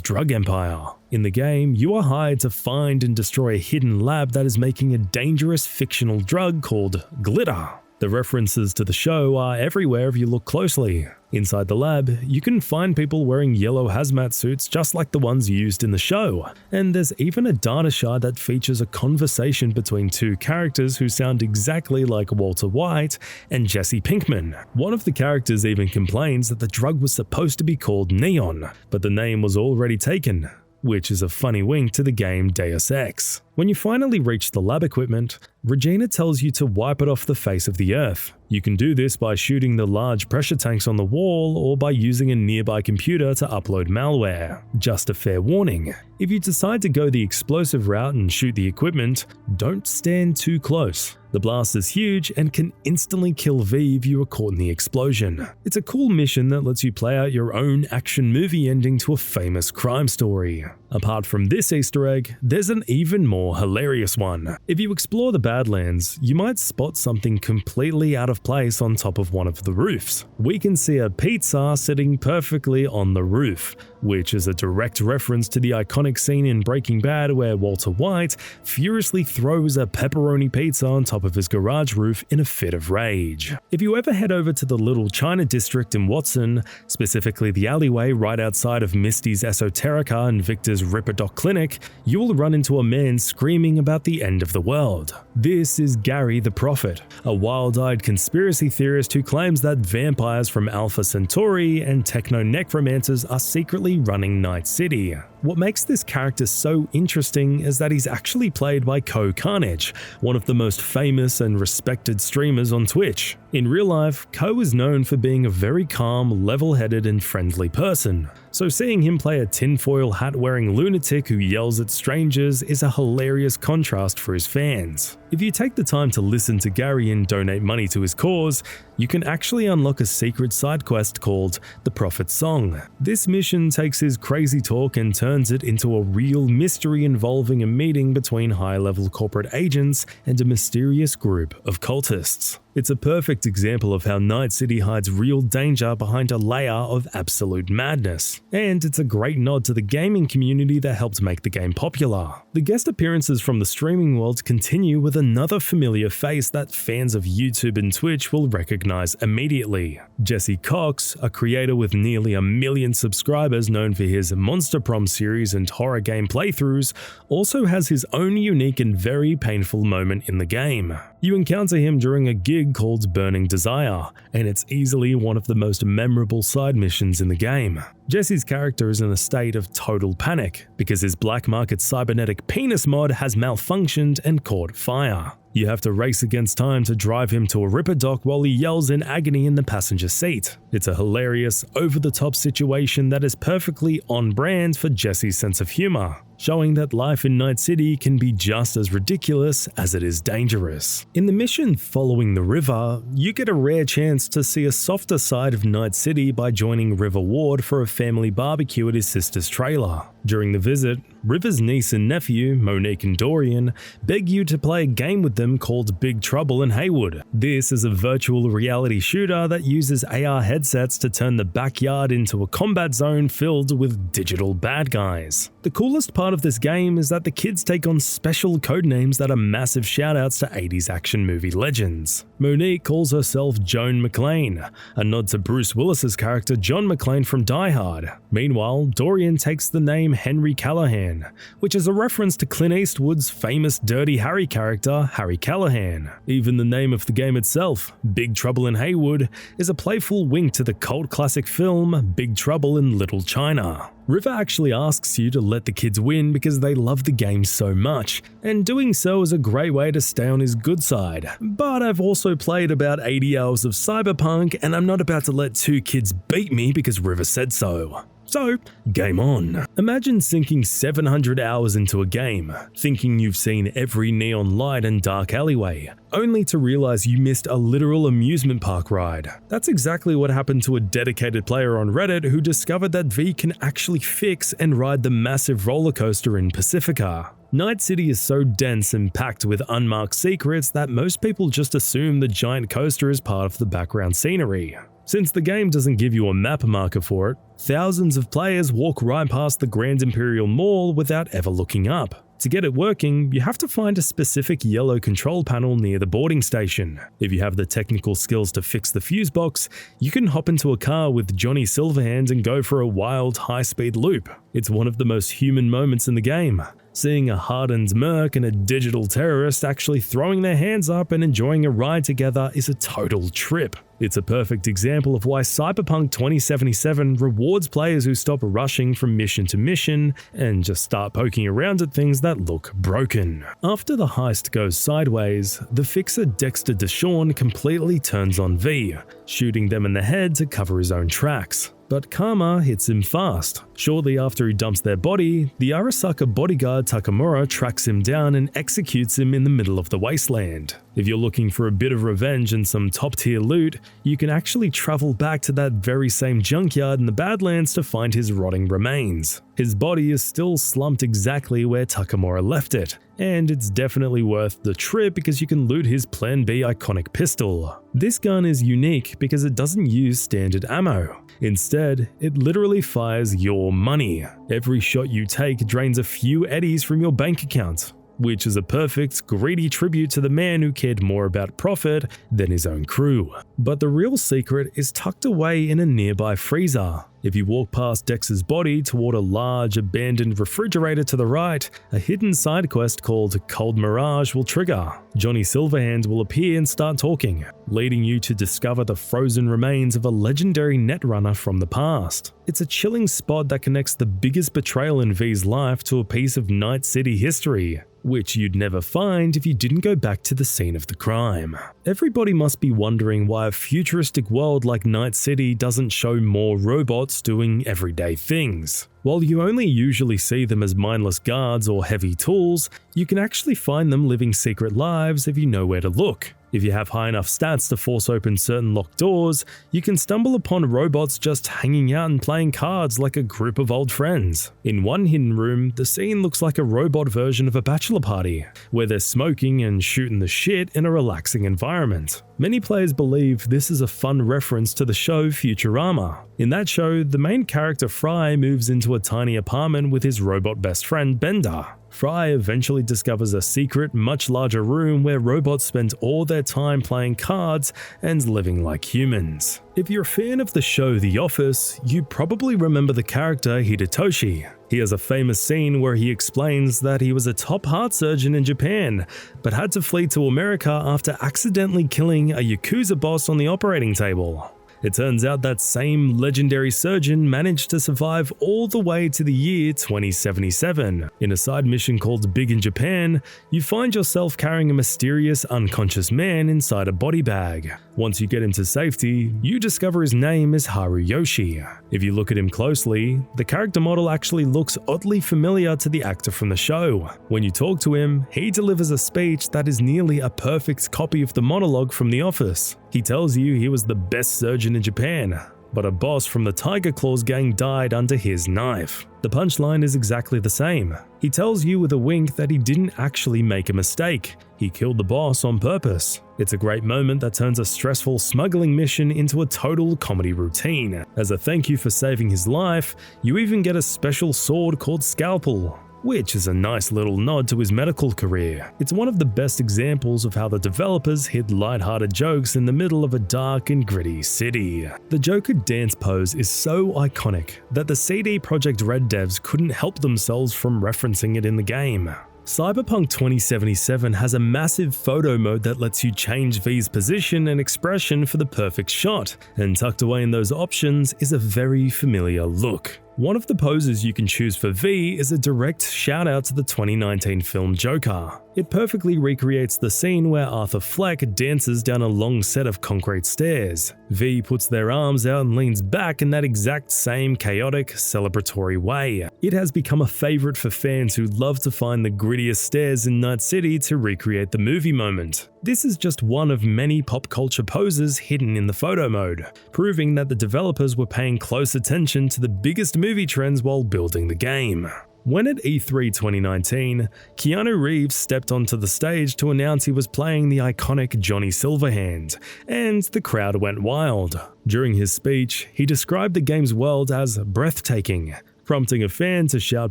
drug empire. In the game, you are hired to find and destroy a hidden lab that is making a dangerous fictional drug called glitter. The references to the show are everywhere if you look closely. Inside the lab, you can find people wearing yellow hazmat suits just like the ones used in the show, and there's even a data shard that features a conversation between two characters who sound exactly like Walter White and Jesse Pinkman. One of the characters even complains that the drug was supposed to be called Neon, but the name was already taken, which is a funny wink to the game Deus Ex. When you finally reach the lab equipment, Regina tells you to wipe it off the face of the Earth. You can do this by shooting the large pressure tanks on the wall or by using a nearby computer to upload malware. Just a fair warning, if you decide to go the explosive route and shoot the equipment, don't stand too close. The blast is huge and can instantly kill V if you are caught in the explosion. It's a cool mission that lets you play out your own action movie ending to a famous crime story. Apart from this Easter egg, there's an even more hilarious one. If you explore the Badlands, you might spot something completely out of place on top of one of the roofs. We can see a pizza sitting perfectly on the roof, which is a direct reference to the iconic scene in Breaking Bad where Walter White furiously throws a pepperoni pizza on top of his garage roof in a fit of rage. If you ever head over to the Little China district in Watson, specifically the alleyway right outside of Misty's Esoterica and Victor's Ripperdoc Clinic, you will run into a man screaming about the end of the world. This is Gary the Prophet, a wild-eyed conspiracy theorist who claims that vampires from Alpha Centauri and techno-necromancers are secretly running Night City. What makes this character so interesting is that he's actually played by Carnage, one of the most famous and respected streamers on Twitch. In real life, Ko is known for being a very calm, level-headed and friendly person, so seeing him play a tinfoil hat-wearing lunatic who yells at strangers is a hilarious contrast for his fans. If you take the time to listen to Gary and donate money to his cause, you can actually unlock a secret side quest called The Prophet's Song. This mission takes his crazy talk and turns it into a real mystery involving a meeting between high-level corporate agents and a mysterious group of cultists. It's a perfect example of how Night City hides real danger behind a layer of absolute madness. And it's a great nod to the gaming community that helped make the game popular. The guest appearances from the streaming world continue with another familiar face that fans of YouTube and Twitch will recognize immediately. Jesse Cox, a creator with nearly 1 million subscribers known for his Monster Prom series and horror game playthroughs, also has his own unique and very painful moment in the game. You encounter him during a gig called Burning Desire, and it's easily one of the most memorable side missions in the game. Jesse's character is in a state of total panic because his black market cybernetic penis mod has malfunctioned and caught fire. You have to race against time to drive him to a Ripperdoc while he yells in agony in the passenger seat. It's a hilarious, over-the-top situation that is perfectly on brand for Jesse's sense of humor. showing that life in Night City can be just as ridiculous as it is dangerous. In the mission Following the River, you get a rare chance to see a softer side of Night City by joining River Ward for a family barbecue at his sister's trailer. During the visit, River's niece and nephew, Monique and Dorian, beg you to play a game with them called Big Trouble in Haywood. This is a virtual reality shooter that uses AR headsets to turn the backyard into a combat zone filled with digital bad guys. The coolest part of this game is that the kids take on special codenames that are massive shoutouts to 80s action movie legends. Monique calls herself Joan McClane, a nod to Bruce Willis's character John McClane from Die Hard. Meanwhile, Dorian takes the name Henry Callahan, which is a reference to Clint Eastwood's famous Dirty Harry character, Harry Callahan. Even the name of the game itself, Big Trouble in Haywood, is a playful wink to the cult classic film Big Trouble in Little China. River actually asks you to let the kids win because they love the game so much, and doing so is a great way to stay on his good side. But I've also played about 80 hours of Cyberpunk, and I'm not about to let two kids beat me because River said so. So, game on. Imagine sinking 700 hours into a game, thinking you've seen every neon light and dark alleyway, only to realize you missed a literal amusement park ride. That's exactly what happened to a dedicated player on Reddit who discovered that V can actually fix and ride the massive roller coaster in Pacifica. Night City is so dense and packed with unmarked secrets that most people just assume the giant coaster is part of the background scenery. Since the game doesn't give you a map marker for it, thousands of players walk right past the Grand Imperial Mall without ever looking up. To get it working, you have to find a specific yellow control panel near the boarding station. If you have the technical skills to fix the fuse box, you can hop into a car with Johnny Silverhand and go for a wild, high-speed loop. It's one of the most human moments in the game. Seeing a hardened merc and a digital terrorist actually throwing their hands up and enjoying a ride together is a total trip. It's a perfect example of why Cyberpunk 2077 rewards players who stop rushing from mission to mission and just start poking around at things that look broken. After the heist goes sideways, the fixer Dexter Deshawn completely turns on V, shooting them in the head to cover his own tracks. But karma hits him fast. Shortly after he dumps their body, the Arasaka bodyguard Takamura tracks him down and executes him in the middle of the wasteland. If you're looking for a bit of revenge and some top-tier loot, you can actually travel back to that very same junkyard in the Badlands to find his rotting remains. His body is still slumped exactly where Takamura left it, and it's definitely worth the trip because you can loot his Plan B iconic pistol. This gun is unique because it doesn't use standard ammo. Instead, it literally fires your money. Every shot you take drains a few eddies from your bank account, which is a perfect, greedy tribute to the man who cared more about profit than his own crew. But the real secret is tucked away in a nearby freezer. If you walk past Dex's body toward a large, abandoned refrigerator to the right, a hidden side quest called Cold Mirage will trigger. Johnny Silverhand will appear and start talking, leading you to discover the frozen remains of a legendary netrunner from the past. It's a chilling spot that connects the biggest betrayal in V's life to a piece of Night City history, which you'd never find if you didn't go back to the scene of the crime. Everybody must be wondering why a futuristic world like Night City doesn't show more robots doing everyday things. While you only usually see them as mindless guards or heavy tools, you can actually find them living secret lives if you know where to look. If you have high enough stats to force open certain locked doors, you can stumble upon robots just hanging out and playing cards like a group of old friends. In one hidden room, the scene looks like a robot version of a bachelor party, where they're smoking and shooting the shit in a relaxing environment. Many players believe this is a fun reference to the show Futurama. In that show, the main character Fry moves into a tiny apartment with his robot best friend Bender. Fry eventually discovers a secret, much larger room where robots spend all their time playing cards and living like humans. If you're a fan of the show The Office, you probably remember the character Hidetoshi. He has a famous scene where he explains that he was a top heart surgeon in Japan, but had to flee to America after accidentally killing a Yakuza boss on the operating table. It turns out that same legendary surgeon managed to survive all the way to the year 2077. In a side mission called Big in Japan, you find yourself carrying a mysterious unconscious man inside a body bag. Once you get him to safety, you discover his name is Haruyoshi. If you look at him closely, the character model actually looks oddly familiar to the actor from the show. When you talk to him, he delivers a speech that is nearly a perfect copy of the monologue from The Office. He tells you he was the best surgeon in Japan, but a boss from the Tiger Claws gang died under his knife. The punchline is exactly the same. He tells you with a wink that he didn't actually make a mistake. He killed the boss on purpose. It's a great moment that turns a stressful smuggling mission into a total comedy routine. As a thank you for saving his life, you even get a special sword called Scalpel, which is a nice little nod to his medical career. It's one of the best examples of how the developers hid lighthearted jokes in the middle of a dark and gritty city. The Joker dance pose is so iconic that the CD Projekt Red devs couldn't help themselves from referencing it in the game. Cyberpunk 2077 has a massive photo mode that lets you change V's position and expression for the perfect shot, and tucked away in those options is a very familiar look. One of the poses you can choose for V is a direct shout out to the 2019 film Joker. It perfectly recreates the scene where Arthur Fleck dances down a long set of concrete stairs. V puts their arms out and leans back in that exact same chaotic, celebratory way. It has become a favorite for fans who love to find the grittiest stairs in Night City to recreate the movie moment. This is just one of many pop culture poses hidden in the photo mode, proving that the developers were paying close attention to the biggest movie trends while building the game. When at E3 2019, Keanu Reeves stepped onto the stage to announce he was playing the iconic Johnny Silverhand, and the crowd went wild. During his speech, he described the game's world as breathtaking, prompting a fan to shout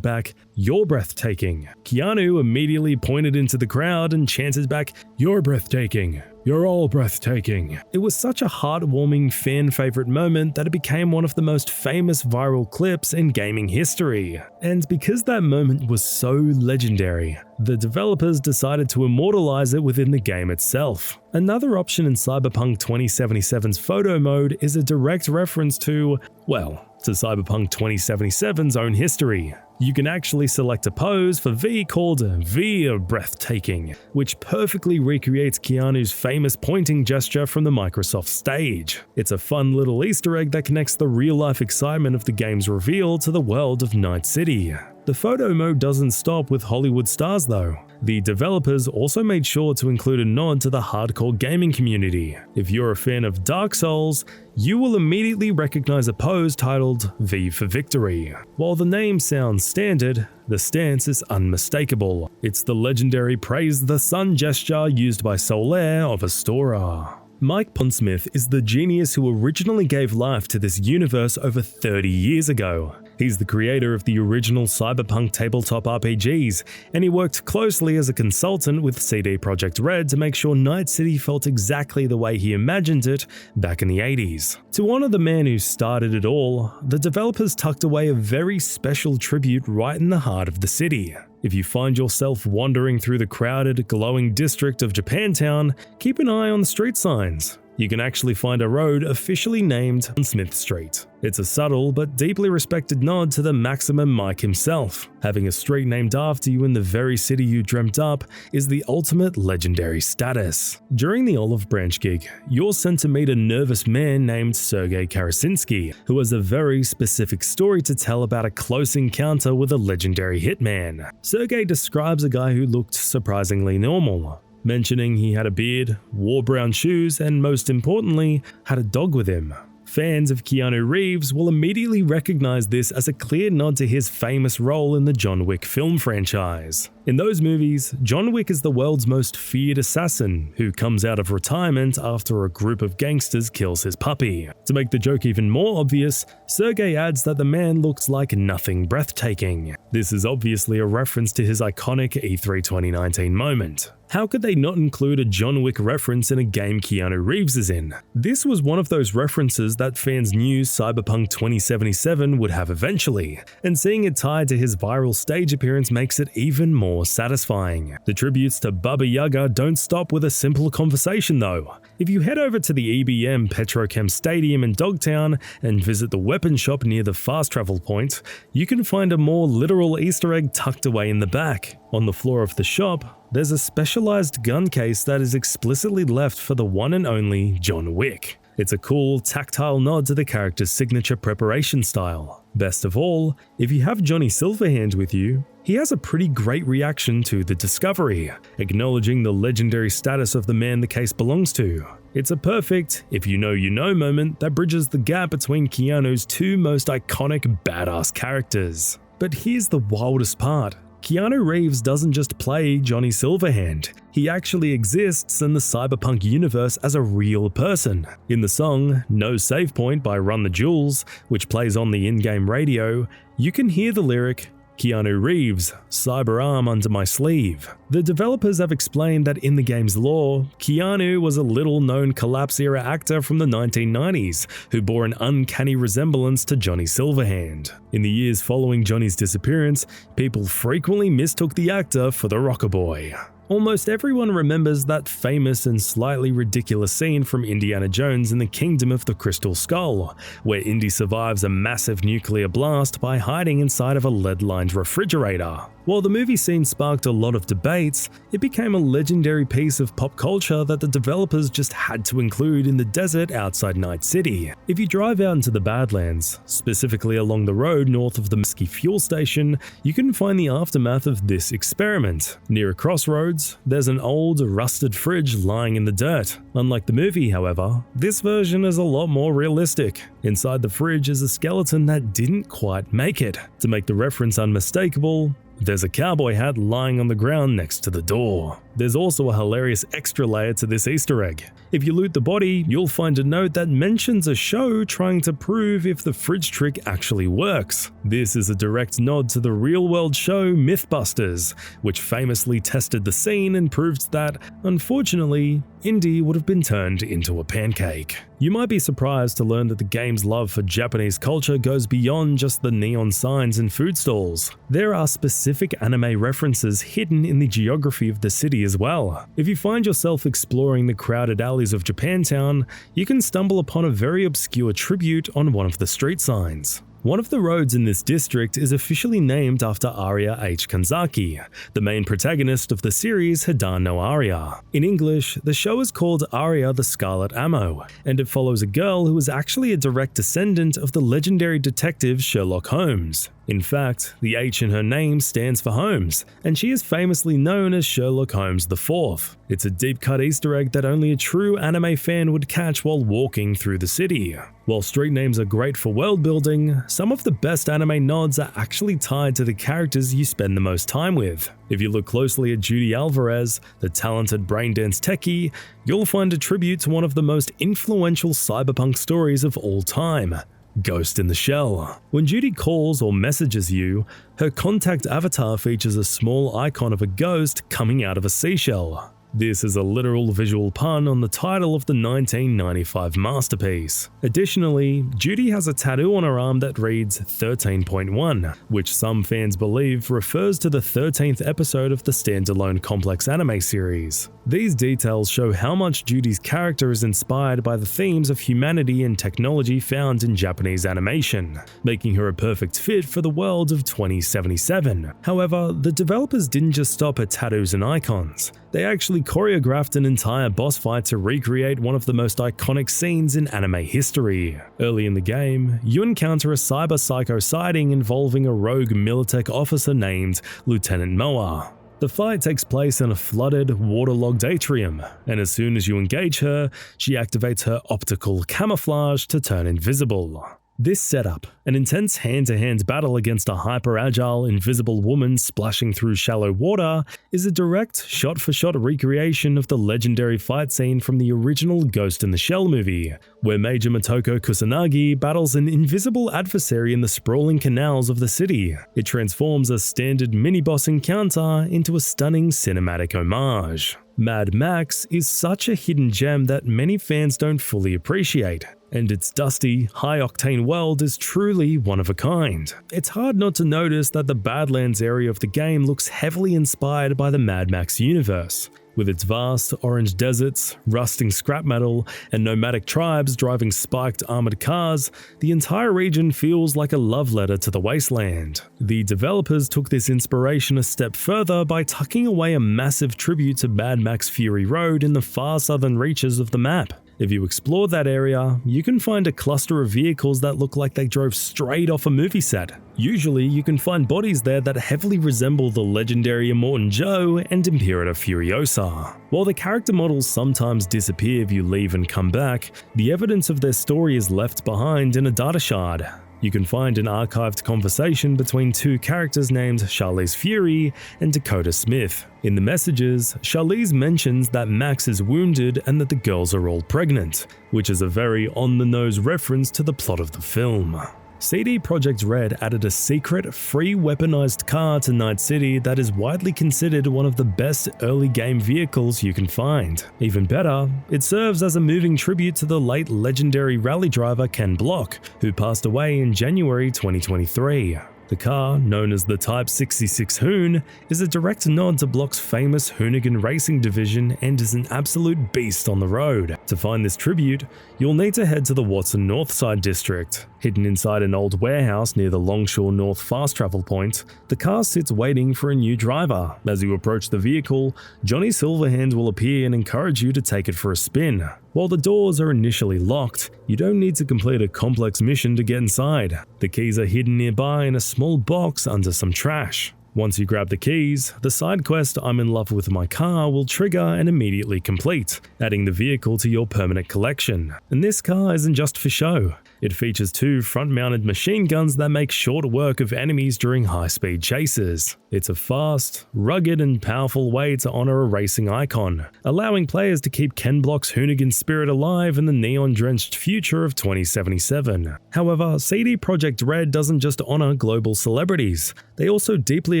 back, "You're breathtaking." Keanu immediately pointed into the crowd and chanted back, "You're breathtaking. You're all breathtaking." It was such a heartwarming fan favorite moment that it became one of the most famous viral clips in gaming history. And because that moment was so legendary, the developers decided to immortalize it within the game itself. Another option in Cyberpunk 2077's photo mode is a direct reference to, well, to Cyberpunk 2077's own history. You can actually select a pose for V called V of Breathtaking, which perfectly recreates Keanu's famous pointing gesture from the Microsoft stage. It's a fun little Easter egg that connects the real-life excitement of the game's reveal to the world of Night City. The photo mode doesn't stop with Hollywood stars though. The developers also made sure to include a nod to the hardcore gaming community. If you're a fan of Dark Souls, you will immediately recognize a pose titled V for Victory. While the name sounds standard, the stance is unmistakable. It's the legendary Praise the Sun gesture used by Solaire of Astora. Mike Pondsmith is the genius who originally gave life to this universe over 30 years ago. He's the creator of the original Cyberpunk tabletop RPGs, and he worked closely as a consultant with CD Projekt Red to make sure Night City felt exactly the way he imagined it back in the 80s. To honor the man who started it all, the developers tucked away a very special tribute right in the heart of the city. If you find yourself wandering through the crowded, glowing district of Japantown, keep an eye on the street signs. You can actually find a road officially named Smith Street. It's a subtle but deeply respected nod to the Maximum Mike himself. Having a street named after you in the very city you dreamt up is the ultimate legendary status. During the Olive Branch gig, you're sent to meet a nervous man named Sergei Karasinski, who has a very specific story to tell about a close encounter with a legendary hitman. Sergei describes a guy who looked surprisingly normal, mentioning he had a beard, wore brown shoes, and most importantly, had a dog with him. Fans of Keanu Reeves will immediately recognize this as a clear nod to his famous role in the John Wick film franchise. In those movies, John Wick is the world's most feared assassin who comes out of retirement after a group of gangsters kills his puppy. To make the joke even more obvious, Sergei adds that the man looks like nothing breathtaking. This is obviously a reference to his iconic E3 2019 moment. How could they not include a John Wick reference in a game Keanu Reeves is in? This was one of those references that fans knew Cyberpunk 2077 would have eventually, and seeing it tied to his viral stage appearance makes it even more more satisfying. The tributes to Baba Yaga don't stop with a simple conversation though. If you head over to the EBM Petrochem Stadium in Dogtown and visit the weapon shop near the fast travel point, you can find a more literal Easter egg tucked away in the back. On the floor of the shop, there's a specialized gun case that is explicitly left for the one and only John Wick. It's a cool, tactile nod to the character's signature preparation style. Best of all, if you have Johnny Silverhand with you, he has a pretty great reaction to the discovery, acknowledging the legendary status of the man the case belongs to. It's a perfect, if you know moment that bridges the gap between Keanu's two most iconic badass characters. But here's the wildest part. Keanu Reeves doesn't just play Johnny Silverhand, he actually exists in the Cyberpunk universe as a real person. In the song No Save Point by Run the Jewels, which plays on the in-game radio, you can hear the lyric, Keanu Reeves, cyber arm under my sleeve. The developers have explained that in the game's lore, Keanu was a little-known collapse-era actor from the 1990s who bore an uncanny resemblance to Johnny Silverhand. In the years following Johnny's disappearance, people frequently mistook the actor for the rocker boy. Almost everyone remembers that famous and slightly ridiculous scene from Indiana Jones in the Kingdom of the Crystal Skull, where Indy survives a massive nuclear blast by hiding inside of a lead-lined refrigerator. While the movie scene sparked a lot of debates, it became a legendary piece of pop culture that the developers just had to include in the desert outside Night City. If you drive out into the Badlands, specifically along the road north of the Mesquite fuel station, you can find the aftermath of this experiment. Near a crossroads, there's an old, rusted fridge lying in the dirt. Unlike the movie, however, this version is a lot more realistic. Inside the fridge is a skeleton that didn't quite make it. To make the reference unmistakable, there's a cowboy hat lying on the ground next to the door. There's also a hilarious extra layer to this Easter egg. If you loot the body, you'll find a note that mentions a show trying to prove if the fridge trick actually works. This is a direct nod to the real-world show Mythbusters, which famously tested the scene and proved that, unfortunately, Indy would have been turned into a pancake. You might be surprised to learn that the game's love for Japanese culture goes beyond just the neon signs and food stalls. There are specific anime references hidden in the geography of the city as well. If you find yourself exploring the crowded alleys of Japantown, you can stumble upon a very obscure tribute on one of the street signs. One of the roads in this district is officially named after Arya H. Kanzaki, the main protagonist of the series Hidan no Arya. In English, the show is called Arya the Scarlet Ammo, and it follows a girl who is actually a direct descendant of the legendary detective Sherlock Holmes. In fact, the H in her name stands for Holmes, and she is famously known as Sherlock Holmes IV. It's a deep-cut Easter egg that only a true anime fan would catch while walking through the city. While street names are great for world building, some of the best anime nods are actually tied to the characters you spend the most time with. If you look closely at Judy Alvarez, the talented braindance techie, you'll find a tribute to one of the most influential cyberpunk stories of all time, Ghost in the Shell. When Judy calls or messages you, her contact avatar features a small icon of a ghost coming out of a seashell. This is a literal visual pun on the title of the 1995 masterpiece. Additionally, Judy has a tattoo on her arm that reads 13.1, which some fans believe refers to the 13th episode of the standalone Complex anime series. These details show how much Judy's character is inspired by the themes of humanity and technology found in Japanese animation, making her a perfect fit for the world of 2077. However, the developers didn't just stop at tattoos and icons. They actually choreographed an entire boss fight to recreate one of the most iconic scenes in anime history. Early in the game, you encounter a cyber psycho sighting involving a rogue Militech officer named Lieutenant Moa. The fight takes place in a flooded, waterlogged atrium, and as soon as you engage her, she activates her optical camouflage to turn invisible. This setup, an intense hand-to-hand battle against a hyper-agile, invisible woman splashing through shallow water, is a direct, shot-for-shot recreation of the legendary fight scene from the original Ghost in the Shell movie, where Major Motoko Kusanagi battles an invisible adversary in the sprawling canals of the city. It transforms a standard mini-boss encounter into a stunning cinematic homage. Mad Max is such a hidden gem that many fans don't fully appreciate, and its dusty, high-octane world is truly one of a kind. It's hard not to notice that the Badlands area of the game looks heavily inspired by the Mad Max universe. With its vast orange deserts, rusting scrap metal, and nomadic tribes driving spiked armored cars, the entire region feels like a love letter to the wasteland. The developers took this inspiration a step further by tucking away a massive tribute to Mad Max Fury Road in the far southern reaches of the map. If you explore that area, you can find a cluster of vehicles that look like they drove straight off a movie set. Usually, you can find bodies there that heavily resemble the legendary Immortan Joe and Imperator Furiosa. While the character models sometimes disappear if you leave and come back, the evidence of their story is left behind in a data shard. You can find an archived conversation between two characters named Charlize Fury and Dakota Smith. In the messages, Charlize mentions that Max is wounded and that the girls are all pregnant, which is a very on-the-nose reference to the plot of the film. CD Projekt Red added a secret, free weaponized car to Night City that is widely considered one of the best early game vehicles you can find. Even better, it serves as a moving tribute to the late legendary rally driver Ken Block, who passed away in January 2023. The car, known as the Type 66 Hoon, is a direct nod to Block's famous Hoonigan racing division and is an absolute beast on the road. To find this tribute, you'll need to head to the Watson Northside district. Hidden inside an old warehouse near the Longshore North fast travel point, the car sits waiting for a new driver. As you approach the vehicle, Johnny Silverhand will appear and encourage you to take it for a spin. While the doors are initially locked, you don't need to complete a complex mission to get inside. The keys are hidden nearby in a small box under some trash. Once you grab the keys, the side quest I'm in love with my car will trigger and immediately complete, adding the vehicle to your permanent collection. And this car isn't just for show. It features two front-mounted machine guns that make short work of enemies during high-speed chases. It's a fast, rugged, and powerful way to honor a racing icon, allowing players to keep Ken Block's Hoonigan spirit alive in the neon-drenched future of 2077. However, CD Projekt Red doesn't just honor global celebrities, they also deeply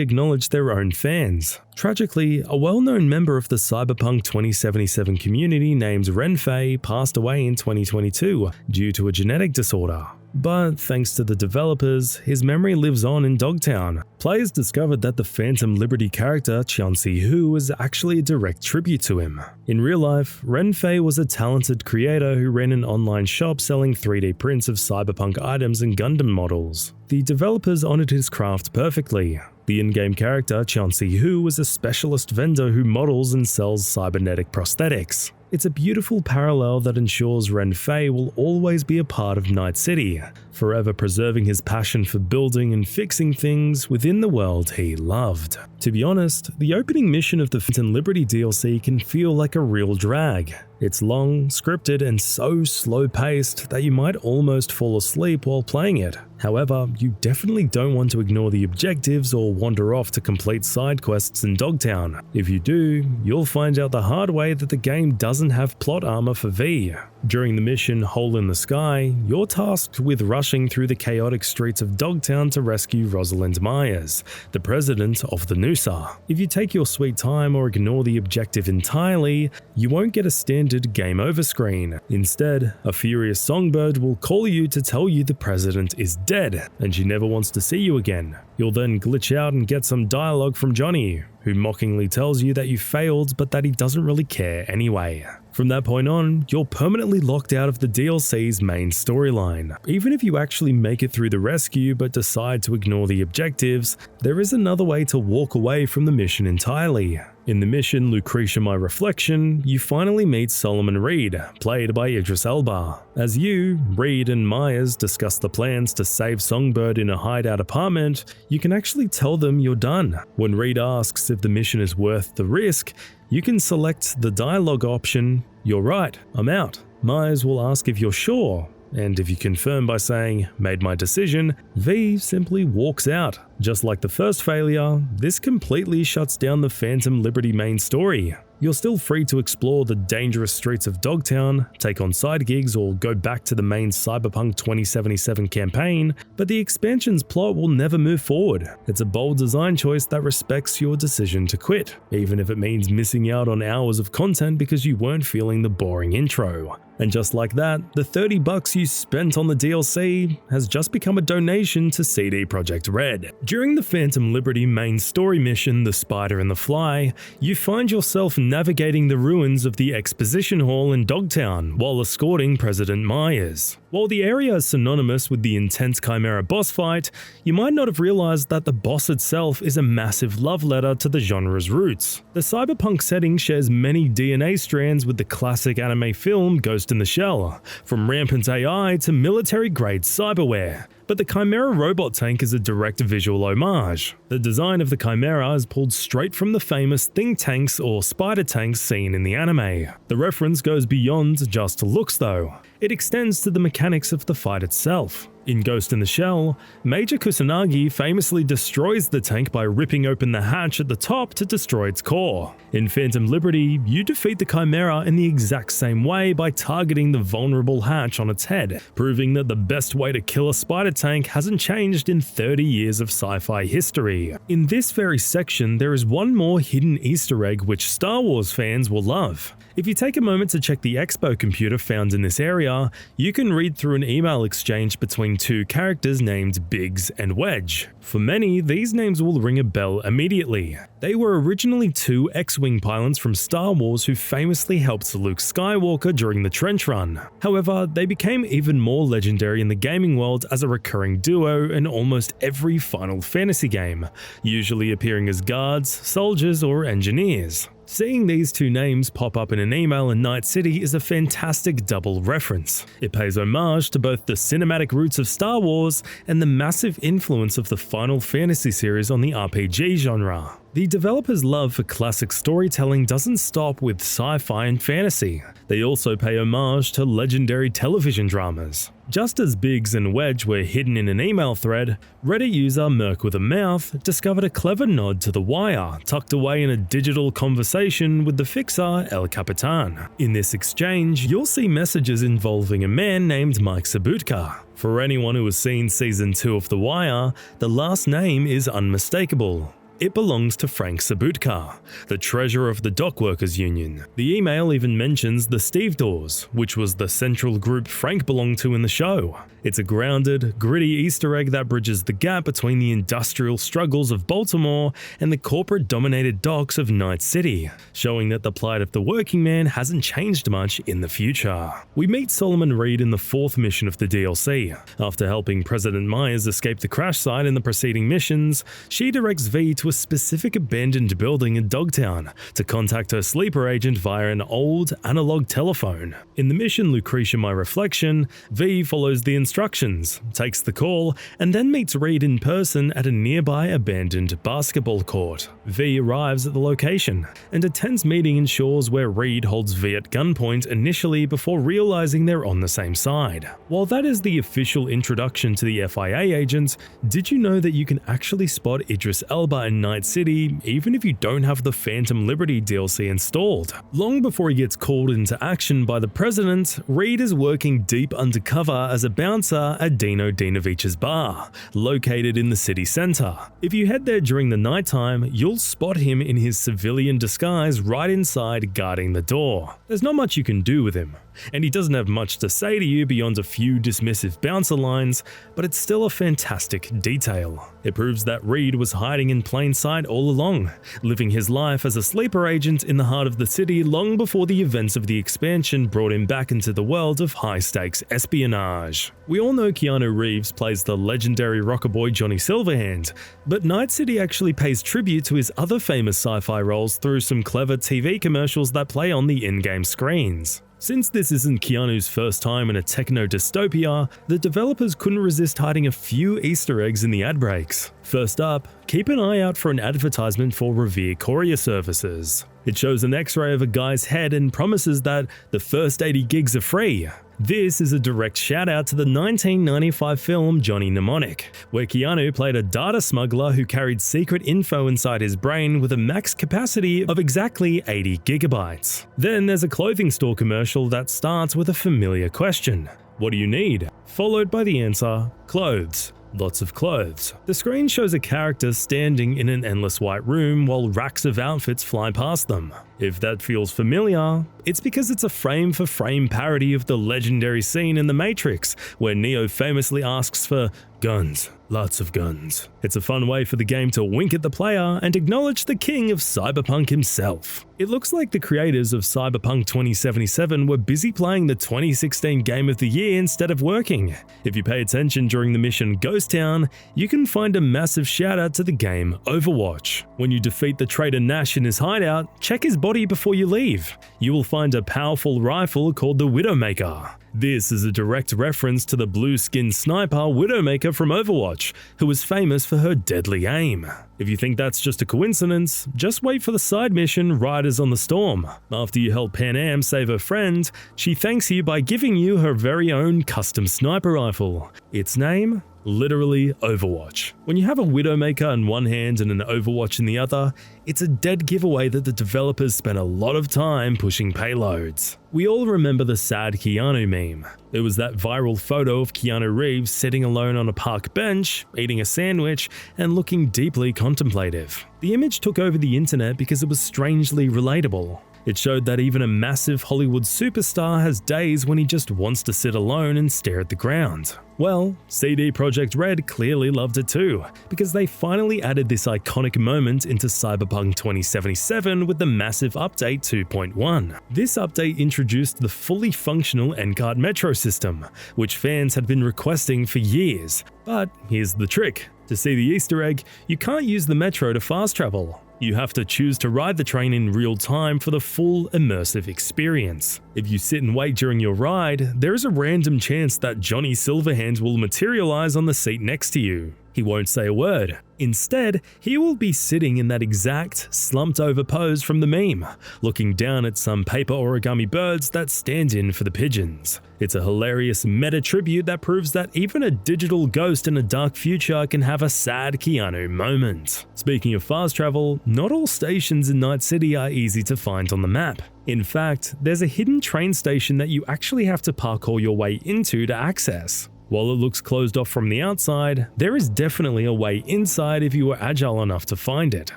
acknowledge their own fans. Tragically, a well-known member of the Cyberpunk 2077 community named Renfei passed away in 2022 due to a genetic disorder. But thanks to the developers, his memory lives on in Dogtown. Players discovered that the Phantom Liberty character Qianxi Hu is actually a direct tribute to him. In real life, Renfei was a talented creator who ran an online shop selling 3D prints of cyberpunk items and Gundam models. The developers honored his craft perfectly. The in-game character Qianxi Hu was a specialist vendor who models and sells cybernetic prosthetics. It's a beautiful parallel that ensures Renfei will always be a part of Night City, forever preserving his passion for building and fixing things within the world he loved. To be honest, the opening mission of the Phantom Liberty DLC can feel like a real drag. It's long, scripted, and so slow-paced that you might almost fall asleep while playing it. However, you definitely don't want to ignore the objectives or wander off to complete side quests in Dogtown. If you do, you'll find out the hard way that the game doesn't have plot armor for V. During the mission Hole in the Sky, you're tasked with rushing through the chaotic streets of Dogtown to rescue Rosalind Myers, the president of the NUSA. If you take your sweet time or ignore the objective entirely, you won't get a standard game over screen. Instead, a furious songbird will call you to tell you the president is dead and she never wants to see you again. You'll then glitch out and get some dialogue from Johnny, who mockingly tells you that you failed but that he doesn't really care anyway. From that point on, you're permanently locked out of the DLC's main storyline. Even if you actually make it through the rescue but decide to ignore the objectives, there is another way to walk away from the mission entirely. In the mission Lucretia My Reflection, you finally meet Solomon Reed, played by Idris Elba. As you, Reed, and Myers discuss the plans to save Songbird in a hideout apartment, you can actually tell them you're done. When Reed asks if the mission is worth the risk, you can select the dialogue option, "You're right, I'm out." Myers will ask if you're sure, and if you confirm by saying, "Made my decision," V simply walks out. Just like the first failure, this completely shuts down the Phantom Liberty main story. You're still free to explore the dangerous streets of Dogtown, take on side gigs, or go back to the main Cyberpunk 2077 campaign, but the expansion's plot will never move forward. It's a bold design choice that respects your decision to quit, even if it means missing out on hours of content because you weren't feeling the boring intro. And just like that, the $30 you spent on the DLC has just become a donation to CD Projekt Red. During the Phantom Liberty main story mission, The Spider and the Fly, you find yourself navigating the ruins of the Exposition Hall in Dogtown while escorting President Myers. While the area is synonymous with the intense Chimera boss fight, you might not have realized that the boss itself is a massive love letter to the genre's roots. The cyberpunk setting shares many DNA strands with the classic anime film Ghost in the Shell, from rampant AI to military-grade cyberware. But the Chimera robot tank is a direct visual homage. The design of the Chimera is pulled straight from the famous Think Tanks or Spider Tanks seen in the anime. The reference goes beyond just looks though. It extends to the mechanics of the fight itself. In Ghost in the Shell, Major Kusanagi famously destroys the tank by ripping open the hatch at the top to destroy its core. In Phantom Liberty, you defeat the Chimera in the exact same way by targeting the vulnerable hatch on its head, proving that the best way to kill a spider tank hasn't changed in 30 years of sci-fi history. In this very section, there is one more hidden Easter egg which Star Wars fans will love. If you take a moment to check the Expo computer found in this area, you can read through an email exchange between two characters named Biggs and Wedge. For many, these names will ring a bell immediately. They were originally two X-Wing pilots from Star Wars who famously helped Luke Skywalker during the Trench Run. However, they became even more legendary in the gaming world as a recurring duo in almost every Final Fantasy game, usually appearing as guards, soldiers, or engineers. Seeing these two names pop up in an email in Night City is a fantastic double reference. It pays homage to both the cinematic roots of Star Wars and the massive influence of the Final Fantasy series on the RPG genre. The developers' love for classic storytelling doesn't stop with sci-fi and fantasy. They also pay homage to legendary television dramas. Just as Biggs and Wedge were hidden in an email thread, Reddit user Merc with a Mouth discovered a clever nod to The Wire tucked away in a digital conversation with the fixer El Capitan. In this exchange, you'll see messages involving a man named Mike Sabutka. For anyone who has seen Season 2 of The Wire, the last name is unmistakable. It belongs to Frank Sabutka, the treasurer of the Dockworkers Union. The email even mentions the Stevedores, which was the central group Frank belonged to in the show. It's a grounded, gritty Easter egg that bridges the gap between the industrial struggles of Baltimore and the corporate-dominated docks of Night City, showing that the plight of the working man hasn't changed much in the future. We meet Solomon Reed in the 4th mission of the DLC. After helping President Myers escape the crash site in the preceding missions, she directs V to a specific abandoned building in Dogtown to contact her sleeper agent via an old, analog telephone. In the mission Lucretia My Reflection, V follows the instructions, takes the call, and then meets Reed in person at a nearby abandoned basketball court. V arrives at the location, and a tense meeting ensures where Reed holds V at gunpoint initially before realizing they're on the same side. While that is the official introduction to the FIA agents, did you know that you can actually spot Idris Elba in Night City even if you don't have the Phantom Liberty DLC installed? Long before he gets called into action by the president, Reed is working deep undercover as a bouncer at Dino Dinovich's bar, located in the city center. If you head there during the nighttime, you'll spot him in his civilian disguise right inside guarding the door. There's not much you can do with him, and he doesn't have much to say to you beyond a few dismissive bouncer lines, but it's still a fantastic detail. It proves that Reed was hiding in plain sight all along, living his life as a sleeper agent in the heart of the city long before the events of the expansion brought him back into the world of high-stakes espionage. We all know Keanu Reeves plays the legendary rocker boy Johnny Silverhand, but Night City actually pays tribute to his other famous sci-fi roles through some clever TV commercials that play on the in-game screens. Since this isn't Keanu's first time in a techno-dystopia, the developers couldn't resist hiding a few Easter eggs in the ad breaks. First up, keep an eye out for an advertisement for Revere Courier Services. It shows an x-ray of a guy's head and promises that the first 80 gigs are free. This is a direct shout out to the 1995 film Johnny Mnemonic, where Keanu played a data smuggler who carried secret info inside his brain with a max capacity of exactly 80 gigabytes. Then there's a clothing store commercial that starts with a familiar question: what do you need? Followed by the answer, clothes. Lots of clothes. The screen shows a character standing in an endless white room while racks of outfits fly past them. If that feels familiar, it's because it's a frame-for-frame parody of the legendary scene in The Matrix, where Neo famously asks for guns, lots of guns. It's a fun way for the game to wink at the player and acknowledge the king of Cyberpunk himself. It looks like the creators of Cyberpunk 2077 were busy playing the 2016 Game of the Year instead of working. If you pay attention during the mission Ghost Town, you can find a massive shout out to the game Overwatch. When you defeat the traitor Nash in his hideout, check his body before you leave. You will find a powerful rifle called the Widowmaker. This is a direct reference to the blue-skinned sniper Widowmaker from Overwatch, who was famous for her deadly aim. If you think that's just a coincidence, just wait for the side mission Riders on the Storm. After you help Pan Am save her friend, she thanks you by giving you her very own custom sniper rifle. Its name? Literally Overwatch. When you have a Widowmaker in one hand and an Overwatch in the other, it's a dead giveaway that the developers spent a lot of time pushing payloads. We all remember the sad Keanu meme. There was that viral photo of Keanu Reeves sitting alone on a park bench, eating a sandwich, and looking deeply contemplative. The image took over the internet because it was strangely relatable. It showed that even a massive Hollywood superstar has days when he just wants to sit alone and stare at the ground. Well, CD Projekt Red clearly loved it too, because they finally added this iconic moment into Cyberpunk 2077 with the massive update 2.1. This update introduced the fully functional N-Cart metro system, which fans had been requesting for years. But here's the trick. To see the Easter egg, you can't use the metro to fast travel. You have to choose to ride the train in real time for the full immersive experience. If you sit and wait during your ride, there is a random chance that Johnny Silverhand will materialize on the seat next to you. He won't say a word. Instead, he will be sitting in that exact slumped over pose from the meme, looking down at some paper origami birds that stand in for the pigeons. It's a hilarious meta tribute that proves that even a digital ghost in a dark future can have a sad Keanu moment. Speaking of fast travel, not all stations in Night City are easy to find on the map. In fact, there's a hidden train station that you actually have to parkour your way into to access. While it looks closed off from the outside, there is definitely a way inside if you are agile enough to find it.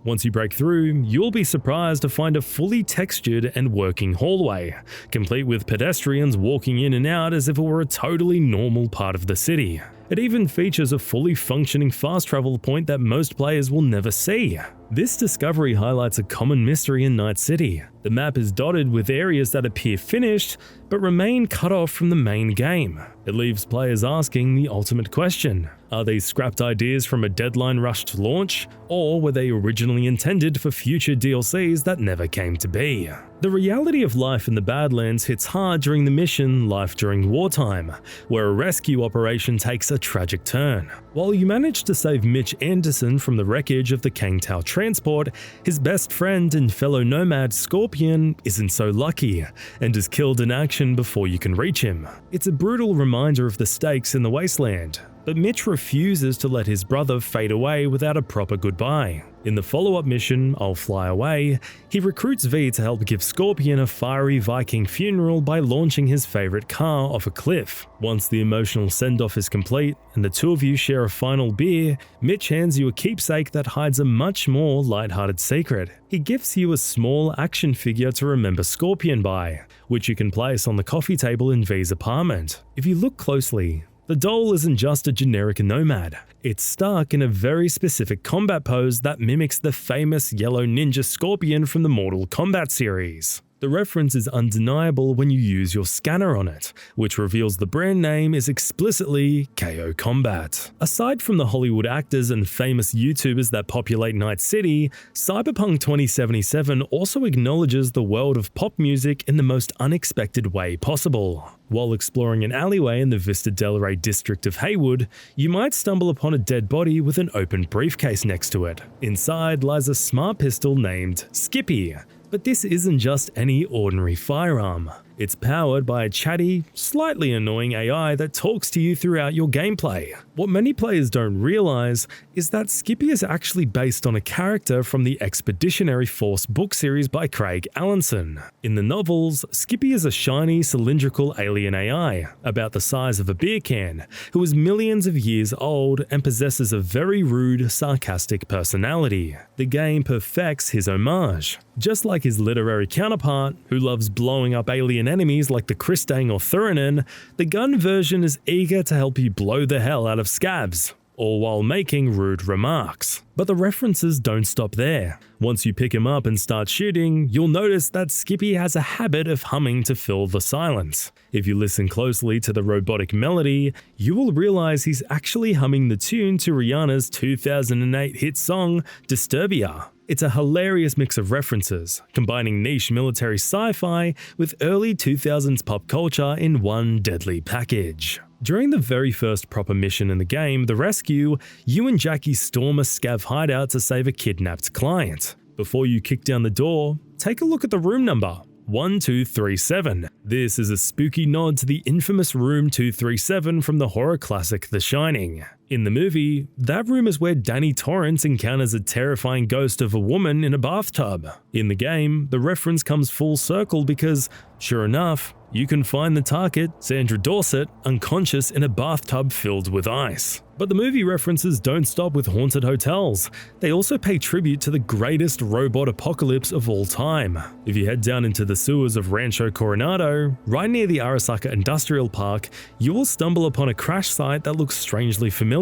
Once you break through, you'll be surprised to find a fully textured and working hallway, complete with pedestrians walking in and out as if it were a totally normal part of the city. It even features a fully functioning fast travel point that most players will never see. This discovery highlights a common mystery in Night City. The map is dotted with areas that appear finished, but remain cut off from the main game. It leaves players asking the ultimate question. Are these scrapped ideas from a deadline-rushed launch, or were they originally intended for future DLCs that never came to be? The reality of life in the Badlands hits hard during the mission Life During Wartime, where a rescue operation takes a tragic turn. While you manage to save Mitch Anderson from the wreckage of the Kangtao transport, his best friend and fellow nomad Scorpion isn't so lucky, and is killed in action before you can reach him. It's a brutal reminder of the stakes in the wasteland, but Mitch refuses to let his brother fade away without a proper goodbye. In the follow-up mission, I'll Fly Away, he recruits V to help give Scorpion a fiery Viking funeral by launching his favorite car off a cliff. Once the emotional send-off is complete, and the two of you share a final beer, Mitch hands you a keepsake that hides a much more lighthearted secret. He gifts you a small action figure to remember Scorpion by, which you can place on the coffee table in V's apartment. If you look closely, the doll isn't just a generic nomad. It's stuck in a very specific combat pose that mimics the famous yellow ninja Scorpion from the Mortal Kombat series. The reference is undeniable when you use your scanner on it, which reveals the brand name is explicitly KO Combat. Aside from the Hollywood actors and famous YouTubers that populate Night City, Cyberpunk 2077 also acknowledges the world of pop music in the most unexpected way possible. While exploring an alleyway in the Vista Del Rey district of Haywood, you might stumble upon a dead body with an open briefcase next to it. Inside lies a smart pistol named Skippy. But this isn't just any ordinary firearm. It's powered by a chatty, slightly annoying AI that talks to you throughout your gameplay. What many players don't realize is that Skippy is actually based on a character from the Expeditionary Force book series by Craig Allenson. In the novels, Skippy is a shiny, cylindrical alien AI, about the size of a beer can, who is millions of years old and possesses a very rude, sarcastic personality. The game perfects his homage. Just like his literary counterpart, who loves blowing up alien enemies like the Kristang or Thuranen, the gun version is eager to help you blow the hell out of scabs, all while making rude remarks. But the references don't stop there. Once you pick him up and start shooting, you'll notice that Skippy has a habit of humming to fill the silence. If you listen closely to the robotic melody, you will realize he's actually humming the tune to Rihanna's 2008 hit song, Disturbia. It's a hilarious mix of references, combining niche military sci-fi with early 2000s pop culture in one deadly package. During the very first proper mission in the game, The Rescue, you and Jackie storm a scav hideout to save a kidnapped client. Before you kick down the door, take a look at the room number. 1237. This is a spooky nod to the infamous Room 237 from the horror classic The Shining. In the movie, that room is where Danny Torrance encounters a terrifying ghost of a woman in a bathtub. In the game, the reference comes full circle because, sure enough, you can find the target, Sandra Dorset, unconscious in a bathtub filled with ice. But the movie references don't stop with haunted hotels. They also pay tribute to the greatest robot apocalypse of all time. If you head down into the sewers of Rancho Coronado, right near the Arasaka Industrial Park, you will stumble upon a crash site that looks strangely familiar.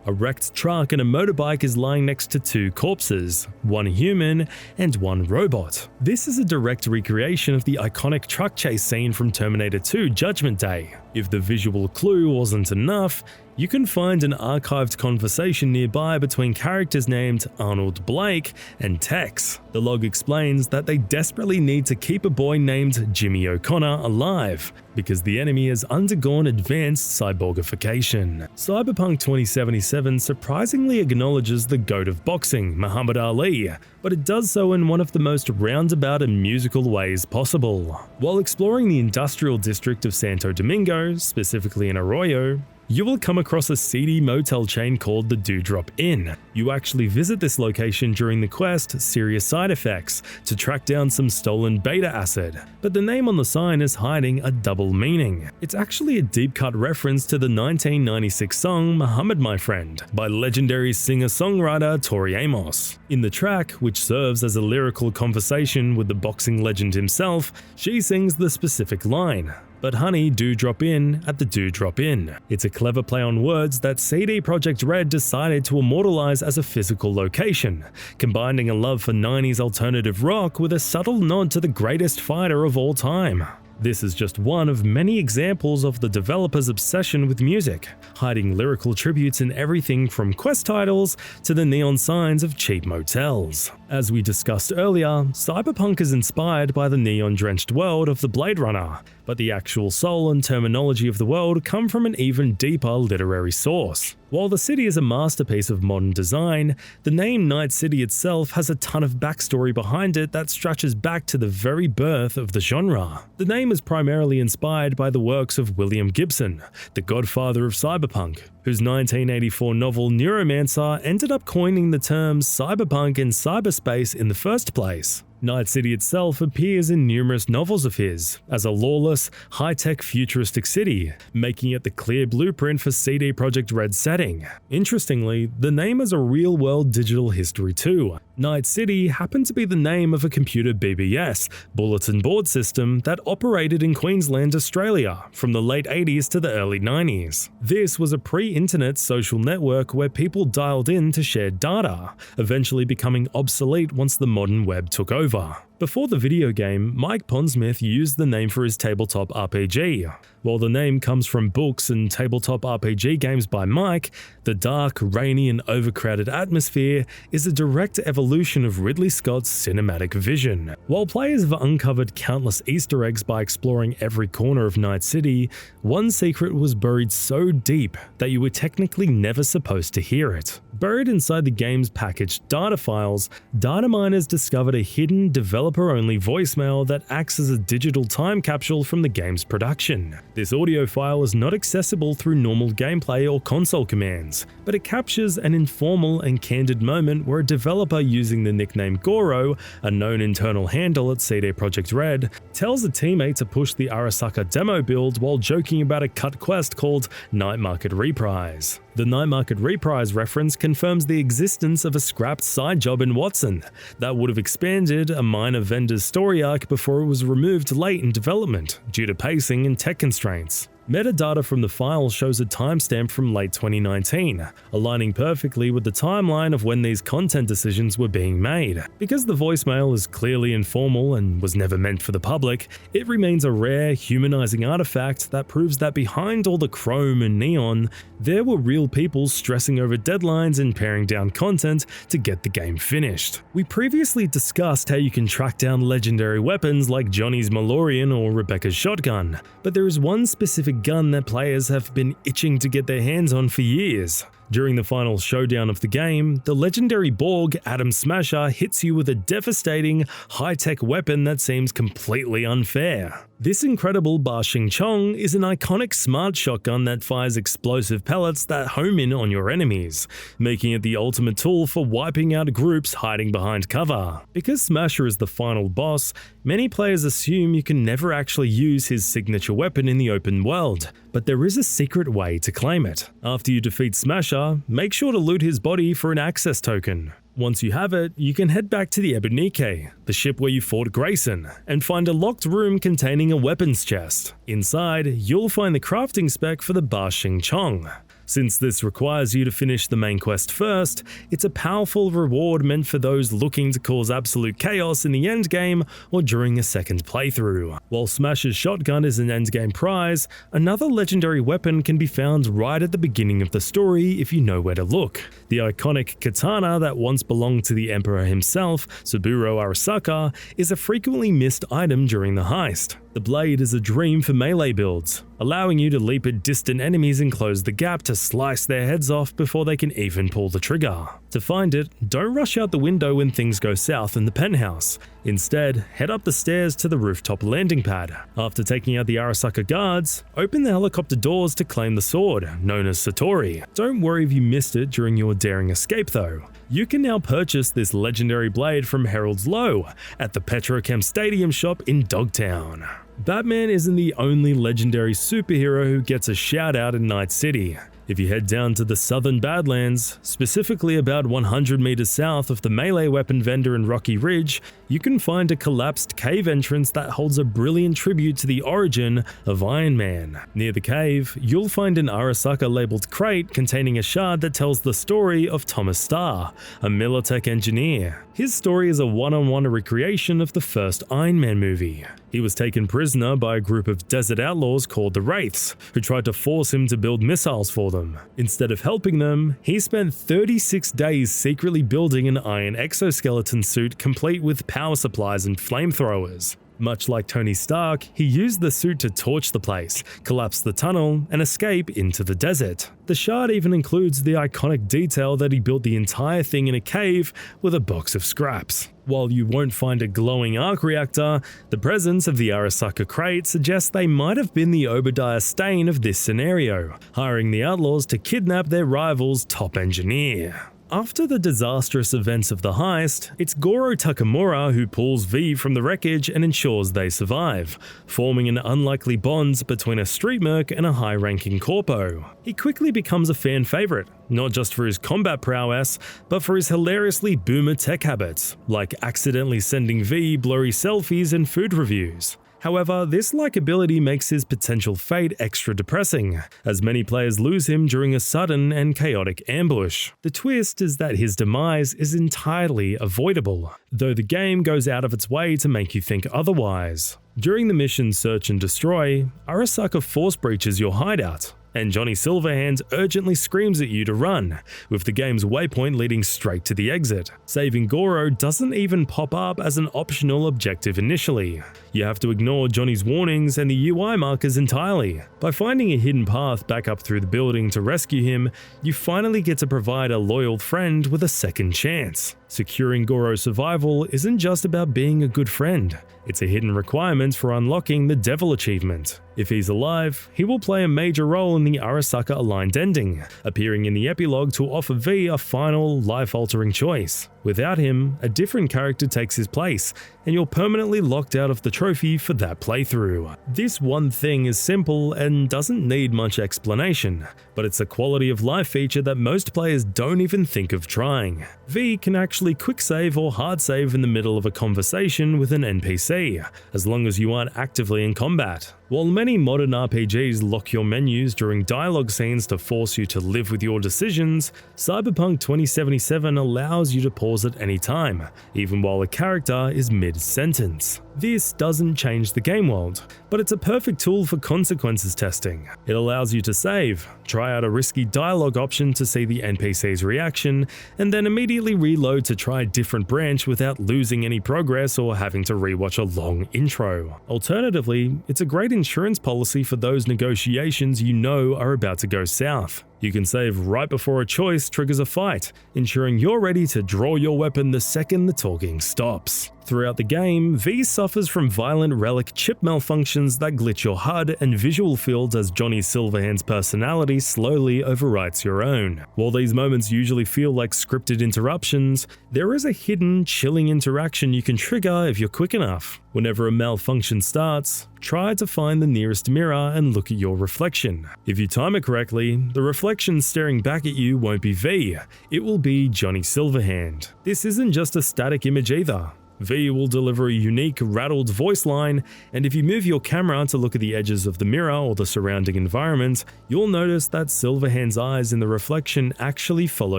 A wrecked truck and a motorbike is lying next to two corpses, one human and one robot. This is a direct recreation of the iconic truck chase scene from Terminator 2 Judgment Day. If the visual clue wasn't enough, you can find an archived conversation nearby between characters named Arnold Blake and Tex. The log explains that they desperately need to keep a boy named Jimmy O'Connor alive, because the enemy has undergone advanced cyborgification. Cyberpunk 2077 surprisingly acknowledges the GOAT of boxing, Muhammad Ali, but it does so in one of the most roundabout and musical ways possible. While exploring the industrial district of Santo Domingo, specifically in Arroyo, you will come across a seedy motel chain called the Dewdrop Inn. You actually visit this location during the quest Serious Side Effects to track down some stolen beta acid, but the name on the sign is hiding a double meaning. It's actually a deep-cut reference to the 1996 song Muhammad My Friend by legendary singer-songwriter Tori Amos. In the track, which serves as a lyrical conversation with the boxing legend himself, she sings the specific line, "But honey, do drop in at the Dewdrop Inn." It's a clever play on words that CD Projekt Red decided to immortalize as a physical location, combining a love for 90s alternative rock with a subtle nod to the greatest fighter of all time. This is just one of many examples of the developer's obsession with music, hiding lyrical tributes in everything from quest titles to the neon signs of cheap motels. As we discussed earlier, Cyberpunk is inspired by the neon-drenched world of the Blade Runner, but the actual soul and terminology of the world come from an even deeper literary source. While the city is a masterpiece of modern design, the name Night City itself has a ton of backstory behind it that stretches back to the very birth of the genre. The name is primarily inspired by the works of William Gibson, the godfather of cyberpunk, whose 1984 novel Neuromancer ended up coining the terms cyberpunk and cyberspace in the first place. Night City itself appears in numerous novels of his, as a lawless, high-tech futuristic city, making it the clear blueprint for CD Projekt Red's setting. Interestingly, the name is a real-world digital history too. Night City happened to be the name of a computer BBS, bulletin board system, that operated in Queensland, Australia, from the late 80s to the early 90s. This was a pre-internet social network where people dialed in to share data, eventually becoming obsolete once the modern web took over. Before the video game, Mike Pondsmith used the name for his tabletop RPG. While the name comes from books and tabletop RPG games by Mike, the dark, rainy, and overcrowded atmosphere is a direct evolution of Ridley Scott's cinematic vision. While players have uncovered countless Easter eggs by exploring every corner of Night City, one secret was buried so deep that you were technically never supposed to hear it. Buried inside the game's packaged data files, data miners discovered a hidden developer developer-only voicemail that acts as a digital time capsule from the game's production. This audio file is not accessible through normal gameplay or console commands, but it captures an informal and candid moment where a developer using the nickname Goro, a known internal handle at CD Projekt Red, tells a teammate to push the Arasaka demo build while joking about a cut quest called Night Market Reprise. The Night Market Reprise reference confirms the existence of a scrapped side job in Watson that would have expanded a minor vendor's story arc before it was removed late in development due to pacing and tech constraints. Metadata from the file shows a timestamp from late 2019, aligning perfectly with the timeline of when these content decisions were being made. Because the voicemail is clearly informal and was never meant for the public, it remains a rare, humanizing artifact that proves that behind all the chrome and neon, there were real people stressing over deadlines and paring down content to get the game finished. We previously discussed how you can track down legendary weapons like Johnny's Malorian or Rebecca's shotgun, but there is one specific gun that players have been itching to get their hands on for years. During the final showdown of the game, the legendary Borg Atom Smasher hits you with a devastating, high-tech weapon that seems completely unfair. This incredible Ba Xing Chong is an iconic smart shotgun that fires explosive pellets that home in on your enemies, making it the ultimate tool for wiping out groups hiding behind cover. Because Smasher is the final boss, many players assume you can never actually use his signature weapon in the open world, but there is a secret way to claim it. After you defeat Smasher, make sure to loot his body for an access token. Once you have it, you can head back to the Ebunike, the ship where you fought Grayson, and find a locked room containing a weapons chest. Inside, you'll find the crafting spec for the Ba Xing Chong. Since this requires you to finish the main quest first, it's a powerful reward meant for those looking to cause absolute chaos in the endgame or during a second playthrough. While Smasher's shotgun is an endgame prize, another legendary weapon can be found right at the beginning of the story if you know where to look. The iconic katana that once belonged to the Emperor himself, Saburo Arasaka, is a frequently missed item during the heist. The blade is a dream for melee builds, allowing you to leap at distant enemies and close the gap to slice their heads off before they can even pull the trigger. To find it, don't rush out the window when things go south in the penthouse. Instead, head up the stairs to the rooftop landing pad. After taking out the Arasaka guards, open the helicopter doors to claim the sword, known as Satori. Don't worry if you missed it during your daring escape though. You can now purchase this legendary blade from Harold's Low at the Petrochem Stadium shop in Dogtown. Batman isn't the only legendary superhero who gets a shout out in Night City. If you head down to the southern Badlands, specifically about 100 meters south of the melee weapon vendor in Rocky Ridge, you can find a collapsed cave entrance that holds a brilliant tribute to the origin of Iron Man. Near the cave, you'll find an Arasaka labeled crate containing a shard that tells the story of Thomas Starr, a Militech engineer. His story is a one-on-one recreation of the first Iron Man movie. He was taken prisoner by a group of desert outlaws called the Wraiths, who tried to force him to build missiles for them. Instead of helping them, he spent 36 days secretly building an iron exoskeleton suit complete with power supplies and flamethrowers. Much like Tony Stark, he used the suit to torch the place, collapse the tunnel, and escape into the desert. The shard even includes the iconic detail that he built the entire thing in a cave with a box of scraps. While you won't find a glowing arc reactor, the presence of the Arasaka crate suggests they might have been the Obadiah Stane of this scenario, hiring the outlaws to kidnap their rival's top engineer. After the disastrous events of the heist, it's Goro Takamura who pulls V from the wreckage and ensures they survive, forming an unlikely bond between a street merc and a high-ranking corpo. He quickly becomes a fan favorite, not just for his combat prowess, but for his hilariously boomer tech habits, like accidentally sending V blurry selfies and food reviews. However, this likability makes his potential fate extra depressing, as many players lose him during a sudden and chaotic ambush. The twist is that his demise is entirely avoidable, though the game goes out of its way to make you think otherwise. During the mission Search and Destroy, Arasaka force breaches your hideout, and Johnny Silverhand urgently screams at you to run, with the game's waypoint leading straight to the exit. Saving Goro doesn't even pop up as an optional objective initially. You have to ignore Johnny's warnings and the UI markers entirely. By finding a hidden path back up through the building to rescue him, you finally get to provide a loyal friend with a second chance. Securing Goro's survival isn't just about being a good friend, it's a hidden requirement for unlocking the Devil achievement. If he's alive, he will play a major role in the Arasaka aligned ending, appearing in the epilogue to offer V a final, life-altering choice. Without him, a different character takes his place, and you're permanently locked out of the trophy for that playthrough. This one thing is simple and doesn't need much explanation, but it's a quality of life feature that most players don't even think of trying. V can actually quick save or hard save in the middle of a conversation with an NPC, as long as you aren't actively in combat. While many modern RPGs lock your menus during dialogue scenes to force you to live with your decisions, Cyberpunk 2077 allows you to pause at any time, even while a character is mid-sentence. This doesn't change the game world, but it's a perfect tool for consequences testing. It allows you to save, try out a risky dialogue option to see the NPC's reaction, and then immediately reload to try a different branch without losing any progress or having to rewatch a long intro. Alternatively, it's a great insurance policy for those negotiations you know are about to go south. You can save right before a choice triggers a fight, ensuring you're ready to draw your weapon the second the talking stops. Throughout the game, V suffers from violent relic chip malfunctions that glitch your HUD and visual fields as Johnny Silverhand's personality slowly overwrites your own. While these moments usually feel like scripted interruptions, there is a hidden, chilling interaction you can trigger if you're quick enough. Whenever a malfunction starts, try to find the nearest mirror and look at your reflection. If you time it correctly, the reflection staring back at you won't be V, it will be Johnny Silverhand. This isn't just a static image either. V will deliver a unique, rattled voice line, and if you move your camera to look at the edges of the mirror or the surrounding environment, you'll notice that Silverhand's eyes in the reflection actually follow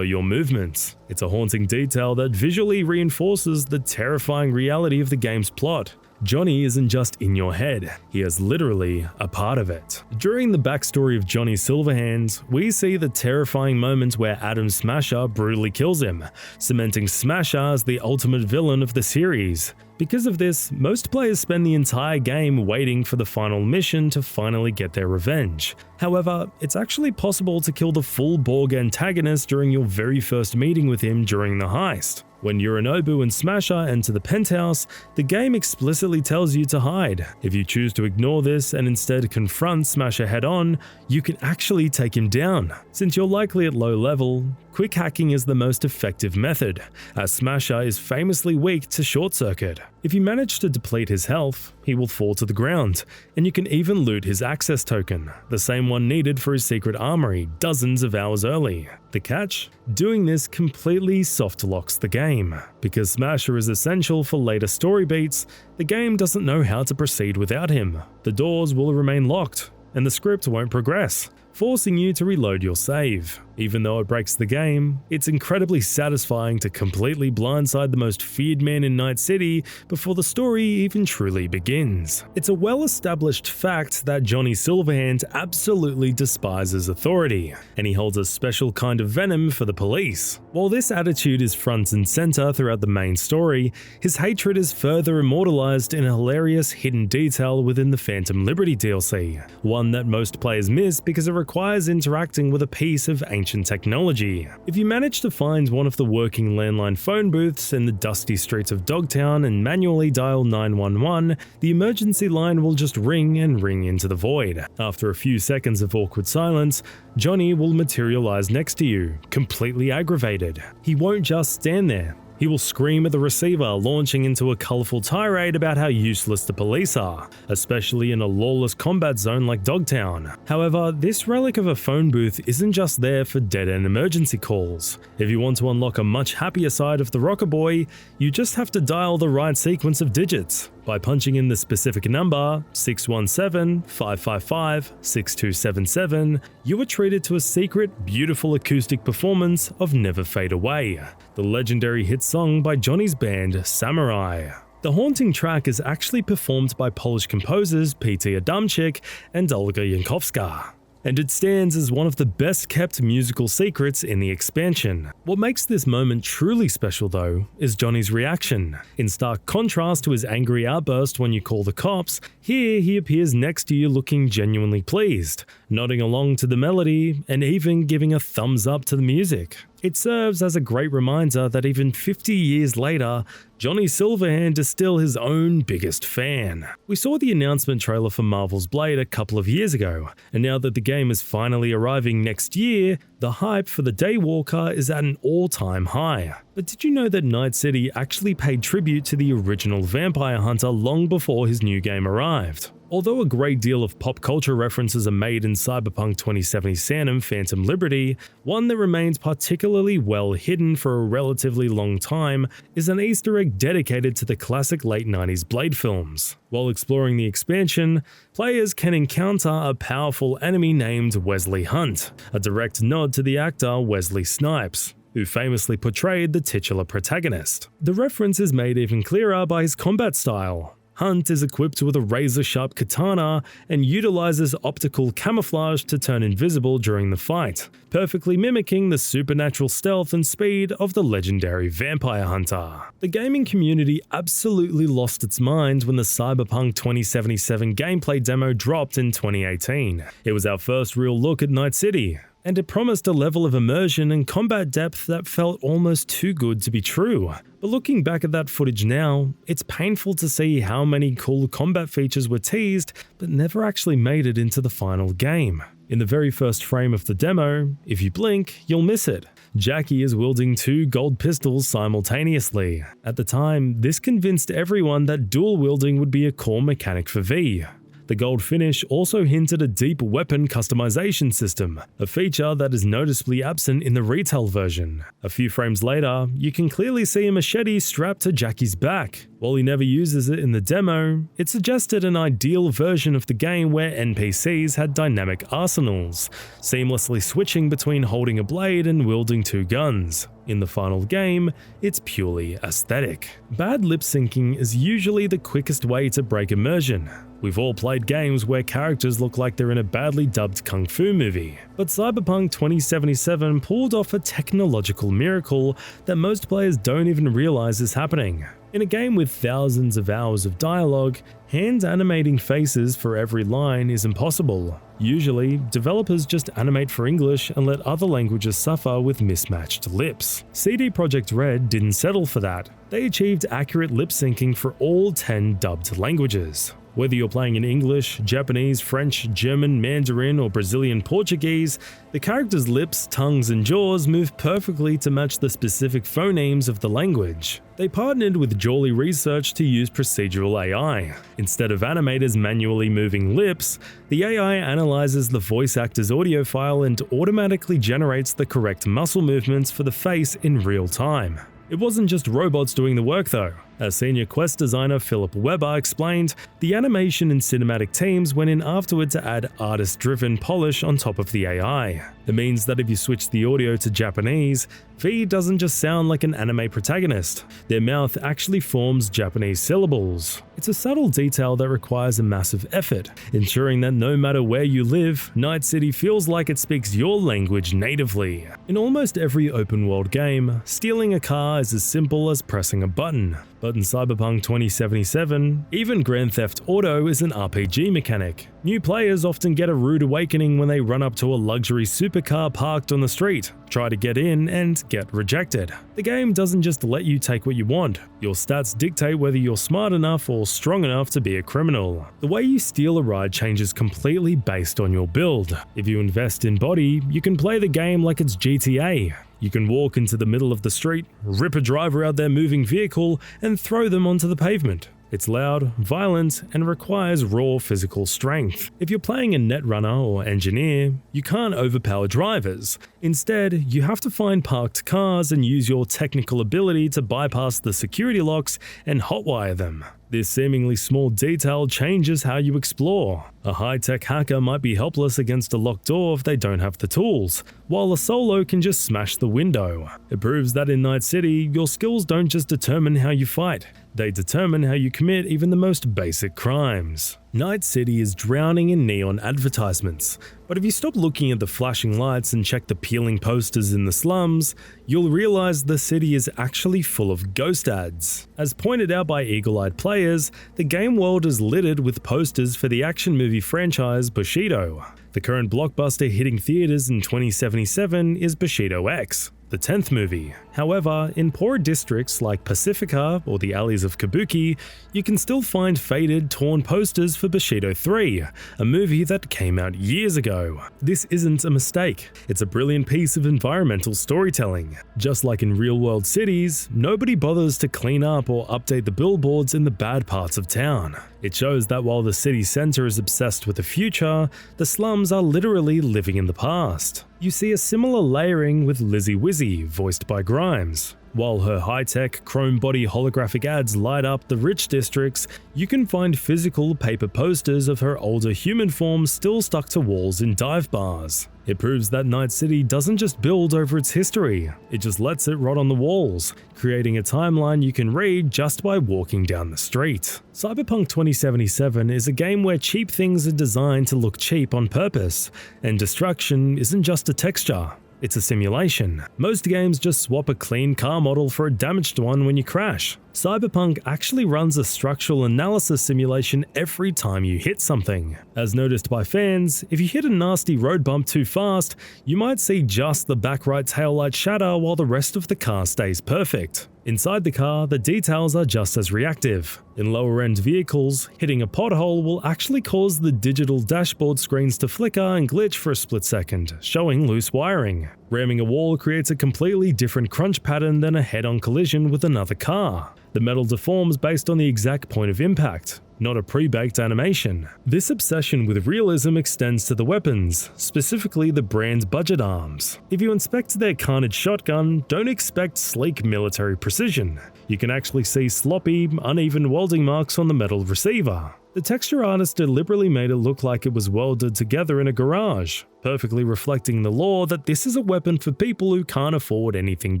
your movements. It's a haunting detail that visually reinforces the terrifying reality of the game's plot. Johnny isn't just in your head, he is literally a part of it. During the backstory of Johnny Silverhand, we see the terrifying moment where Adam Smasher brutally kills him, cementing Smasher as the ultimate villain of the series. Because of this, most players spend the entire game waiting for the final mission to finally get their revenge. However, it's actually possible to kill the full Borg antagonist during your very first meeting with him during the heist. When Yorinobu and Smasher enter the penthouse, the game explicitly tells you to hide. If you choose to ignore this and instead confront Smasher head-on, you can actually take him down. Since you're likely at low level, quick hacking is the most effective method, as Smasher is famously weak to short circuit. If you manage to deplete his health, he will fall to the ground, and you can even loot his access token, the same one needed for his secret armory dozens of hours early. The catch? Doing this completely soft locks the game. Because Smasher is essential for later story beats, the game doesn't know how to proceed without him. The doors will remain locked, and the script won't progress, forcing you to reload your save. Even though it breaks the game, it's incredibly satisfying to completely blindside the most feared man in Night City before the story even truly begins. It's a well-established fact that Johnny Silverhand absolutely despises authority, and he holds a special kind of venom for the police. While this attitude is front and center throughout the main story, his hatred is further immortalized in a hilarious hidden detail within the Phantom Liberty DLC, one that most players miss because it requires interacting with a piece of ancient technology. If you manage to find one of the working landline phone booths in the dusty streets of Dogtown and manually dial 911, the emergency line will just ring and ring into the void. After a few seconds of awkward silence, Johnny will materialize next to you, completely aggravated. He won't just stand there. He will scream at the receiver, launching into a colourful tirade about how useless the police are, especially in a lawless combat zone like Dogtown. However, this relic of a phone booth isn't just there for dead-end emergency calls. If you want to unlock a much happier side of the Rocker Boy, you just have to dial the right sequence of digits. By punching in the specific number 617-555-6277, you are treated to a secret, beautiful acoustic performance of Never Fade Away, the legendary hit song by Johnny's band Samurai. The haunting track is actually performed by Polish composers Peter Adamczyk and Olga Jankowska. and it stands as one of the best kept musical secrets in the expansion. What makes this moment truly special though, is Johnny's reaction. In stark contrast to his angry outburst when you call the cops, here he appears next to you looking genuinely pleased, nodding along to the melody, and even giving a thumbs up to the music. It serves as a great reminder that even 50 years later, Johnny Silverhand is still his own biggest fan. We saw the announcement trailer for Marvel's Blade a couple of years ago, and now that the game is finally arriving next year, the hype for the Daywalker is at an all-time high. But did you know that Night City actually paid tribute to the original Vampire Hunter long before his new game arrived? Although a great deal of pop culture references are made in Cyberpunk 2077 Phantom Liberty, one that remains particularly well hidden for a relatively long time is an Easter egg dedicated to the classic late 90s Blade films. While exploring the expansion, players can encounter a powerful enemy named Wesley Hunt, a direct nod to the actor Wesley Snipes, who famously portrayed the titular protagonist. The reference is made even clearer by his combat style. Hunt is equipped with a razor-sharp katana and utilizes optical camouflage to turn invisible during the fight, perfectly mimicking the supernatural stealth and speed of the legendary Vampire Hunter. The gaming community absolutely lost its mind when the Cyberpunk 2077 gameplay demo dropped in 2018. It was our first real look at Night City, and it promised a level of immersion and combat depth that felt almost too good to be true. But looking back at that footage now, it's painful to see how many cool combat features were teased but never actually made it into the final game. In the very first frame of the demo, if you blink, you'll miss it. Jackie is wielding 2 gold pistols simultaneously. At the time, this convinced everyone that dual wielding would be a core mechanic for V. The gold finish also hinted a deep weapon customization system, a feature that is noticeably absent in the retail version. A few frames later, you can clearly see a machete strapped to Jackie's back. While he never uses it in the demo, it suggested an ideal version of the game where NPCs had dynamic arsenals, seamlessly switching between holding a blade and wielding 2 guns. In the final game, it's purely aesthetic. Bad lip syncing is usually the quickest way to break immersion. We've all played games where characters look like they're in a badly dubbed kung fu movie, but Cyberpunk 2077 pulled off a technological miracle that most players don't even realize is happening. In a game with thousands of hours of dialogue, hand animating faces for every line is impossible. Usually, developers just animate for English and let other languages suffer with mismatched lips. CD Projekt Red didn't settle for that. They achieved accurate lip syncing for all 10 dubbed languages. Whether you're playing in English, Japanese, French, German, Mandarin, or Brazilian Portuguese, the characters' lips, tongues, and jaws move perfectly to match the specific phonemes of the language. They partnered with Jolly Research to use procedural AI. Instead of animators manually moving lips, the AI analyzes the voice actor's audio file and automatically generates the correct muscle movements for the face in real time. It wasn't just robots doing the work though. As senior quest designer Philip Weber explained, the animation and cinematic teams went in afterward to add artist-driven polish on top of the AI. It means that if you switch the audio to Japanese, V doesn't just sound like an anime protagonist. Their mouth actually forms Japanese syllables. It's a subtle detail that requires a massive effort, ensuring that no matter where you live, Night City feels like it speaks your language natively. In almost every open-world game, stealing a car is as simple as pressing a button. But in Cyberpunk 2077, even Grand Theft Auto is an RPG mechanic. New players often get a rude awakening when they run up to a luxury supercar parked on the street, try to get in, and get rejected. The game doesn't just let you take what you want. Your stats dictate whether you're smart enough or strong enough to be a criminal. The way you steal a ride changes completely based on your build. If you invest in body, you can play the game like it's GTA. You can walk into the middle of the street, rip a driver out their moving vehicle, and throw them onto the pavement. It's loud, violent, and requires raw physical strength. If you're playing a netrunner or engineer, you can't overpower drivers. Instead, you have to find parked cars and use your technical ability to bypass the security locks and hotwire them. This seemingly small detail changes how you explore. A high-tech hacker might be helpless against a locked door if they don't have the tools, while a solo can just smash the window. It proves that in Night City, your skills don't just determine how you fight, they determine how you commit even the most basic crimes. Night City is drowning in neon advertisements, but if you stop looking at the flashing lights and check the peeling posters in the slums, you'll realize the city is actually full of ghost ads. As pointed out by eagle-eyed players, the game world is littered with posters for the action movie franchise Bushido. The current blockbuster hitting theaters in 2077 is Bushido X, the 10th movie. However, in poorer districts like Pacifica or the alleys of Kabuki, you can still find faded, torn posters for Bushido 3, a movie that came out years ago. This isn't a mistake, it's a brilliant piece of environmental storytelling. Just like in real-world cities, nobody bothers to clean up or update the billboards in the bad parts of town. It shows that while the city center is obsessed with the future, the slums are literally living in the past. You see a similar layering with Lizzie Wizzy, voiced by Grimes. While her high-tech, chrome body holographic ads light up the rich districts, you can find physical paper posters of her older human form still stuck to walls in dive bars. It proves that Night City doesn't just build over its history, it just lets it rot on the walls, creating a timeline you can read just by walking down the street. Cyberpunk 2077 is a game where cheap things are designed to look cheap on purpose, and destruction isn't just a texture. It's a simulation. Most games just swap a clean car model for a damaged one when you crash. Cyberpunk actually runs a structural analysis simulation every time you hit something. As noticed by fans, if you hit a nasty road bump too fast, you might see just the back right taillight shatter while the rest of the car stays perfect. Inside the car, the details are just as reactive. In lower-end vehicles, hitting a pothole will actually cause the digital dashboard screens to flicker and glitch for a split second, showing loose wiring. Ramming a wall creates a completely different crunch pattern than a head-on collision with another car. The metal deforms based on the exact point of impact, not a pre-baked animation. This obsession with realism extends to the weapons, specifically the brand's budget arms. If you inspect their carnage shotgun, don't expect sleek military precision. You can actually see sloppy, uneven welding marks on the metal receiver. The texture artist deliberately made it look like it was welded together in a garage, perfectly reflecting the lore that this is a weapon for people who can't afford anything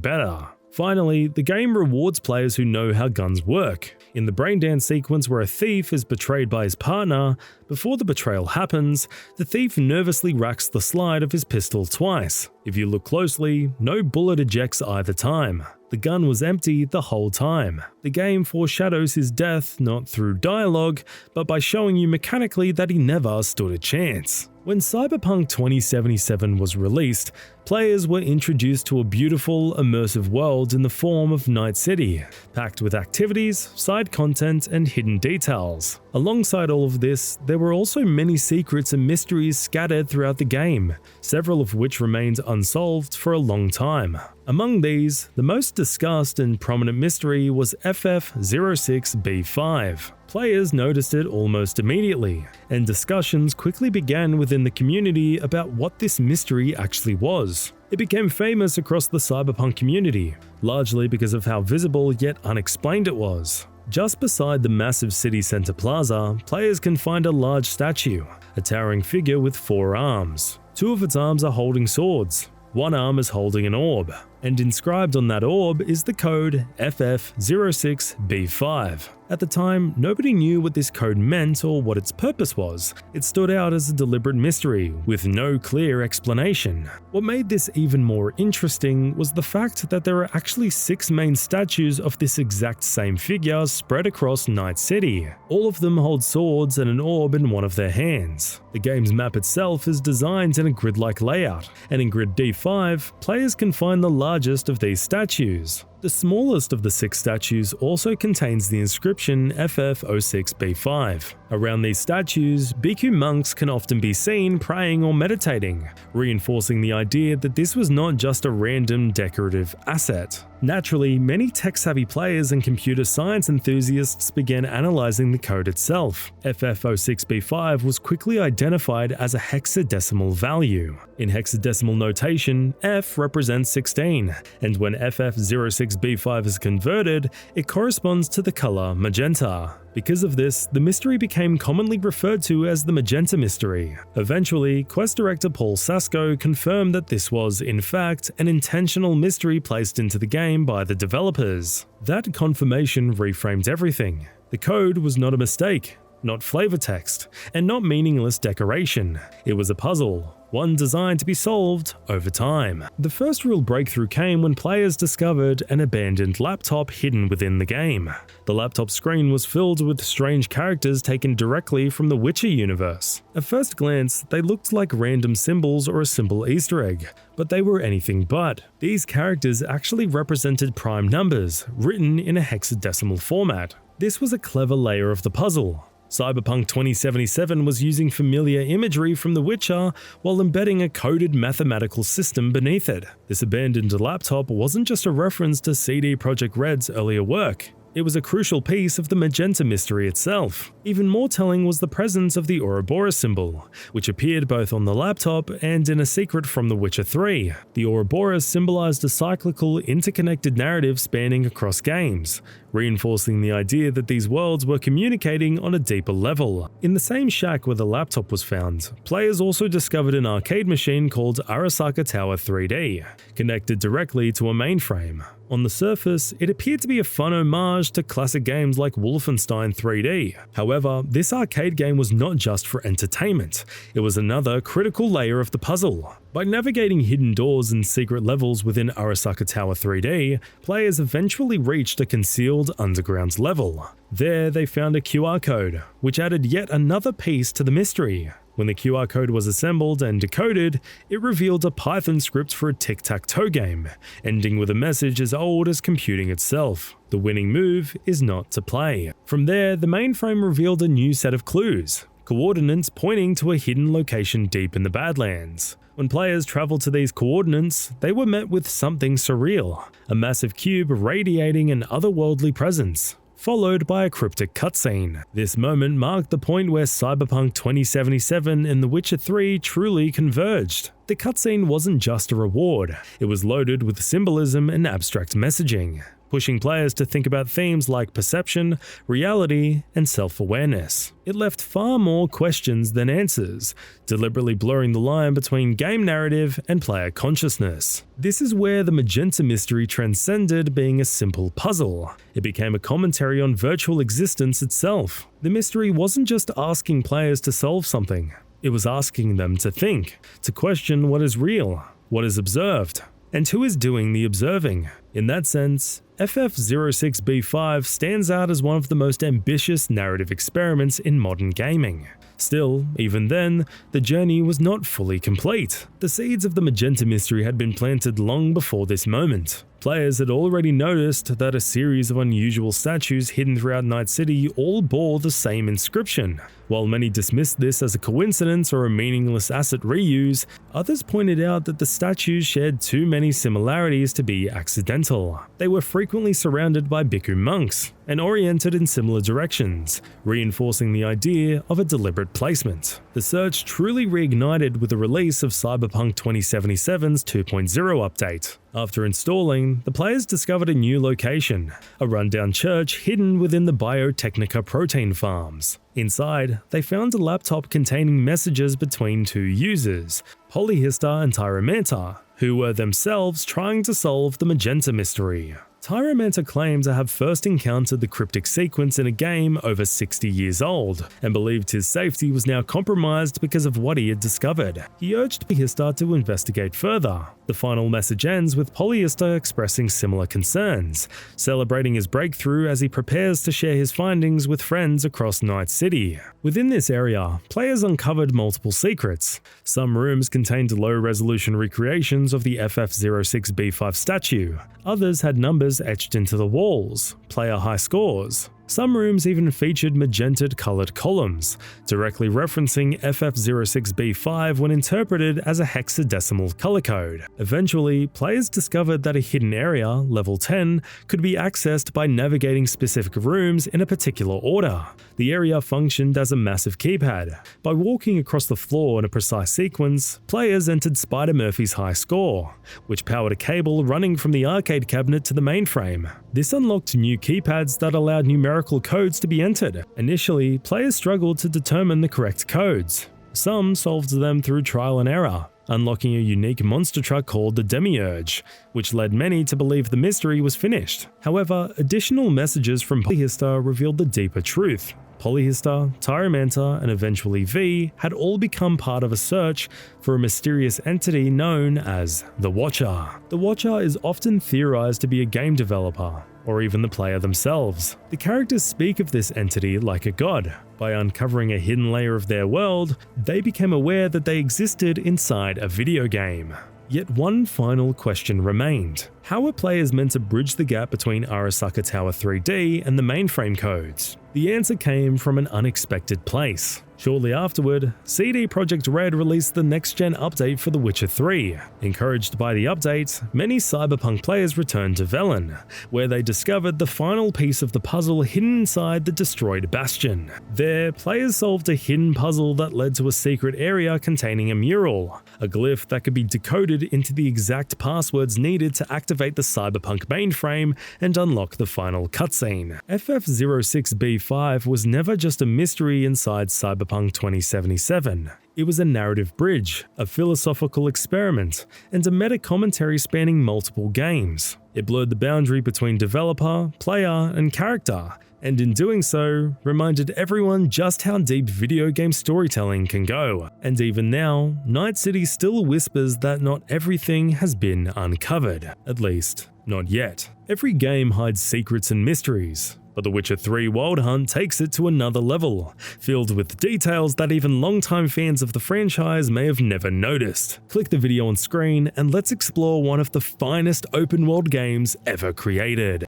better. Finally, the game rewards players who know how guns work. In the braindance sequence where a thief is betrayed by his partner, before the betrayal happens, the thief nervously racks the slide of his pistol twice. If you look closely, no bullet ejects either time. The gun was empty the whole time. The game foreshadows his death not through dialogue, but by showing you mechanically that he never stood a chance. When Cyberpunk 2077 was released, players were introduced to a beautiful, immersive world in the form of Night City, packed with activities, side content, and hidden details. Alongside all of this, there were also many secrets and mysteries scattered throughout the game, several of which remained unsolved for a long time. Among these, the most discussed and prominent mystery was FF06B5. Players noticed it almost immediately, and discussions quickly began within the community about what this mystery actually was. It became famous across the Cyberpunk community, largely because of how visible yet unexplained it was. Just beside the massive city center plaza, players can find a large statue, a towering figure with 4 arms. 2 of its arms are holding swords. 1 arm is holding an orb, and inscribed on that orb is the code FF06B5. At the time, nobody knew what this code meant or what its purpose was. It stood out as a deliberate mystery, with no clear explanation. What made this even more interesting was the fact that there are actually 6 main statues of this exact same figure spread across Night City. All of them hold swords and an orb in one of their hands. The game's map itself is designed in a grid-like layout, and in Grid D5, players can find the largest of these statues. The smallest of the 6 statues also contains the inscription FF06B5. Around these statues, Bhikkhu monks can often be seen praying or meditating, reinforcing the idea that this was not just a random decorative asset. Naturally, many tech-savvy players and computer science enthusiasts began analyzing the code itself. FF06B5 was quickly identified as a hexadecimal value. In hexadecimal notation, F represents 16, and when FF06B5 is converted, it corresponds to the color magenta. Because of this, the mystery became commonly referred to as the Magenta Mystery. Eventually, quest director Paul Sasko confirmed that this was, in fact, an intentional mystery placed into the game by the developers. That confirmation reframed everything. The code was not a mistake. not flavor text, and not meaningless decoration. It was a puzzle, one designed to be solved over time. The first real breakthrough came when players discovered an abandoned laptop hidden within the game. The laptop screen was filled with strange characters taken directly from the Witcher universe. At first glance, they looked like random symbols or a simple Easter egg, but they were anything but. These characters actually represented prime numbers, written in a hexadecimal format. This was a clever layer of the puzzle. Cyberpunk 2077 was using familiar imagery from The Witcher while embedding a coded mathematical system beneath it. This abandoned laptop wasn't just a reference to CD Projekt Red's earlier work. It was a crucial piece of the magenta mystery itself. Even more telling was the presence of the Ouroboros symbol, which appeared both on the laptop and in a secret from The Witcher 3. The Ouroboros symbolized a cyclical, interconnected narrative spanning across games, reinforcing the idea that these worlds were communicating on a deeper level. In the same shack where the laptop was found, players also discovered an arcade machine called Arasaka Tower 3D, connected directly to a mainframe. On the surface, it appeared to be a fun homage to classic games like Wolfenstein 3D. However, this arcade game was not just for entertainment, it was another critical layer of the puzzle. By navigating hidden doors and secret levels within Arasaka Tower 3D, players eventually reached a concealed underground level. There, they found a QR code, which added yet another piece to the mystery. When the QR code was assembled and decoded, it revealed a Python script for a tic-tac-toe game, ending with a message as old as computing itself. The winning move is not to play. From there, the mainframe revealed a new set of clues, coordinates pointing to a hidden location deep in the Badlands. When players traveled to these coordinates, they were met with something surreal, a massive cube radiating an otherworldly presence, followed by a cryptic cutscene. This moment marked the point where Cyberpunk 2077 and The Witcher 3 truly converged. The cutscene wasn't just a reward, it was loaded with symbolism and abstract messaging, pushing players to think about themes like perception, reality, and self-awareness. It left far more questions than answers, deliberately blurring the line between game narrative and player consciousness. This is where the magenta mystery transcended being a simple puzzle. It became a commentary on virtual existence itself. The mystery wasn't just asking players to solve something, it was asking them to think, to question what is real, what is observed, and who is doing the observing. In that sense, FF06B5 stands out as one of the most ambitious narrative experiments in modern gaming. Still, even then, the journey was not fully complete. The seeds of the magenta mystery had been planted long before this moment. Players had already noticed that a series of unusual statues hidden throughout Night City all bore the same inscription. While many dismissed this as a coincidence or a meaningless asset reuse, others pointed out that the statues shared too many similarities to be accidental. They were frequently surrounded by bhikkhu monks and oriented in similar directions, reinforcing the idea of a deliberate placement. The search truly reignited with the release of Cyberpunk 2077's 2.0 update. After installing, the players discovered a new location, a rundown church hidden within the Biotechnica protein farms. Inside, they found a laptop containing messages between two users, Polyhistor and Tyromanta, who were themselves trying to solve the magenta mystery. Tyromanta claimed to have first encountered the cryptic sequence in a game over 60 years old, and believed his safety was now compromised because of what he had discovered. He urged Polyhistor to investigate further. The final message ends with Polyhistor expressing similar concerns, celebrating his breakthrough as he prepares to share his findings with friends across Night City. Within this area, players uncovered multiple secrets. Some rooms contained low-resolution recreations of the FF06B5 statue. Others had numbers etched into the walls, player high scores. Some rooms even featured magenta-colored columns, directly referencing FF06B5 when interpreted as a hexadecimal color code. Eventually, players discovered that a hidden area, level 10, could be accessed by navigating specific rooms in a particular order. The area functioned as a massive keypad. By walking across the floor in a precise sequence, players entered Spider Murphy's high score, which powered a cable running from the arcade cabinet to the mainframe. This unlocked new keypads that allowed numerical codes to be entered. Initially, players struggled to determine the correct codes. Some solved them through trial and error, unlocking a unique monster truck called the Demiurge, which led many to believe the mystery was finished. However, additional messages from Polyhistor revealed the deeper truth. Polyhistor, Tyromanta, and eventually V had all become part of a search for a mysterious entity known as the Watcher. The Watcher is often theorized to be a game developer, or even the player themselves. The characters speak of this entity like a god. By uncovering a hidden layer of their world, they became aware that they existed inside a video game. Yet one final question remained. How were players meant to bridge the gap between Arasaka Tower 3D and the mainframe codes? The answer came from an unexpected place. Shortly afterward, CD Projekt Red released the next-gen update for The Witcher 3. Encouraged by the update, many Cyberpunk players returned to Velen, where they discovered the final piece of the puzzle hidden inside the destroyed bastion. There, players solved a hidden puzzle that led to a secret area containing a mural, a glyph that could be decoded into the exact passwords needed to activate the Cyberpunk mainframe and unlock the final cutscene. FF06B5 was never just a mystery inside Cyberpunk 2077. It was a narrative bridge, a philosophical experiment, and a meta-commentary spanning multiple games. It blurred the boundary between developer, player, and character, and in doing so, reminded everyone just how deep video game storytelling can go. And even now, Night City still whispers that not everything has been uncovered. At least, not yet. Every game hides secrets and mysteries, but The Witcher 3 Wild Hunt takes it to another level, filled with details that even longtime fans of the franchise may have never noticed. Click the video on screen and let's explore one of the finest open world games ever created.